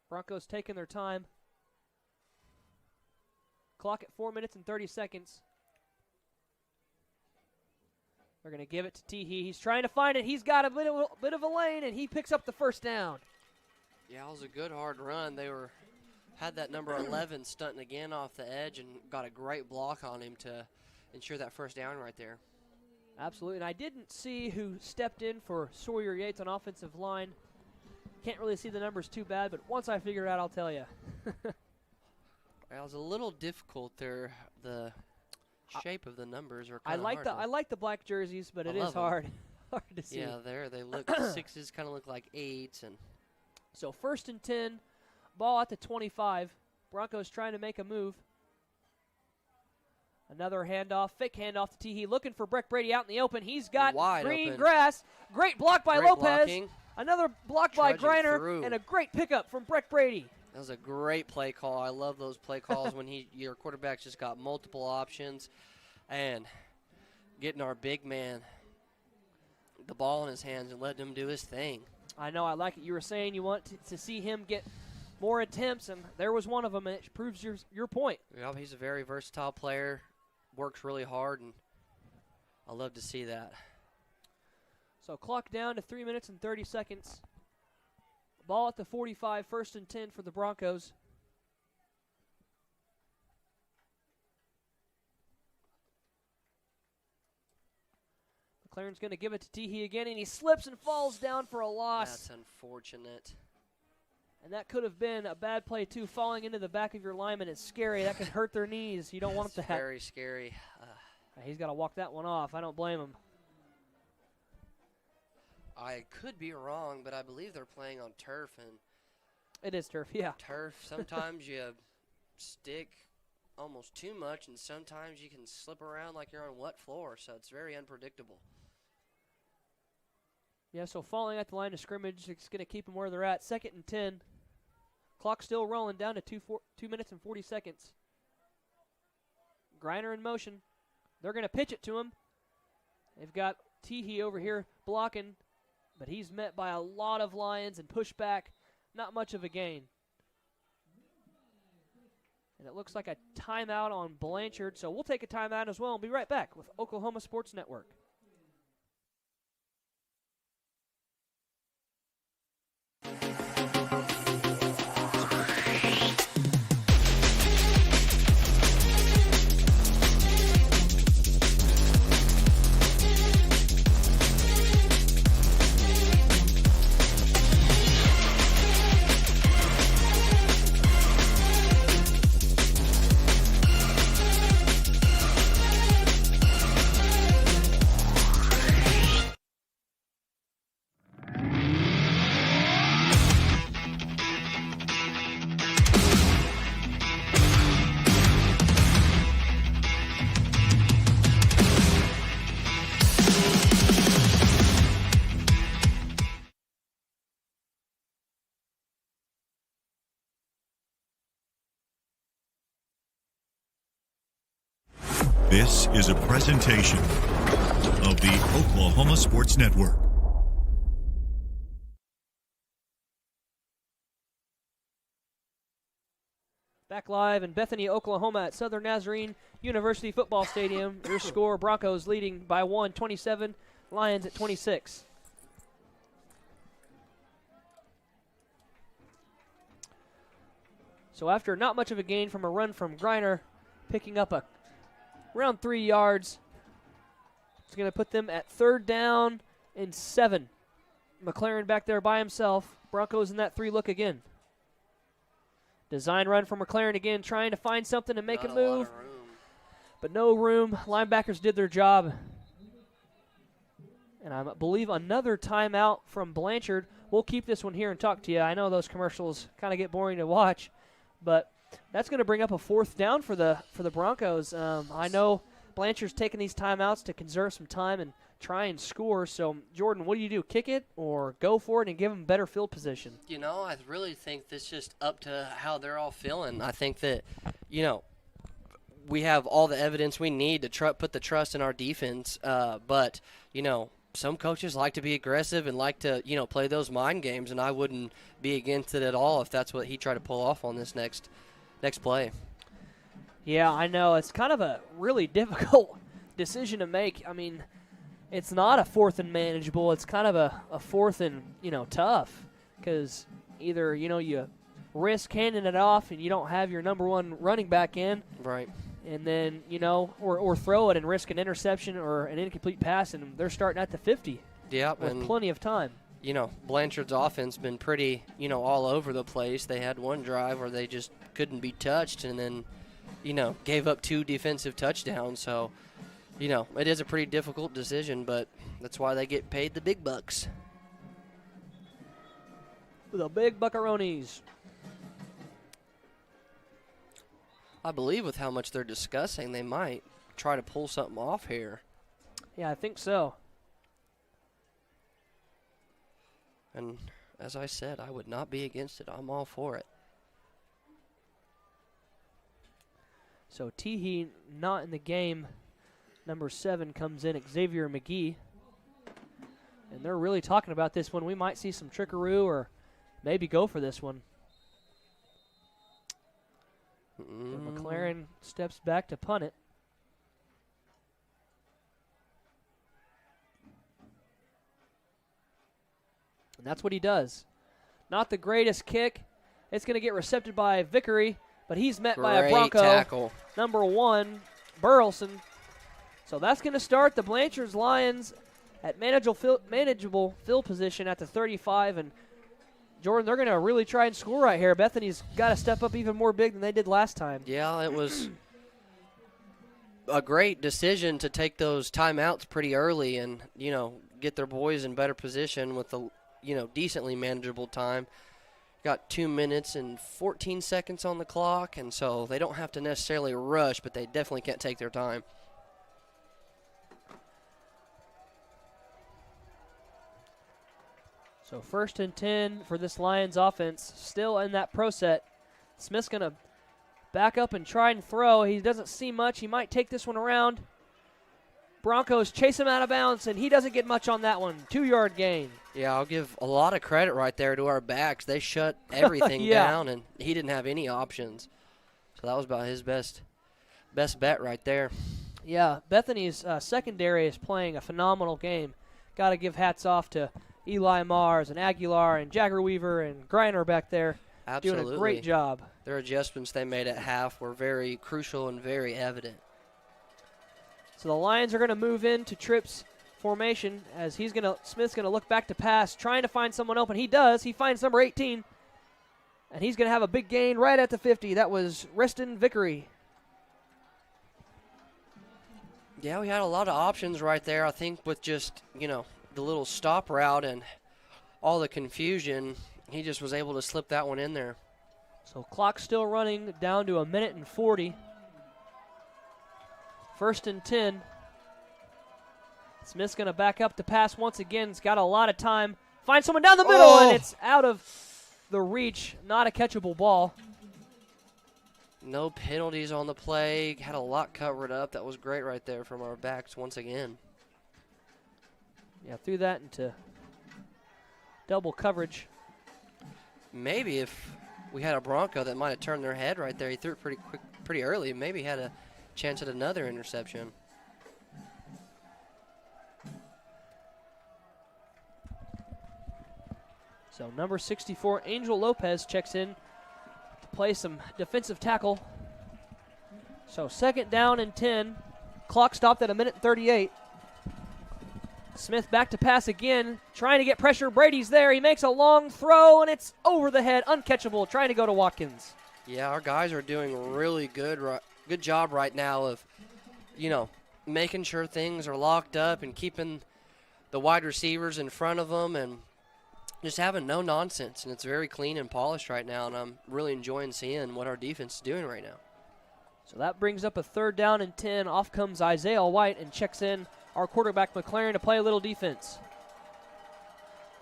S1: Broncos taking their time. Clock at 4 minutes and 30 seconds. They're going to give it to Teehee. He's trying to find it. He's got a bit of a lane, and he picks up the first down.
S2: Yeah, it was a good hard run. They had that number 11 stunting again off the edge and got a great block on him to ensure that first down right there.
S1: Absolutely, and I didn't see who stepped in for Sawyer Yates on offensive line. Can't really see the numbers too bad, but once I figure it out, I'll tell you.
S2: It was a little difficult there. The shape of the numbers are
S1: I
S2: kind of
S1: like
S2: hard.
S1: I like the black jerseys, but it is
S2: love 'em.
S1: hard to see.
S2: Yeah, they look 6s, kind of look like 8s, and
S1: So 1st and 10, ball at the 25. Broncos trying to make a move. Another handoff, fake handoff to Teehee, looking for Breck Brady out in the open. He's got
S2: Wide
S1: green
S2: open.
S1: grass. Great block by
S2: Great
S1: Lopez.
S2: blocking.
S1: Another block by
S2: Trudging
S1: Griner,
S2: through.
S1: and a great pickup from Breck Brady.
S2: That was a great play call. I love those play calls when your quarterback's just got multiple options, and getting our big man the ball in his hands and letting him do his thing.
S1: I know, I like it. You were saying you want to see him get more attempts, and there was one of them, and it proves your point.
S2: Yeah, he's a very versatile player, works really hard, and I love to see that.
S1: So clock down to 3 minutes and 30 seconds. Ball at the 45, 1st and 10 for the Broncos. McLaren's going to give it to Teehee again, and he slips and falls down for a loss.
S2: That's unfortunate.
S1: And that could have been a bad play, too. Falling into the back of your lineman is scary. That can hurt their knees. You don't want that.
S2: Very scary.
S1: He's got to walk that one off. I don't blame him.
S2: I could be wrong, but I believe they're playing on turf, and
S1: It is turf, yeah.
S2: turf, sometimes you stick almost too much, and sometimes you can slip around like you're on wet floor, so it's very unpredictable.
S1: Yeah, so falling at the line of scrimmage, it's going to keep them where they're at. 2nd and 10. Clock still rolling down to 2 minutes and 40 seconds. Griner in motion. They're going to pitch it to him. They've got Teehee over here blocking, but he's met by a lot of Lions and pushed back. Not much of a gain. And it looks like a timeout on Blanchard, so we'll take a timeout as well and be right back with Oklahoma Sports Network.
S8: This is a presentation of the Oklahoma Sports Network.
S1: Back live in Bethany, Oklahoma at Southern Nazarene University Football Stadium. Your score, Broncos leading by 1, 27, Lions at 26. So after not much of a gain from a run from Griner, picking up around 3 yards, it's going to put them at 3rd down and 7. McLaren back there by himself. Broncos in that 3 look again. Design run from McLaren again, trying to find something to make
S2: Not
S1: a
S2: a lot
S1: move.
S2: of room.
S1: But no room. Linebackers did their job. And I believe another timeout from Blanchard. We'll keep this one here and talk to you. I know those commercials kind of get boring to watch, but that's going to bring up a 4th down for the Broncos. I know Blanchard's taking these timeouts to conserve some time and try and score. So, Jordan, what do you do? Kick it or go for it and give them better field position?
S2: You know, I really think this is just up to how they're all feeling. I think that, we have all the evidence we need to put the trust in our defense. But, some coaches like to be aggressive and like to, play those mind games, and I wouldn't be against it at all if that's what he tried to pull off on this next play.
S1: Yeah, I know. It's kind of a really difficult decision to make. I mean, it's not a 4th and manageable. It's kind of a 4th and, tough because either, you risk handing it off and you don't have your number 1 running back in.
S2: Right.
S1: And then, or throw it and risk an interception or an incomplete pass, and they're starting at the 50
S2: Yeah,
S1: with plenty of time.
S2: Blanchard's offense been pretty, all over the place. They had one drive where they just couldn't be touched and then, gave up 2 defensive touchdowns. So, it is a pretty difficult decision, but that's why they get paid the big bucks.
S1: The big buckaroonies.
S2: I believe with how much they're discussing, they might try to pull something off here.
S1: Yeah, I think so.
S2: And as I said, I would not be against it. I'm all for it.
S1: So Teehee not in the game. Number 7 comes in, Xavier McGee. And they're really talking about this one. We might see some trickaroo or maybe go for this one. And McLaren steps back to punt it. And that's what he does. Not the greatest kick. It's going to get recepted by Vickery, but he's met by a Bronco.
S2: Tackle.
S1: Number 1, Burleson. So that's going to start the Blanchard's Lions at manageable field position at the 35. And, Jordan, they're going to really try and score right here. Bethany's got to step up even more big than they did last time.
S2: Yeah, it was a great decision to take those timeouts pretty early and, get their boys in better position with the, decently manageable time. Got 2 minutes and 14 seconds on the clock, and so they don't have to necessarily rush, but they definitely can't take their time.
S1: So 1st and 10 for this Lions offense, still in that pro set. Smith's going to back up and try and throw. He doesn't see much. He might take this one around. Broncos chase him out of bounds, and he doesn't get much on that one. 2-yard gain.
S2: Yeah, I'll give a lot of credit right there to our backs. They shut everything down, and he didn't have any options. So that was about his best bet right there.
S1: Yeah, Bethany's secondary is playing a phenomenal game. Got to give hats off to Eli Mars and Aguilar and Jagger Weaver and Greiner back there.
S2: Absolutely.
S1: Doing a great job.
S2: Their adjustments they made at half were very crucial and very evident.
S1: So the Lions are going to move into trips formation as Smith's going to look back to pass, trying to find someone open. He does. He finds number 18. And he's going to have a big gain right at the 50. That was Reston Vickery.
S2: Yeah, we had a lot of options right there. I think with just, the little stop route and all the confusion, he just was able to slip that one in there.
S1: So clock still running down to 1:40. 1st and 10. Smith's going to back up to pass once again. He's got a lot of time. Finds someone down the middle, and it's out of the reach. Not a catchable ball.
S2: No penalties on the play. Had a lot covered up. That was great right there from our backs once again.
S1: Yeah, threw that into double coverage.
S2: Maybe if we had a Bronco that might have turned their head right there. He threw it pretty early. Maybe had a chance at another interception.
S1: So number 64, Angel Lopez, checks in to play some defensive tackle. So 2nd down and 10. Clock stopped at 1:38. Smith back to pass again, trying to get pressure. Brady's there. He makes a long throw, and it's over the head, uncatchable, trying to go to Watkins.
S2: Yeah, our guys are doing really good job right now of, making sure things are locked up and keeping the wide receivers in front of them and just having no nonsense. And it's very clean and polished right now, and I'm really enjoying seeing what our defense is doing right now.
S1: So that brings up a 3rd down and 10. Off comes Isaiah White and checks in our quarterback McLaren to play a little defense.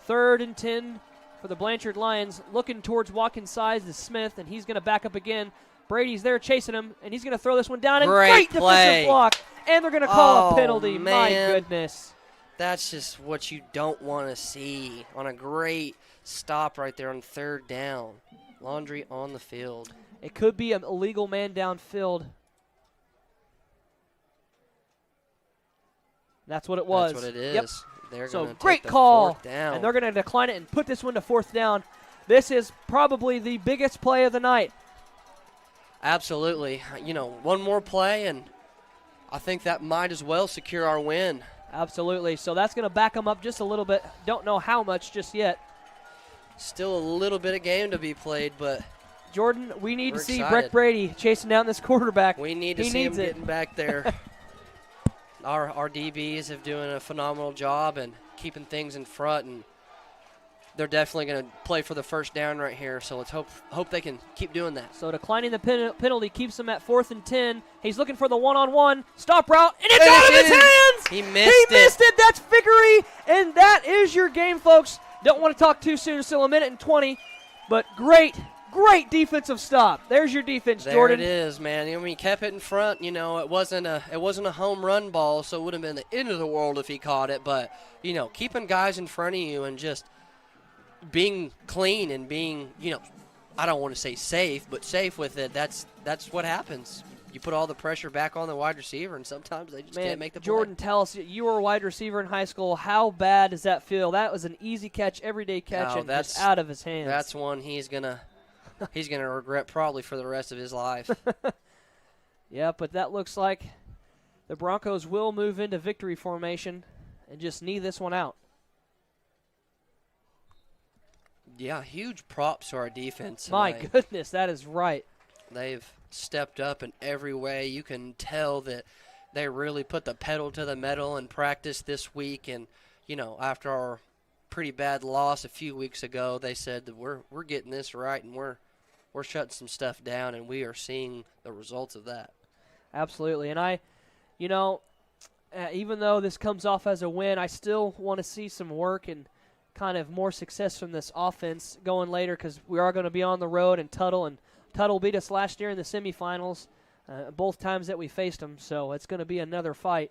S1: 3rd and 10 for the Blanchard Lions. Looking towards Watkins' side is Smith, and he's going to back up again. Brady's there chasing him, and he's going to throw this one down. And great defensive block. And they're going to call a penalty.
S2: Man.
S1: My goodness.
S2: That's just what you don't want to see on a great stop right there on 3rd down. Laundry on the field.
S1: It could be an illegal man downfield. That's what it was.
S2: That's what it is.
S1: Yep.
S2: They're
S1: so
S2: gonna
S1: great
S2: take the
S1: call,
S2: 4th down.
S1: and they're going to decline it and put this one to 4th down. This is probably the biggest play of the night.
S2: Absolutely. One more play, and I think that might as well secure our win.
S1: Absolutely. So that's going to back them up just a little bit. Don't know how much just yet.
S2: Still a little bit of game to be played, but
S1: Jordan, we need to see
S2: excited.
S1: Breck Brady chasing down this quarterback.
S2: We need to see him getting back there. Our DBs have doing a phenomenal job and keeping things in front, and they're definitely going to play for the first down right here. So let's hope they can keep doing that.
S1: So declining the penalty keeps him at 4th and 10. He's looking for the one-on-one stop route, and it's out of his hands.
S2: He missed it.
S1: That's victory, and that is your game, folks. Don't want to talk too soon. Still a minute and 20, but great defensive stop. There's your defense, Jordan.
S2: There it is, man. I mean, he kept it in front. You know, it wasn't a home run ball, so it would have been the end of the world if he caught it. But you know, keeping guys in front of you and just being clean and being, you know, I don't want to say safe, but safe with it. That's what happens. You put all the pressure back on the wide receiver, and sometimes they just can't make the play.
S1: Jordan, tell us, you were a wide receiver in high school. How bad does that feel? That was an easy catch, everyday catch, and just out of his hands.
S2: That's one he's gonna regret probably for the rest of his life.
S1: Yeah, but that looks like the Broncos will move into victory formation and just knee this one out.
S2: Yeah, huge props to our defense.
S1: My goodness, that is right.
S2: They've stepped up in every way. You can tell that they really put the pedal to the metal in practice this week. And, you know, after our pretty bad loss a few weeks ago, they said that we're getting this right and we're shutting some stuff down, and we are seeing the results of that.
S1: Absolutely. And even though this comes off as a win, I still want to see some work and kind of more success from this offense going later, because we are going to be on the road, and Tuttle beat us last year in the semifinals, both times that we faced them, so it's going to be another fight.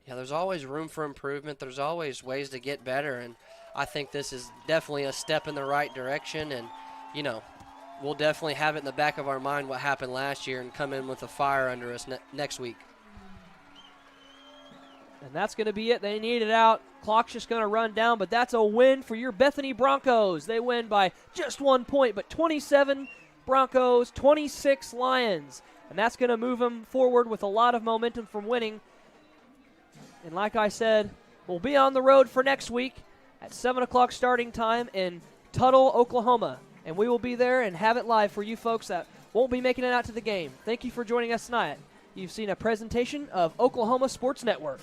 S2: Yeah, there's always room for improvement. There's always ways to get better, and I think this is definitely a step in the right direction, and, you know, we'll definitely have it in the back of our mind what happened last year and come in with a fire under us next week.
S1: And that's going to be it. They need it out. Clock's just going to run down, but that's a win for your Bethany Broncos. They win by just 1 point, but 27 Broncos, 26 Lions. And that's going to move them forward with a lot of momentum from winning. And like I said, we'll be on the road for next week at 7 o'clock starting time in Tuttle, Oklahoma. And we will be there and have it live for you folks that won't be making it out to the game. Thank you for joining us tonight. You've seen a presentation of Oklahoma Sports Network.